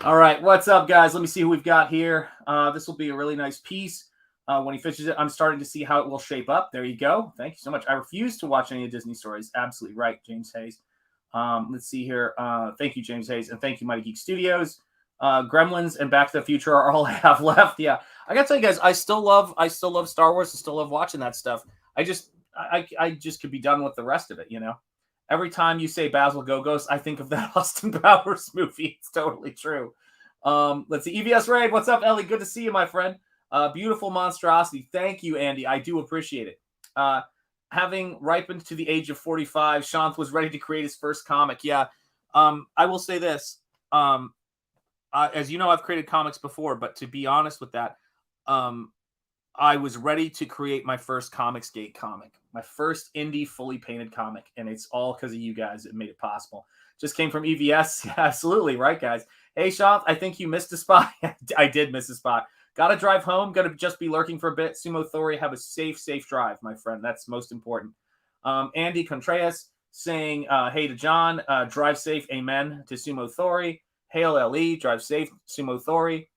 F: All right, what's up, guys? Let me see who we've got here. This will be a really nice piece. When he finishes it, I'm starting to see how it will shape up. There you go. Thank you so much. I refuse to watch any of Disney stories. Absolutely right, James Hayes. Let's see here. Thank you, James Hayes, and thank you, Mighty Geek Studios. Gremlins and Back to the Future are all I have left. Yeah, I gotta tell you guys, I still love Star Wars. I still love watching that stuff. I just could be done with the rest of it. Every time you say Basil Gogos, I think of that Austin Powers movie. It's totally true. Let's see. EVS Raid, what's up, Ellie? Good to see you, my friend. Beautiful monstrosity. Thank you, Andy. I do appreciate it. Having ripened to the age of 45, Shanth was ready to create his first comic. Yeah. I will say this. As you know, I've created comics before, but to be honest with that, I was ready to create my first Comicsgate comic, my first indie fully painted comic, and it's all because of you guys that made it possible. Just came from EVS. Absolutely right, guys. Hey, Shop, I think you missed a spot. I did miss a spot. Got to drive home. Got to just be lurking for a bit. Sumo Thori, have a safe drive, my friend. That's most important. Andy Contreras saying, hey to John, drive safe. Amen to Sumo Thori. Hail LE, drive safe. Sumo Thori.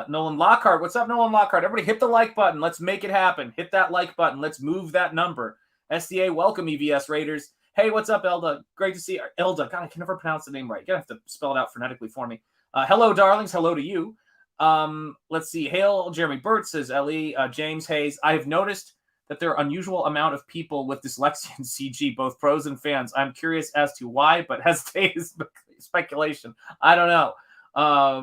F: Nolan Lockhart, what's up, Nolan Lockhart? Everybody hit the like button. Let's make it happen. Hit that like button. Let's move that number. SDA, welcome, EVS Raiders. Hey, what's up, Elda? Great to see you. Elda. God, I can never pronounce the name right. You're going to have to spell it out phonetically for me. Hello, darlings. Hello to you. Let's see. Hail, Jeremy Burt, says Ellie. James Hayes. I have noticed that there are unusual amount of people with dyslexia in CG, both pros and fans. I'm curious as to why, but hesitate is speculation. I don't know.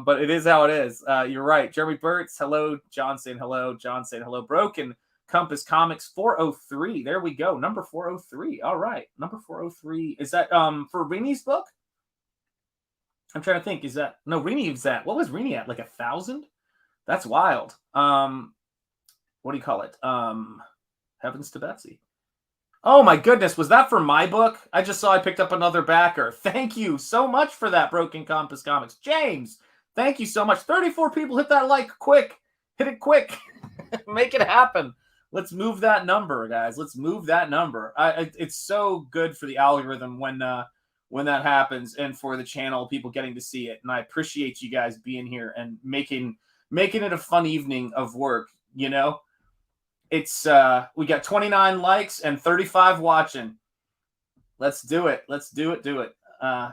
F: But it is how it is. You're right. Jeremy Burtz, hello. John saying hello. John saying hello. Broken Compass Comics 403. There we go. Number 403. All right. Number 403. Is that for Rini's book? I'm trying to think. Is that no Rini was that? What was Rini at? Like 1,000? That's wild. What do you call it? Heavens to Betsy. Oh my goodness, was that for my book? I just saw I picked up another backer. Thank you so much for that, Broken Compass Comics. James, thank you so much. 34 people, hit that like quick. Hit it quick. Make it happen. Let's move that number, guys. Let's move that number. It's so good for the algorithm when that happens, and for the channel, people getting to see it. And I appreciate you guys being here and making it a fun evening of work, you know? It's we got 29 likes and 35 watching. Let's do it. Let's do it.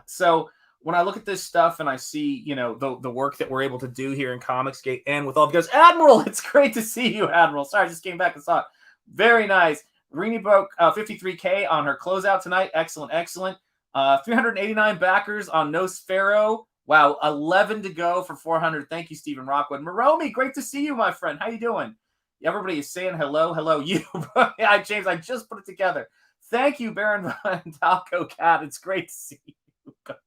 F: So when I look at this stuff and I see, you know, the work that we're able to do here in Comicsgate and with all the guys, Admiral, it's great to see you, Admiral. Sorry, I just came back and saw it. Very nice. Rini broke 53K on her closeout tonight. Excellent. 389 backers on Nosfero. Wow, 11 to go for 400. Thank you, Stephen Rockwood. Maromi, great to see you, my friend. How you doing? Everybody is saying hello. You, yeah, James, I just put it together. Thank you, Baron Talco Cat. It's great to see you. God,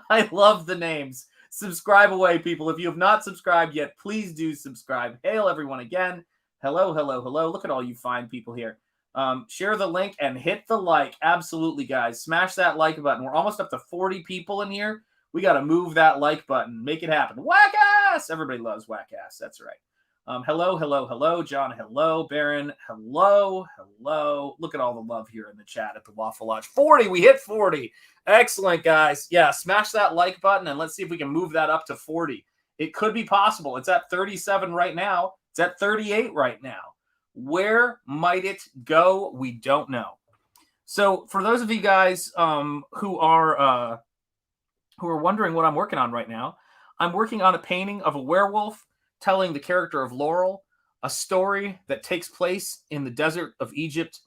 F: I love the names. Subscribe away, people. If you have not subscribed yet, please do subscribe. Hail everyone again. Hello. Look at all you fine people here. Share the link and hit the like. Absolutely, guys. Smash that like button. We're almost up to 40 people in here. We got to move that like button. Make it happen. Whack ass. Everybody loves whack ass. That's right. Hello, John. Hello, Baron. Hello. Look at all the love here in the chat at the Waffle Lodge. 40. We hit 40. Excellent, guys. Yeah, smash that like button and let's see if we can move that up to 40. It could be possible. It's at 37 right now. It's at 38 right now. Where might it go? We don't know. So for those of you guys who are wondering what I'm working on right now, I'm working on a painting of a werewolf telling the character of Laurel, a story that takes place in the desert of Egypt.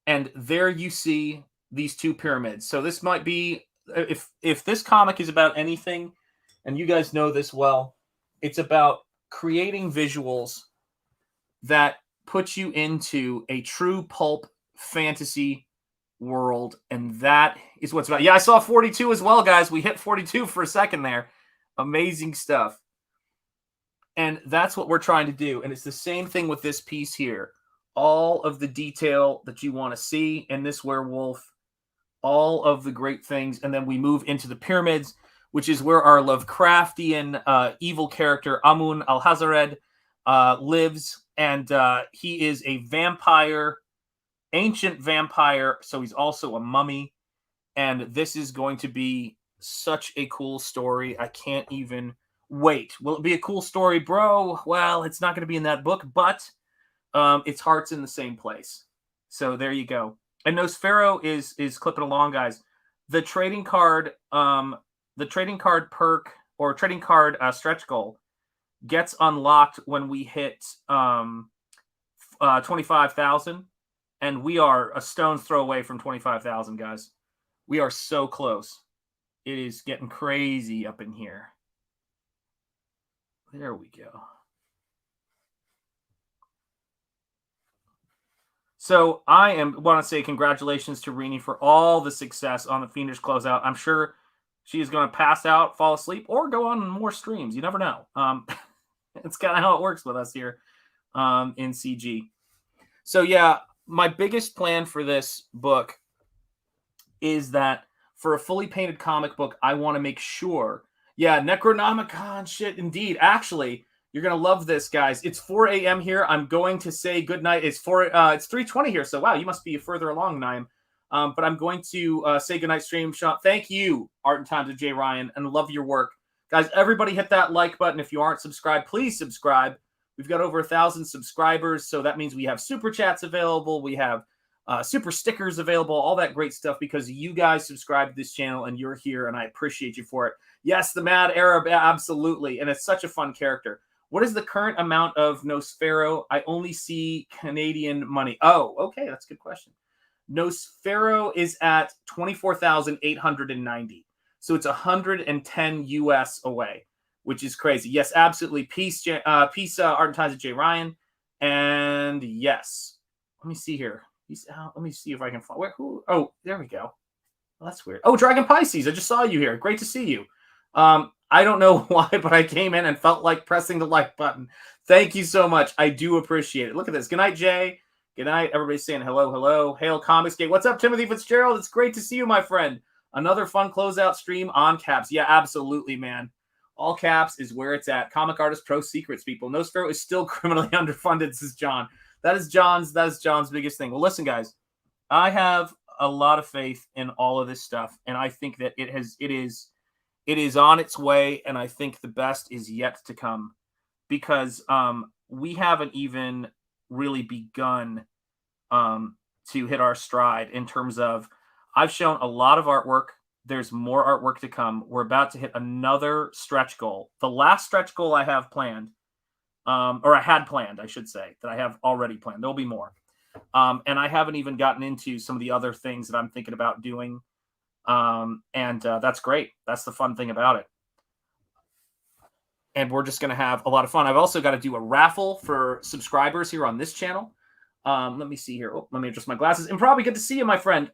F: And there you see these two pyramids. So this might be, if this comic is about anything, and you guys know this well, it's about creating visuals that put you into a true pulp fantasy world. And that is what's about. Yeah, I saw 42 as well, guys. We hit 42 for a second there. Amazing stuff. And that's what we're trying to do. And it's the same thing with this piece here. All of the detail that you want to see in this werewolf, all of the great things. And then we move into the pyramids, which is where our Lovecraftian evil character, Amun al-Hazared, lives. And he is a vampire, ancient vampire. So he's also a mummy. And this is going to be such a cool story. I can't even wait. Will it be a cool story, bro? Well, it's not going to be in that book, but its heart's in the same place. So there you go. And Nosfero is clipping along, guys. The trading card perk or trading card stretch goal gets unlocked when we hit 25,000, and we are a stone's throw away from 25,000, guys. We are so close. It is getting crazy up in here. There we go. So I want to say congratulations to Rini for all the success on the Fiendish closeout. I'm sure she is going to pass out, fall asleep, or go on more streams. You never know. It's kind of how it works with us here. in CG. So yeah, my biggest plan for this book is that for a fully painted comic book, I want to make sure. Yeah, Necronomicon shit, indeed. Actually, you're gonna love this, guys. It's 4 a.m. here. I'm going to say goodnight. It's 3:20 here. So wow, you must be further along than I am. But I'm going to say goodnight, stream shot. Thank you, Art and Times of J. Ryan, and love your work, guys. Everybody hit that like button. If you aren't subscribed, please subscribe. We've got over 1,000 subscribers, so that means we have super chats available. We have super stickers available, all that great stuff because you guys subscribe to this channel and you're here, and I appreciate you for it. Yes, the Mad Arab, absolutely, and it's such a fun character. What is the current amount of Nosfero? I only see Canadian money. Oh, okay, that's a good question. Nosfero is at 24,890, so it's 110 US away, which is crazy. Yes, absolutely. Peace, Art and Times of J. Ryan, and yes, let me see here. He's out. Let me see if I can find who. Oh, there we go. Well, that's weird. Oh, Dragon Pisces. I just saw you here. Great to see you. I don't know why, but I came in and felt like pressing the like button. Thank you so much. I do appreciate it. Look at this. Good night, Jay. Good night. Everybody's saying hello, hello. Hail Comics Gate. What's up, Timothy Fitzgerald? It's great to see you, my friend. Another fun closeout stream on Caps. Yeah, absolutely, man. All Caps is where it's at. Comic Artist Pro Secrets, people. Nosfero is still criminally underfunded, says John. That is John's biggest thing. Well, listen, guys, I have a lot of faith in all of this stuff, and I think that it is on its way, and I think the best is yet to come because we haven't even really begun to hit our stride in terms of I've shown a lot of artwork. There's more artwork to come. We're about to hit another stretch goal. The last stretch goal I have planned, or I had planned, I should say, that I have already planned. There'll be more. And I haven't even gotten into some of the other things that I'm thinking about doing. And that's great. That's the fun thing about it. And we're just going to have a lot of fun. I've also got to do a raffle for subscribers here on this channel. Let me see here. Oh, let me adjust my glasses. And probably good to see you, my friend.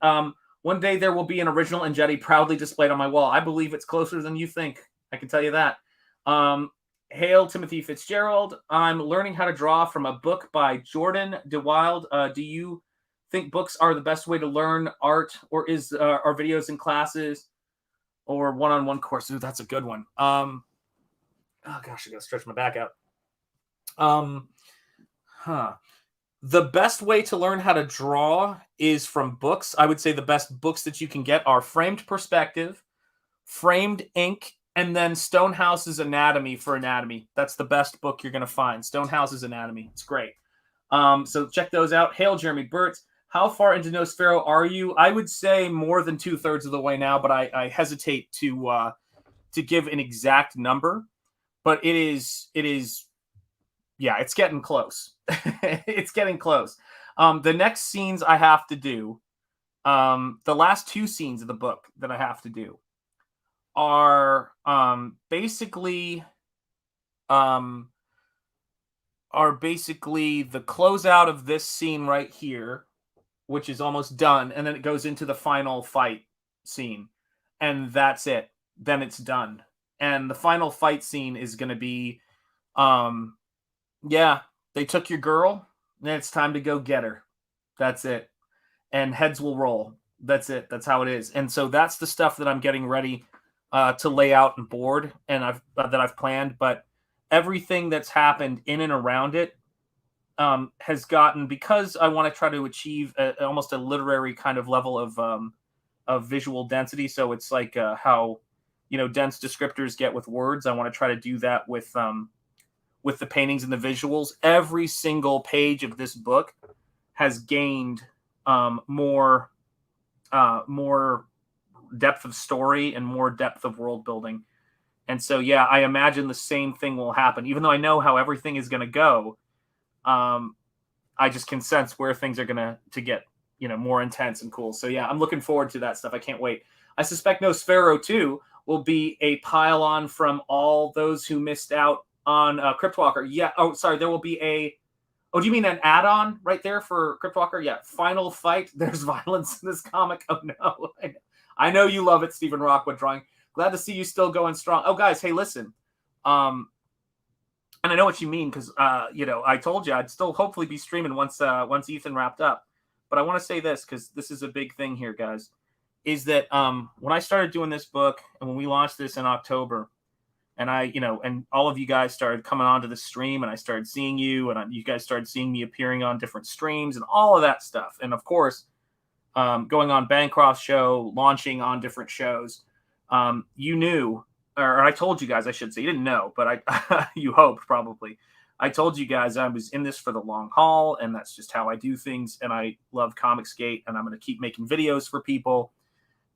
F: One day there will be an original Enjetti proudly displayed on my wall. I believe it's closer than you think. I can tell you that. Hail Timothy Fitzgerald. I'm learning how to draw from a book by Jordan DeWild. Do you think books are the best way to learn art, or is our videos in classes or one-on-one course? Ooh, that's a good one. Oh gosh, I gotta stretch my back out. The best way to learn how to draw is from books. I would say the best books that you can get are Framed Perspective, Framed Ink, and then Stonehouse's Anatomy for Anatomy. That's the best book you're going to find. Stonehouse's Anatomy. It's great. So check those out. Hail Jeremy Burtz. How far into Nosfero are you? I would say more than 2/3 of the way now, but I hesitate to give an exact number. But it is, yeah, it's getting close. It's getting close. The next scenes I have to do, the last 2 scenes of the book that I have to do are basically the closeout of this scene right here, which is almost done, and then it goes into the final fight scene, and that's it. Then it's done. And the final fight scene is going to be, yeah, they took your girl, and it's time to go get her. That's it. And heads will roll. That's it. That's how it is. And so that's the stuff that I'm getting ready to lay out and board, and I've planned. But everything that's happened in and around it has gotten, because I want to try to achieve almost a literary kind of level of visual density. So it's like how dense descriptors get with words. I want to try to do that with the paintings and the visuals. Every single page of this book has gained more depth of story and more depth of world building. And so, yeah, I imagine the same thing will happen. Even though I know how everything is going to go, I just can sense where things are going to get, more intense and cool. So, yeah, I'm looking forward to that stuff. I can't wait. I suspect Nosfero 2 will be a pile-on from all those who missed out on Cryptwalker. Yeah. Oh, sorry. There will be a... Oh, do you mean an add-on right there for Cryptwalker? Yeah. Final fight. There's violence in this comic. Oh, no. I know you love it, Stephen Rockwood drawing. Glad to see you still going strong. Oh, guys, hey, listen. And I know what you mean because, I told you I'd still hopefully be streaming once Ethan wrapped up. But I want to say this because this is a big thing here, guys, is that when I started doing this book and when we launched this in October, and and all of you guys started coming onto the stream, and I started seeing you, and you guys started seeing me appearing on different streams and all of that stuff. And of course, going on Bancroft's show, launching on different shows, you knew, or I told you guys, I should say, you didn't know, but you hoped probably. I told you guys I was in this for the long haul, and that's just how I do things. And I love Comicsgate, and I'm going to keep making videos for people,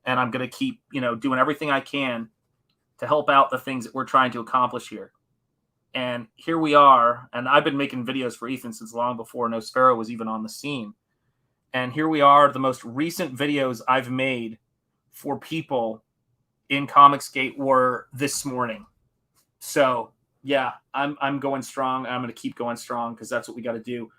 F: and I'm going to keep, doing everything I can to help out the things that we're trying to accomplish here. And here we are, and I've been making videos for Ethan since long before Nosfero was even on the scene. And here we are, the most recent videos I've made for people in Comicsgate were this morning. So yeah, I'm going strong. I'm going to keep going strong because that's what we got to do.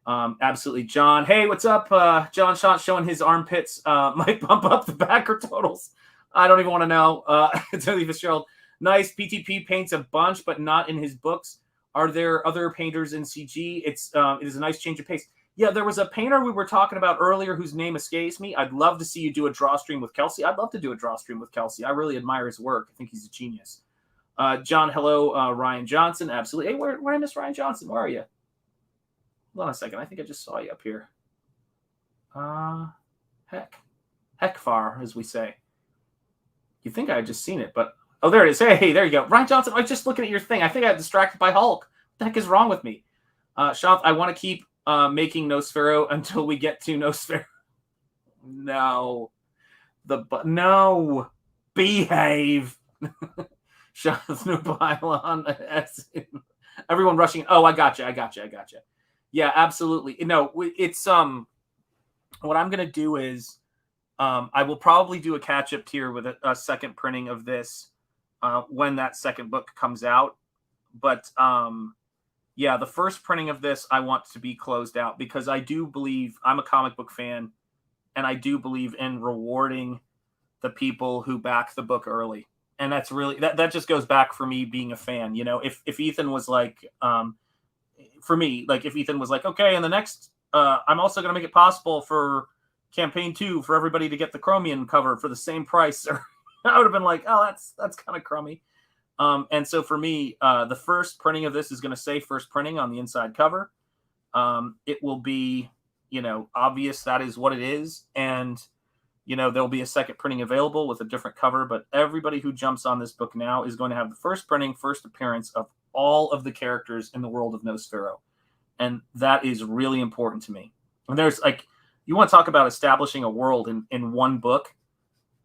F: Absolutely. John, hey, what's up? John Shot showing his armpits might bump up the backer totals. I don't even want to know. Tony Fitzgerald, nice. PTP paints a bunch, but not in his books. Are there other painters in CG? It is a nice change of pace. Yeah, there was a painter we were talking about earlier whose name escapes me. I'd love to see you do a draw stream with Kelsey. I'd love to do a draw stream with Kelsey. I really admire his work. I think he's a genius. John, hello. Ryan Johnson, absolutely. Hey, where did I miss Ryan Johnson? Where are you? Hold on a second. I think I just saw you up here. Heck far, as we say. You think I had just seen it, but oh, there it is. Hey, there you go. Ryan Johnson, I was just looking at your thing. I think I got distracted by Hulk. What the heck is wrong with me? Shanth, I want to keep making Nosfero until we get to Nosfero. No. No. Behave. Shanth, no pylon. Everyone rushing. Oh, I got you. Yeah, absolutely. No, it's what I'm going to do is I will probably do a catch-up tier with a second printing of this when that second book comes out. But yeah, the first printing of this I want to be closed out because I do believe I'm a comic book fan, and I do believe in rewarding the people who back the book early. And that's really that just goes back for me being a fan. If Ethan was like, for me, like if Ethan was like, okay, and the next, I'm also going to make it possible for campaign 2 for everybody to get the Chromium cover for the same price, or I would have been like, oh, that's kind of crummy. And so for me, the first printing of this is going to say first printing on the inside cover. It will be, obvious that is what it is. And, there'll be a second printing available with a different cover, but everybody who jumps on this book now is going to have the first printing, first appearance of all of the characters in the world of Nosfero. And that is really important to me. And there's you want to talk about establishing a world in one book.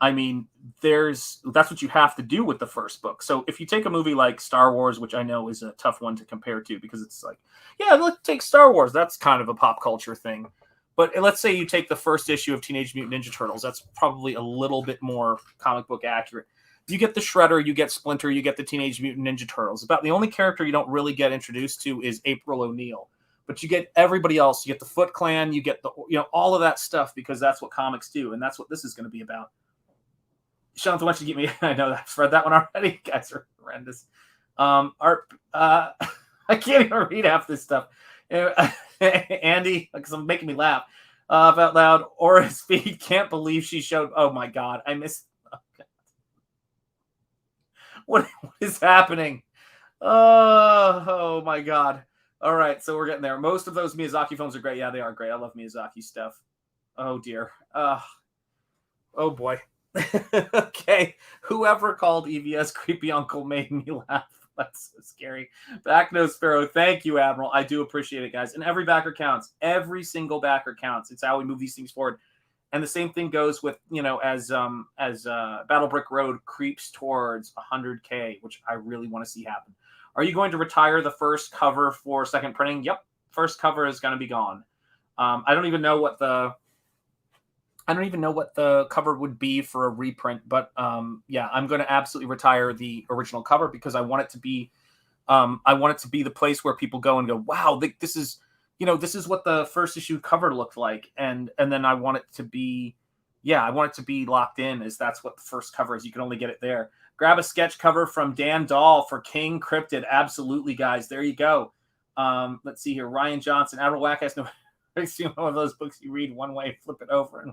F: I mean, that's what you have to do with the first book. So if you take a movie like Star Wars, which I know is a tough one to compare to because it's like, yeah, let's take Star Wars. That's kind of a pop culture thing. But let's say you take the first issue of Teenage Mutant Ninja Turtles. That's probably a little bit more comic book accurate. You get the Shredder, you get Splinter, you get the Teenage Mutant Ninja Turtles. About the only character you don't really get introduced to is April O'Neil. But you get everybody else. You get the Foot Clan, you get all of that stuff because that's what comics do, and that's what this is going to be about. Sean, why don't you get me? I know I've read that one already. You guys are horrendous. I can't even read half this stuff. Andy, because I'm making me laugh out loud. Aura Speed can't believe she showed. Oh my God, I missed. Oh God. What is happening? Oh my God. All right, so we're getting there. Most of those Miyazaki films are great. Yeah, they are great. I love Miyazaki stuff. Oh dear. Oh boy. Okay. Whoever called EVS creepy uncle made me laugh. That's so scary. Back Nosfero. Thank you, Admiral. I do appreciate it, guys. And every backer counts. Every single backer counts. It's how we move these things forward. And the same thing goes with, as Battle Brick Road creeps towards 100K, which I really want to see happen. Are you going to retire the first cover for second printing? Yep. First cover is going to be gone. I don't even know what the cover would be for a reprint, but yeah, I'm going to absolutely retire the original cover because I want it to be the place where people go and go, wow, this is what the first issue cover looked like. And then I want it to be, I want it to be locked in as that's what the first cover is. You can only get it there. Grab a sketch cover from Dan Dahl for King Cryptid. Absolutely, guys. There you go. Let's see here. Ryan Johnson. Admiral Whack has no... It's one of those books you read one way, flip it over, and...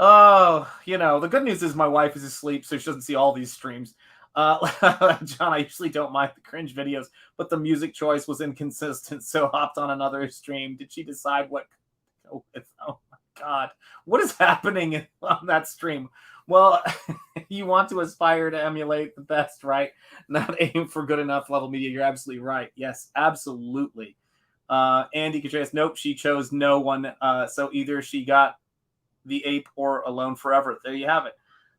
F: Oh, the good news is my wife is asleep, so she doesn't see all these streams. John, I usually don't mind the cringe videos, but the music choice was inconsistent, so hopped on another stream. Did she decide what to go with? Oh my God. What is happening on that stream? Well, you want to aspire to emulate the best, right? Not aim for good enough level media. You're absolutely right. Yes, absolutely. Andy Contreras, nope, she chose no one. So either she got the ape or Alone Forever. There you have it.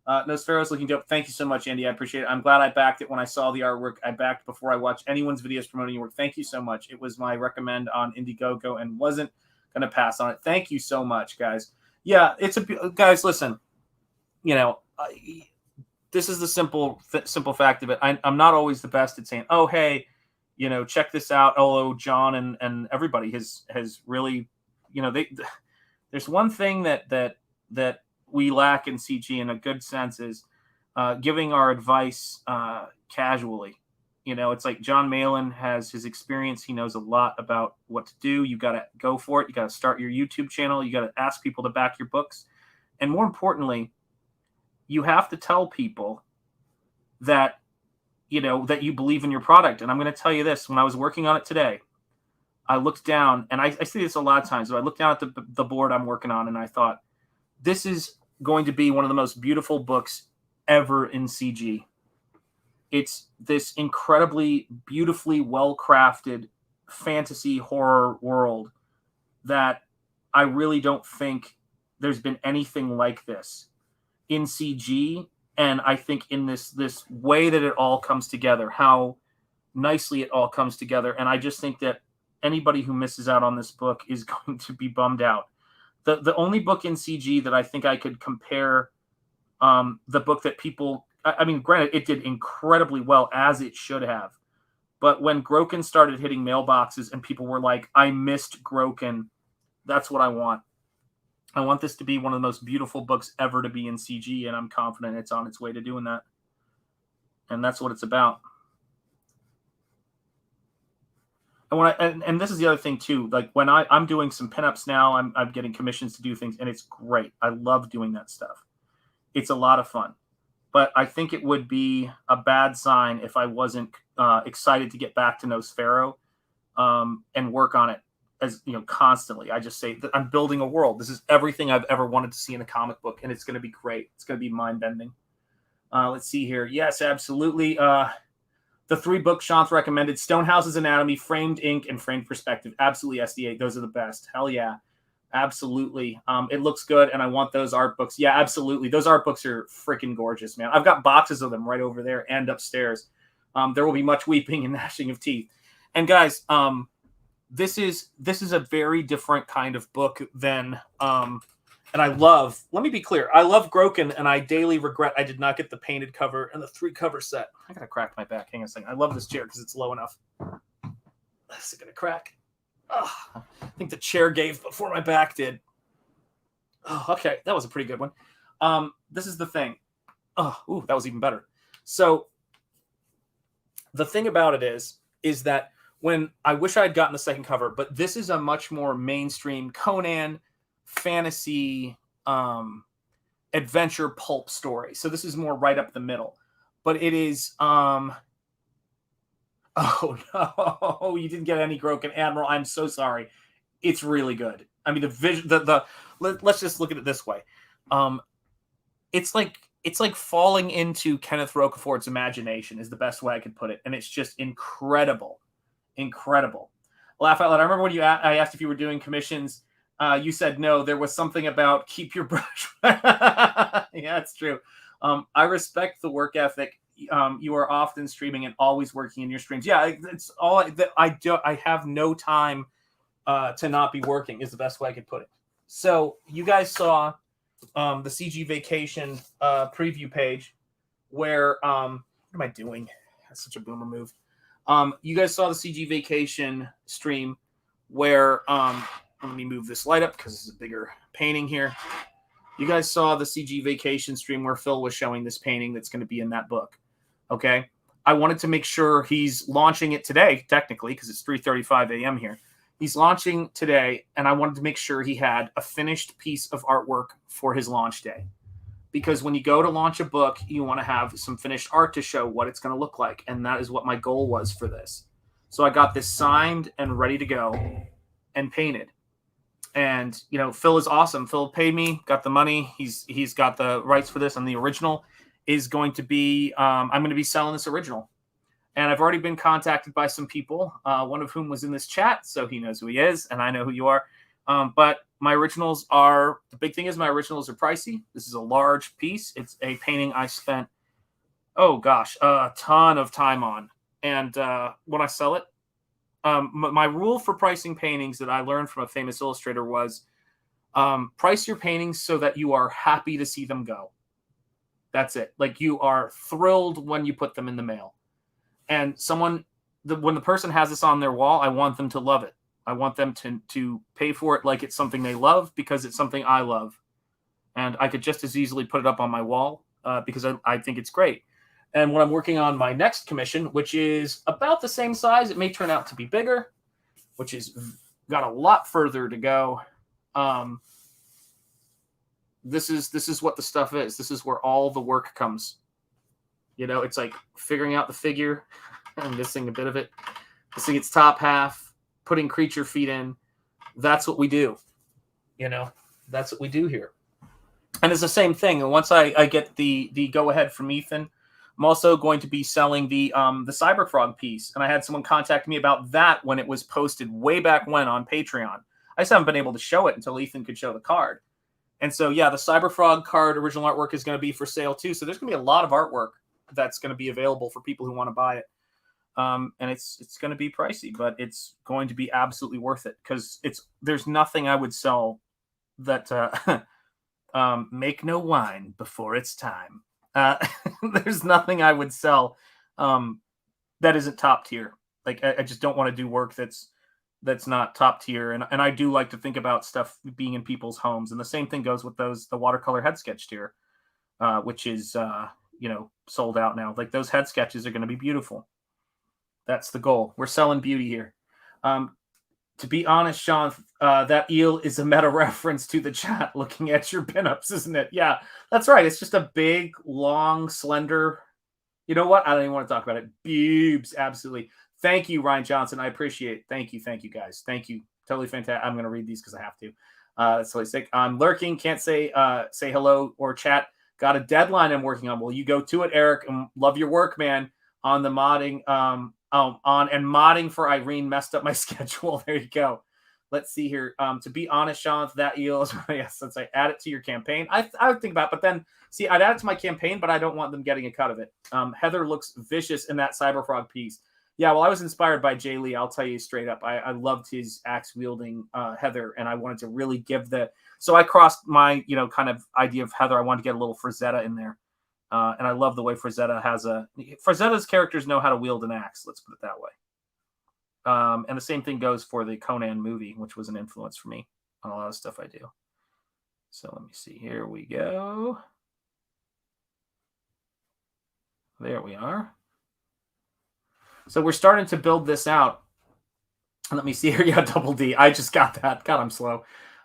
F: Nosfero's looking dope. Thank you so much, Andy. I appreciate it. I'm glad I backed it when I saw the artwork. I backed before I watched anyone's videos promoting your work. Thank you so much. It was my recommend on Indiegogo and wasn't going to pass on it. Thank you so much, guys. Yeah, guys, listen, this is the simple fact of it. I'm not always the best at saying, oh, hey, check this out. Oh, John and everybody has really, there's one thing that we lack in CG in a good sense is giving our advice casually. It's like John Malin has his experience. He knows a lot about what to do. You got to go for it. You got to start your YouTube channel. You got to ask people to back your books. And more importantly, you have to tell people that, that you believe in your product. And I'm going to tell you this. When I was working on it today, I looked down, and I see this a lot of times, but I looked down at the board I'm working on, and I thought, this is going to be one of the most beautiful books ever in CG. It's this incredibly, beautifully well-crafted fantasy horror world that I really don't think there's been anything like this in CG. And I think in this way that it all comes together, how nicely it all comes together. And I just think that anybody who misses out on this book is going to be bummed out. The only book in CG that I think I could compare the book that people, I mean, granted, it did incredibly well, as it should have. But when Groken started hitting mailboxes and people were like, I missed Groken, that's what I want. I want this to be one of the most beautiful books ever to be in CG, and I'm confident it's on its way to doing that. And that's what it's about. And this is the other thing too. Like when I'm doing some pinups now, I'm getting commissions to do things, and it's great. I love doing that stuff. It's a lot of fun. But I think it would be a bad sign if I wasn't excited to get back to Nosfero and work on it as constantly. I just say that I'm building a world. This is everything I've ever wanted to see in a comic book, and it's going to be great. It's going to be mind bending. Let's see here. Yes, absolutely. The 3 books Shanth recommended: Stonehouse's Anatomy, Framed Ink, and Framed Perspective. Absolutely, SD8. Those are the best. Hell yeah. Absolutely. It looks good, and I want those art books. Yeah, absolutely. Those art books are freaking gorgeous, man. I've got boxes of them right over there and upstairs. There will be much weeping and gnashing of teeth. And guys, this is a very different kind of book than and let me be clear, I love Groken, and I daily regret I did not get the painted cover and the 3 cover set. I gotta crack my back. Hang on a second. I love this chair because it's low enough. This is gonna crack. Oh, I think the chair gave before my back did. Oh, okay. That was a pretty good one. This is the thing. Oh, ooh, that was even better. So the thing about it is that when I wish I had gotten the second cover, but this is a much more mainstream Conan fantasy adventure pulp story. So this is more right up the middle. But it is oh no, you didn't get any Groken Admiral. I'm so sorry. It's really good. I mean, the vision, let's just look at it this way. It's like falling into Kenneth Roquefort's imagination is the best way I could put it. And it's just incredible. Incredible. Laugh out loud. I remember when I asked if you were doing commissions, you said no. There was something about keep your brush. Yeah, it's true. I respect the work ethic. You are often streaming and always working in your streams. Yeah, it's all that I do. I have no time to not be working is the best way I could put it. So you guys saw the CG Vacation preview page where what am I doing? That's such a boomer move. You guys saw the CG Vacation stream where let me move this light up because it's a bigger painting here. You guys saw the CG Vacation stream where Phil was showing this painting that's going to be in that book. Okay. I wanted to make sure he's launching it today, technically, because it's 3:35 a.m. here. He's launching today, and I wanted to make sure he had a finished piece of artwork for his launch day. Because when you go to launch a book, you want to have some finished art to show what it's going to look like. And that is what my goal was for this. So I got this signed and ready to go and painted. And, you know, Phil is awesome. Phil paid me, got the money. He's got the rights for this. And the original is going to be, I'm going to be selling this original. And I've already been contacted by some people, one of whom was in this chat. So he knows who he is, and I know who you are. But my originals are, the big thing is my originals are pricey. This is a large piece. It's a painting I spent, oh gosh, a ton of time on. And when I sell it, my rule for pricing paintings that I learned from a famous illustrator was price your paintings so that you are happy to see them go. That's it. Like you are thrilled when you put them in the mail. And when the person has this on their wall, I want them to love it. I want them to pay for it like it's something they love because it's something I love. And I could just as easily put it up on my wall because I think it's great. And when I'm working on my next commission, which is about the same size, it may turn out to be bigger, which is got a lot further to go. This is what the stuff is. This is where all the work comes. You know, it's like figuring out the figure. I'm missing a bit of it. Missing its top half, putting creature feet in. That's what we do. You know, that's what we do here. And it's the same thing. And once I get the go ahead from Ethan, I'm also going to be selling the Cyberfrog piece. And I had someone contact me about that when it was posted way back when on Patreon. I just haven't been able to show it until Ethan could show the card. And so, yeah, the Cyberfrog card original artwork is going to be for sale too. So there's going to be a lot of artwork that's going to be available for people who want to buy it. And it's going to be pricey, but it's going to be absolutely worth it because there's nothing I would sell that make no wine before it's time. There's nothing I would sell that isn't top tier. Like I just don't want to do work that's not top tier. And I do like to think about stuff being in people's homes. And the same thing goes with the watercolor head sketch tier, which is sold out now. Like those head sketches are going to be beautiful. That's the goal. We're selling beauty here. To be honest, Sean, that eel is a meta reference to the chat looking at your pinups, isn't it? Yeah, that's right. It's just a big, long, slender. You know what? I don't even want to talk about it. Boobs, absolutely. Thank you, Ryan Johnson. I appreciate it. Thank you, guys. Thank you. Totally fantastic. I'm going to read these because I have to. That's totally sick. I'm lurking. Can't say hello or chat. Got a deadline I'm working on. Well, you go to it, Eric. And love your work, man. On the modding. Modding for Irene messed up my schedule. There you go. Let's see here. To be honest, Sean, that eel is yes. Let's say add it to your campaign. I would think about it, but then see, I'd add it to my campaign, but I don't want them getting a cut of it. Heather looks vicious in that Cyberfrog piece. Yeah, well, I was inspired by Jay Lee. I'll tell you straight up. I loved his axe wielding Heather, and I wanted to really give so I crossed my kind of idea of Heather. I wanted to get a little Frazetta in there. And I love the way Frazetta's characters know how to wield an axe. Let's put it that way. And the same thing goes for the Conan movie, which was an influence for me on a lot of stuff I do. So let me see. Here we go. There we are. So we're starting to build this out. Let me see here. Yeah, double D. I just got that. God, I'm slow.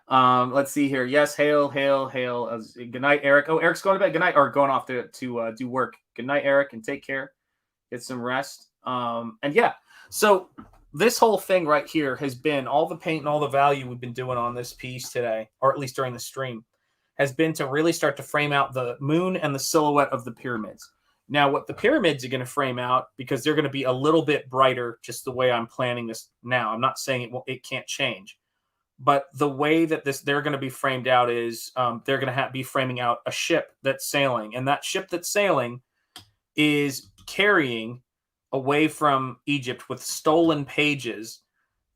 F: Let's see here. Yes, hail. Good night, Eric. Oh, Eric's going to bed. Good night, or going off to do work. Good night, Eric, and take care. Get some rest. And yeah, so this whole thing right here has been all the paint and all the value we've been doing on this piece today, or at least during the stream, has been to really start to frame out the moon and the silhouette of the pyramids. Now, what the pyramids are going to frame out, because they're going to be a little bit brighter, just the way I'm planning this now. I'm not saying it can't change. But the way that they're going to be framed out is they're going to be framing out a ship that's sailing. And that ship that's sailing is carrying away from Egypt with stolen pages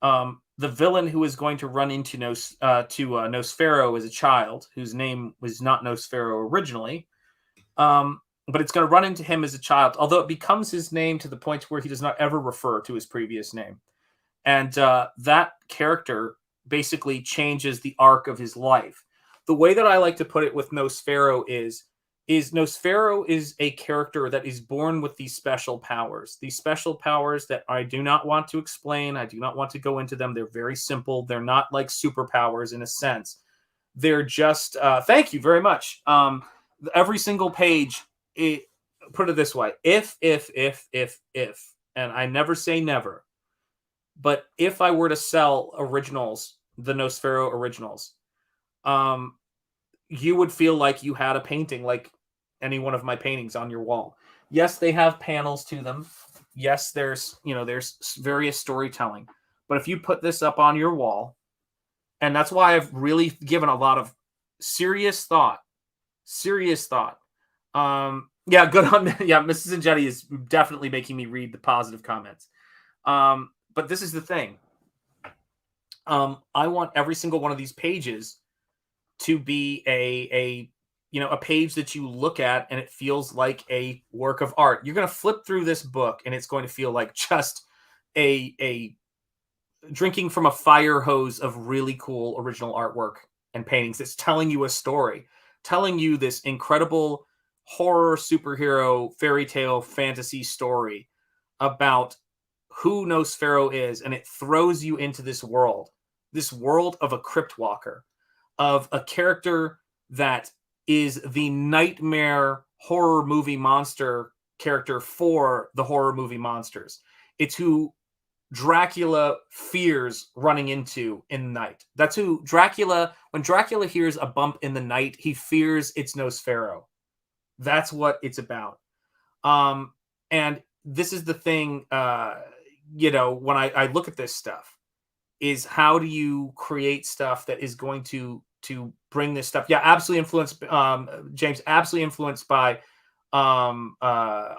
F: the villain who is going to run into Nosfero as a child, whose name was not Nosfero originally. But it's going to run into him as a child, although it becomes his name to the point where he does not ever refer to his previous name. And that character basically changes the arc of his life. The way that I like to put it with Nosfero is Nosfero is a character that is born with these special powers. These special powers that I do not want to explain. I do not want to go into them. They're very simple. They're not like superpowers in a sense. They're just thank you very much. Every single page, put it this way: if, and I never say never, but if I were to sell originals, the Nosfero originals, you would feel like you had a painting like any one of my paintings on your wall. Yes, they have panels to them. Yes, there's various storytelling. But if you put this up on your wall, and that's why I've really given a lot of serious thought. Yeah, good on yeah, Mrs. Ingetti is definitely making me read the positive comments. But this is the thing. I want every single one of these pages to be a page that you look at and it feels like a work of art. You're going to flip through this book and it's going to feel like just a drinking from a fire hose of really cool original artwork and paintings that's telling you a story, telling you this incredible horror, superhero, fairy tale, fantasy story about who Nosfero is. And it throws you into this world of a crypt walker, of a character that is the nightmare horror movie monster character for the horror movie monsters. It's who Dracula fears running into in the night. That's who Dracula, when Dracula hears a bump in the night, he fears it's Nosfero. That's what it's about. And this is the thing, when I look at this stuff, is how do you create stuff that is going to bring this stuff? Yeah, absolutely influenced, James, absolutely influenced by, I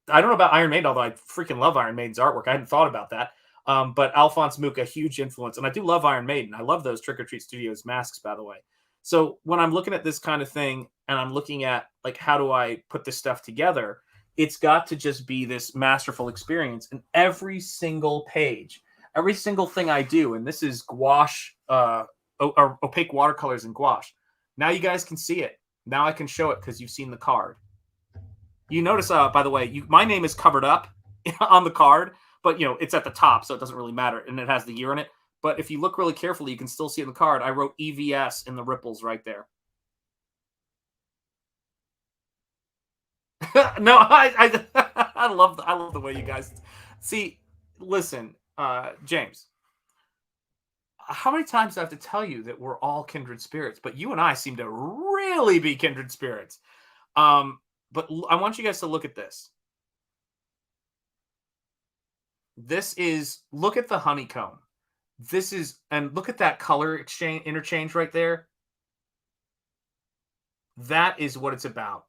F: don't know about Iron Maiden, although I freaking love Iron Maiden's artwork. I hadn't thought about that. But Alphonse Mook, a huge influence. And I do love Iron Maiden. I love those Trick or Treat Studios masks, by the way. So when I'm looking at this kind of thing and I'm looking at like, how do I put this stuff together? It's got to just be this masterful experience. And every single page, every single thing I do, and this is gouache, opaque watercolors in gouache. Now you guys can see it. Now I can show it because you've seen the card. You notice, by the way, my name is covered up on the card, but it's at the top, so it doesn't really matter, and it has the year in it. But if you look really carefully, you can still see in the card, I wrote EVS in the ripples right there. No, I love the way you guys see. Listen, James, how many times do I have to tell you that we're all kindred spirits? But you and I seem to really be kindred spirits. But I want you guys to look at this. Look at the honeycomb. And look at that color interchange right there. That is what it's about.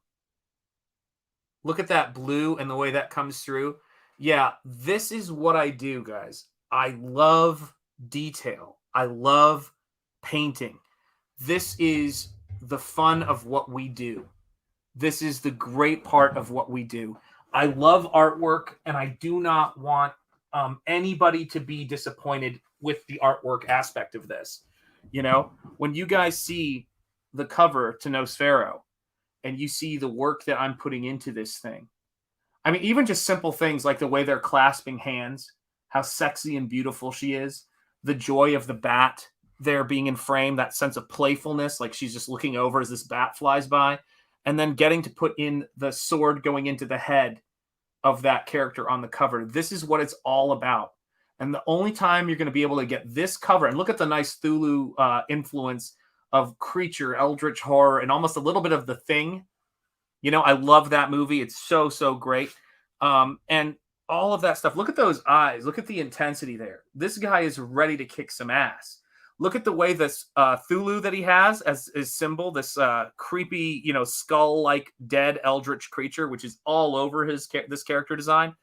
F: Look at that blue and the way that comes through. Yeah, this is what I do, guys. I love detail. I love painting. This is the fun of what we do. This is the great part of what we do. I love artwork, and I do not want anybody to be disappointed with the artwork aspect of this. When you guys see the cover to Nosfero and you see the work that I'm putting into this thing, I mean, even just simple things like the way they're clasping hands, how sexy and beautiful she is, the joy of the bat there being in frame, that sense of playfulness, like she's just looking over as this bat flies by, and then getting to put in the sword going into the head of that character on the cover. This is what it's all about. And the only time you're going to be able to get this cover, and look at the nice Cthulhu influence of creature, eldritch horror, and almost a little bit of The Thing. I love that movie. It's so, so great. And all of that stuff. Look at those eyes. Look at the intensity there. This guy is ready to kick some ass. Look at the way this Cthulhu that he has as his symbol, this creepy, skull-like dead eldritch creature, which is all over this character design.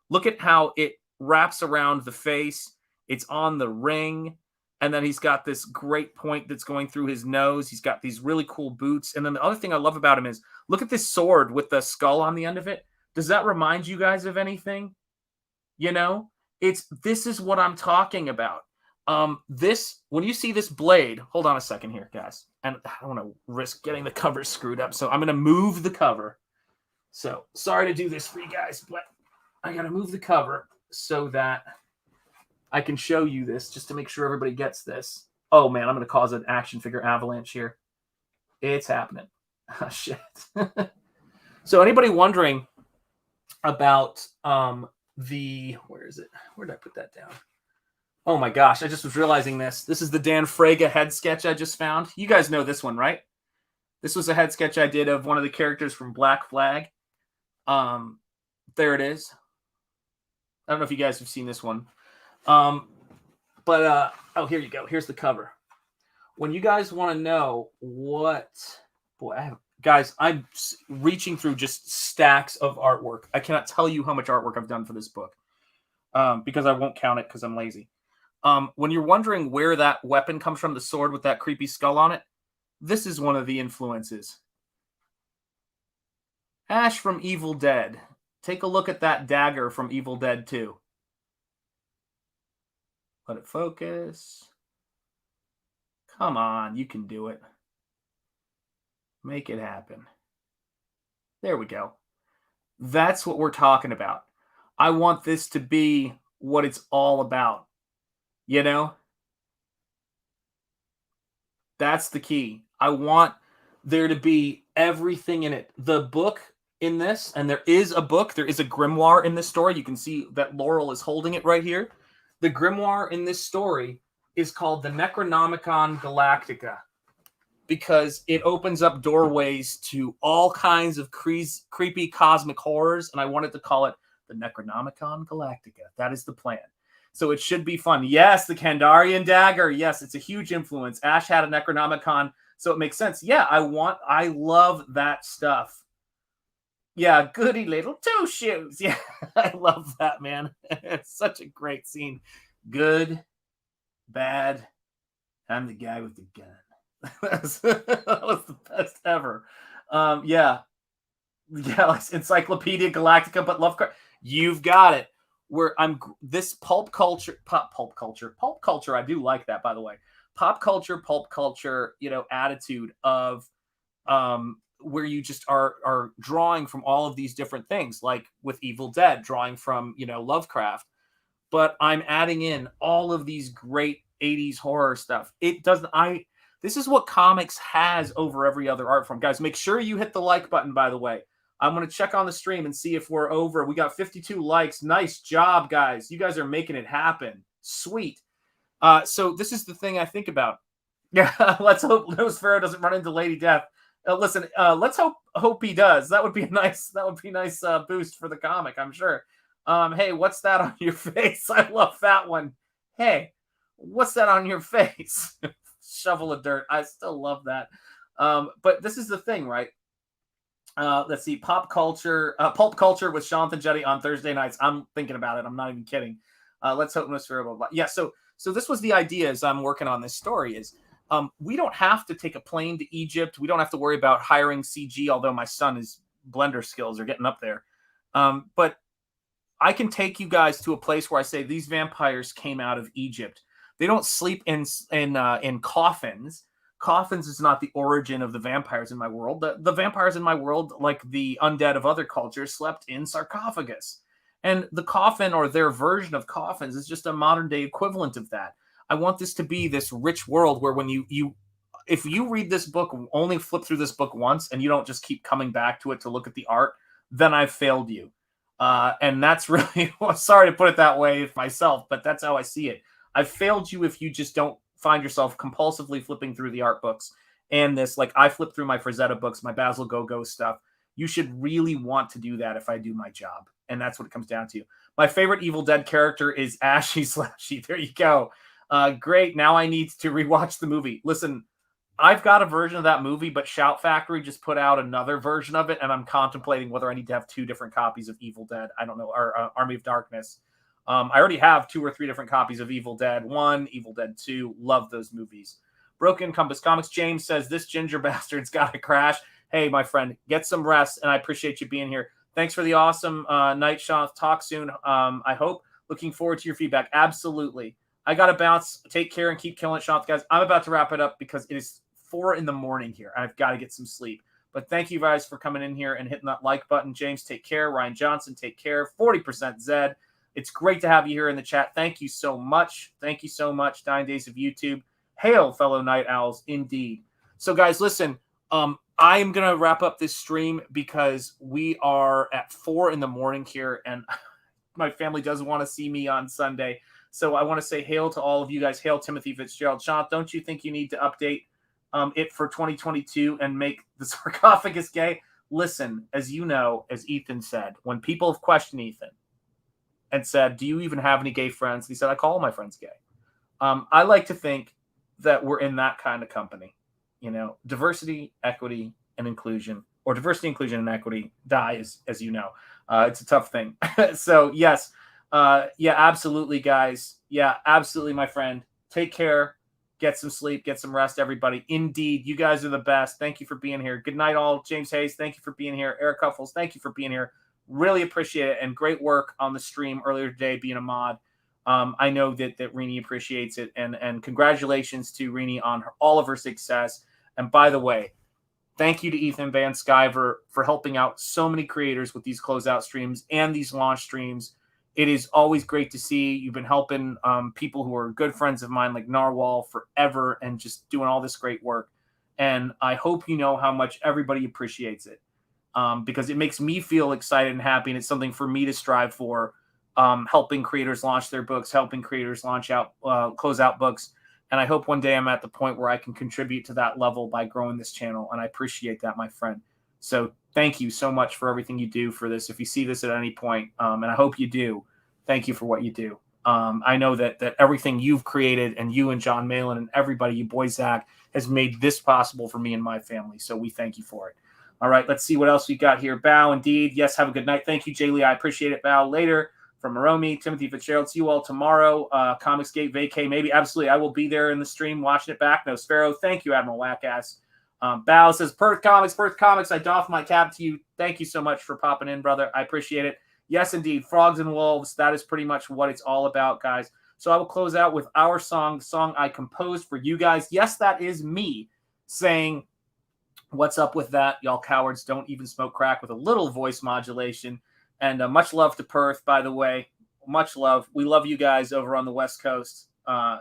F: Look at how it wraps around the face. It's on the ring. And then he's got this great point that's going through his nose. He's got these really cool boots. And then the other thing I love about him is, look at this sword with the skull on the end of it. Does that remind you guys of anything? This is what I'm talking about. This, when you see this blade, hold on a second here, guys. And I don't want to risk getting the cover screwed up, so I'm going to move the cover. So sorry to do this for you guys, but I got to move the cover so that I can show you this just to make sure everybody gets this. Oh man, I'm going to cause an action figure avalanche here. It's happening. Oh, shit. So anybody wondering about where is it? Where did I put that down? Oh my gosh, I just was realizing this. This is the Dan Frega head sketch I just found. You guys know this one, right? This was a head sketch I did of one of the characters from Black Flag. There it is. I don't know if you guys have seen this one. Oh, here you go. Here's the cover. When you guys want to know what... Boy, guys, I'm reaching through just stacks of artwork. I cannot tell you how much artwork I've done for this book. Because I won't count it because I'm lazy. When you're wondering where that weapon comes from, the sword with that creepy skull on it, this is one of the influences. Ash from Evil Dead. Take a look at that dagger from Evil Dead 2. Let it focus. Come on, you can do it. Make it happen. There we go. That's what we're talking about. I want this to be what it's all about. You know? That's the key. I want there to be everything in it. The book in this, and there is a book, there is a grimoire in this story. You can see that Laurel is holding it right here. The grimoire in this story is called the Necronomicon Galactica because it opens up doorways to all kinds of creepy cosmic horrors, and I wanted to call it the Necronomicon Galactica. That is the plan. So it should be fun. Yes, the Kandarian dagger. Yes, it's a huge influence. Ash had a Necronomicon, so it makes sense. Yeah, I love that stuff. Yeah, goody little two shoes. Yeah, I love that, man. It's such a great scene. Good, bad, I'm the guy with the gun. That was the best ever. Yeah, like Encyclopedia Galactica, but Lovecraft. You've got it. Where this pulp culture. I do like that, by the way. Pop culture, attitude of where you just are drawing from all of these different things, like with Evil Dead, drawing from, Lovecraft. But I'm adding in all of these great 80s horror stuff. This is what comics has over every other art form. Guys, make sure you hit the like button, by the way. I'm going to check on the stream and see if we're over. We got 52 likes. Nice job, guys. You guys are making it happen. Sweet. So this is the thing I think about. Yeah, let's hope Nosfero doesn't run into Lady Death. Listen, let's hope he does. That would be a nice boost for the comic, I'm sure. Hey, what's that on your face? I love that one. Hey, what's that on your face? Shovel of dirt. I still love that. But this is the thing, right? Let's see, Pulp Culture with Jonathan Jetty on Thursday nights. I'm thinking about it. I'm not even kidding. Let's hope Nosfero. Blah, blah. Yeah. So this was the idea as I'm working on this story is we don't have to take a plane to Egypt. We don't have to worry about hiring CG, although my son's Blender skills are getting up there. But I can take you guys to a place where I say these vampires came out of Egypt. They don't sleep in coffins. Coffins is not the origin of the vampires in my world. The vampires in my world, like the undead of other cultures, slept in sarcophagus. And the coffin, or their version of coffins, is just a modern day equivalent of that. I want this to be this rich world where when if you read this book, only flip through this book once, and you don't just keep coming back to it to look at the art, then I've failed you. And that's really, sorry to put it that way myself, but that's how I see it. I've failed you if you just don't find yourself compulsively flipping through the art books and this, like I flip through my Frazetta books, my Basil Go-Go stuff. You should really want to do that if I do my job. And that's what it comes down to. My favorite Evil Dead character is Ashy Slashy. There you go. Great. Now I need to rewatch the movie. Listen, I've got a version of that movie, but Shout Factory just put out another version of it. And I'm contemplating whether I need to have 2 different copies of Evil Dead. I don't know. Or Army of Darkness. I already have 2 or 3 different copies of Evil Dead 1, Evil Dead 2. Love those movies. Broken Compass Comics. James says, this ginger bastard's got to crash. Hey, my friend, get some rest, and I appreciate you being here. Thanks for the awesome night, Sean. Talk soon, I hope. Looking forward to your feedback. Absolutely. I got to bounce. Take care and keep killing it, Sean. Guys, I'm about to wrap it up because it is 4 a.m. here. I've got to get some sleep. But thank you guys for coming in here and hitting that like button. James, take care. Ryan Johnson, take care. 40% Zed. It's great to have you here in the chat. Thank you so much. Thank you so much. 9 Days of YouTube. Hail, fellow night owls, indeed. So, guys, listen. I am going to wrap up this stream because we are at 4 a.m. here, and my family doesn't want to see me on Sunday. So I want to say hail to all of you guys. Hail Timothy Fitzgerald. Sean, don't you think you need to update it for 2022 and make the sarcophagus gay? Listen, as you know, as Ethan said, when people have questioned Ethan and said, do you even have any gay friends? He said, I call all my friends gay. I like to think that we're in that kind of company. You know, diversity, equity, and inclusion, or diversity, inclusion, and equity die, as you know. It's a tough thing. So, yes. Yeah, absolutely, guys. Yeah, absolutely, my friend. Take care. Get some sleep. Get some rest, everybody. Indeed, you guys are the best. Thank you for being here. Good night, all. James Hayes, thank you for being here. Eric Huffles, thank you for being here. Really appreciate it, and great work on the stream earlier today being a mod. I know that Rini appreciates it, and congratulations to Rini on all of her success. And by the way, thank you to Ethan Van Sciver for helping out so many creators with these closeout streams and these launch streams. It is always great to see. You've been helping people who are good friends of mine like Narwhal forever and just doing all this great work. And I hope you know how much everybody appreciates it because it makes me feel excited and happy. And it's something for me to strive for, helping creators launch their books, helping creators close out books. And I hope one day I'm at the point where I can contribute to that level by growing this channel. And I appreciate that, my friend. So thank you so much for everything you do for this. If you see this at any point, and I hope you do, thank you for what you do. I know that everything you've created and you and John Malin and everybody, you boy Zach, has made this possible for me and my family. So we thank you for it. All right, let's see what else we got here. Bow, indeed. Yes, have a good night. Thank you, Jay Lee. I appreciate it. Bow later. From Maromi, Timothy Fitzgerald. See you all tomorrow. Comicsgate vacay, maybe. Absolutely. I will be there in the stream watching it back. Nosfero. Thank you, Admiral Wackass. Bao says, Perth Comics, I doff my cap to you. Thank you so much for popping in, brother. I appreciate it. Yes, indeed. Frogs and Wolves. That is pretty much what it's all about, guys. So I will close out with our song, the song I composed for you guys. Yes, that is me saying, what's up with that? Y'all cowards don't even smoke crack, with a little voice modulation. And much love to Perth, by the way. Much love. We love you guys over on the West Coast.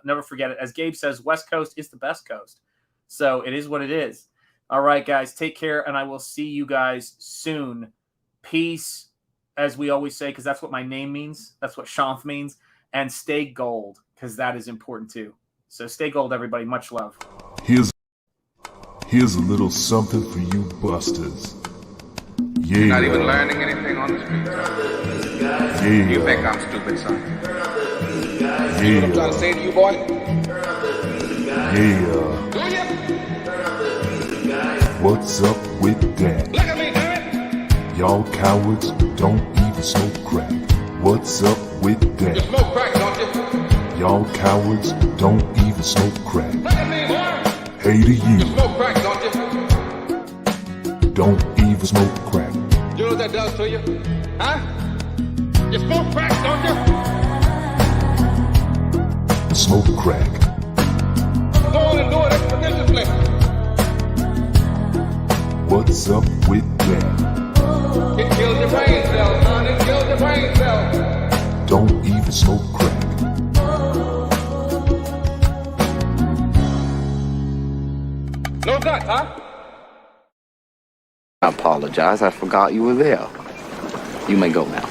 F: Never forget it. As Gabe says, West Coast is the best coast. So it is what it is. All right, guys. Take care, and I will see you guys soon. Peace, as we always say, because that's what my name means. That's what Shanth means. And stay gold, because that is important too. So stay gold, everybody. Much love.
A: Here's a little something for you busters. Yeah.
H: You're not even learning anything on the street.
A: Yeah.
H: You think I'm stupid, son?
A: Yeah.
H: See what I'm trying to say to you, boy?
A: Yeah.
H: Do you?
A: What's up with that?
H: Look at me, damn it!
A: Y'all cowards don't even smoke crack. What's up with
H: You
A: that?
H: smoke crack, don't you?
A: Y'all cowards don't even smoke crack.
H: Look at me, boy!
A: Hey to
H: You
A: you,
H: smoke crack, don't you?
A: don't even smoke crack.
H: You know what that does to you? Huh? You smoke crack, don't you?
A: Smoke crack.
H: Go on and do it expeditiously.
A: What's up with that?
H: It kills your brain cells, son. It kills your brain cells.
A: Don't even smoke crack.
H: No gut, huh?
I: I apologize. I forgot you were there. You may go now.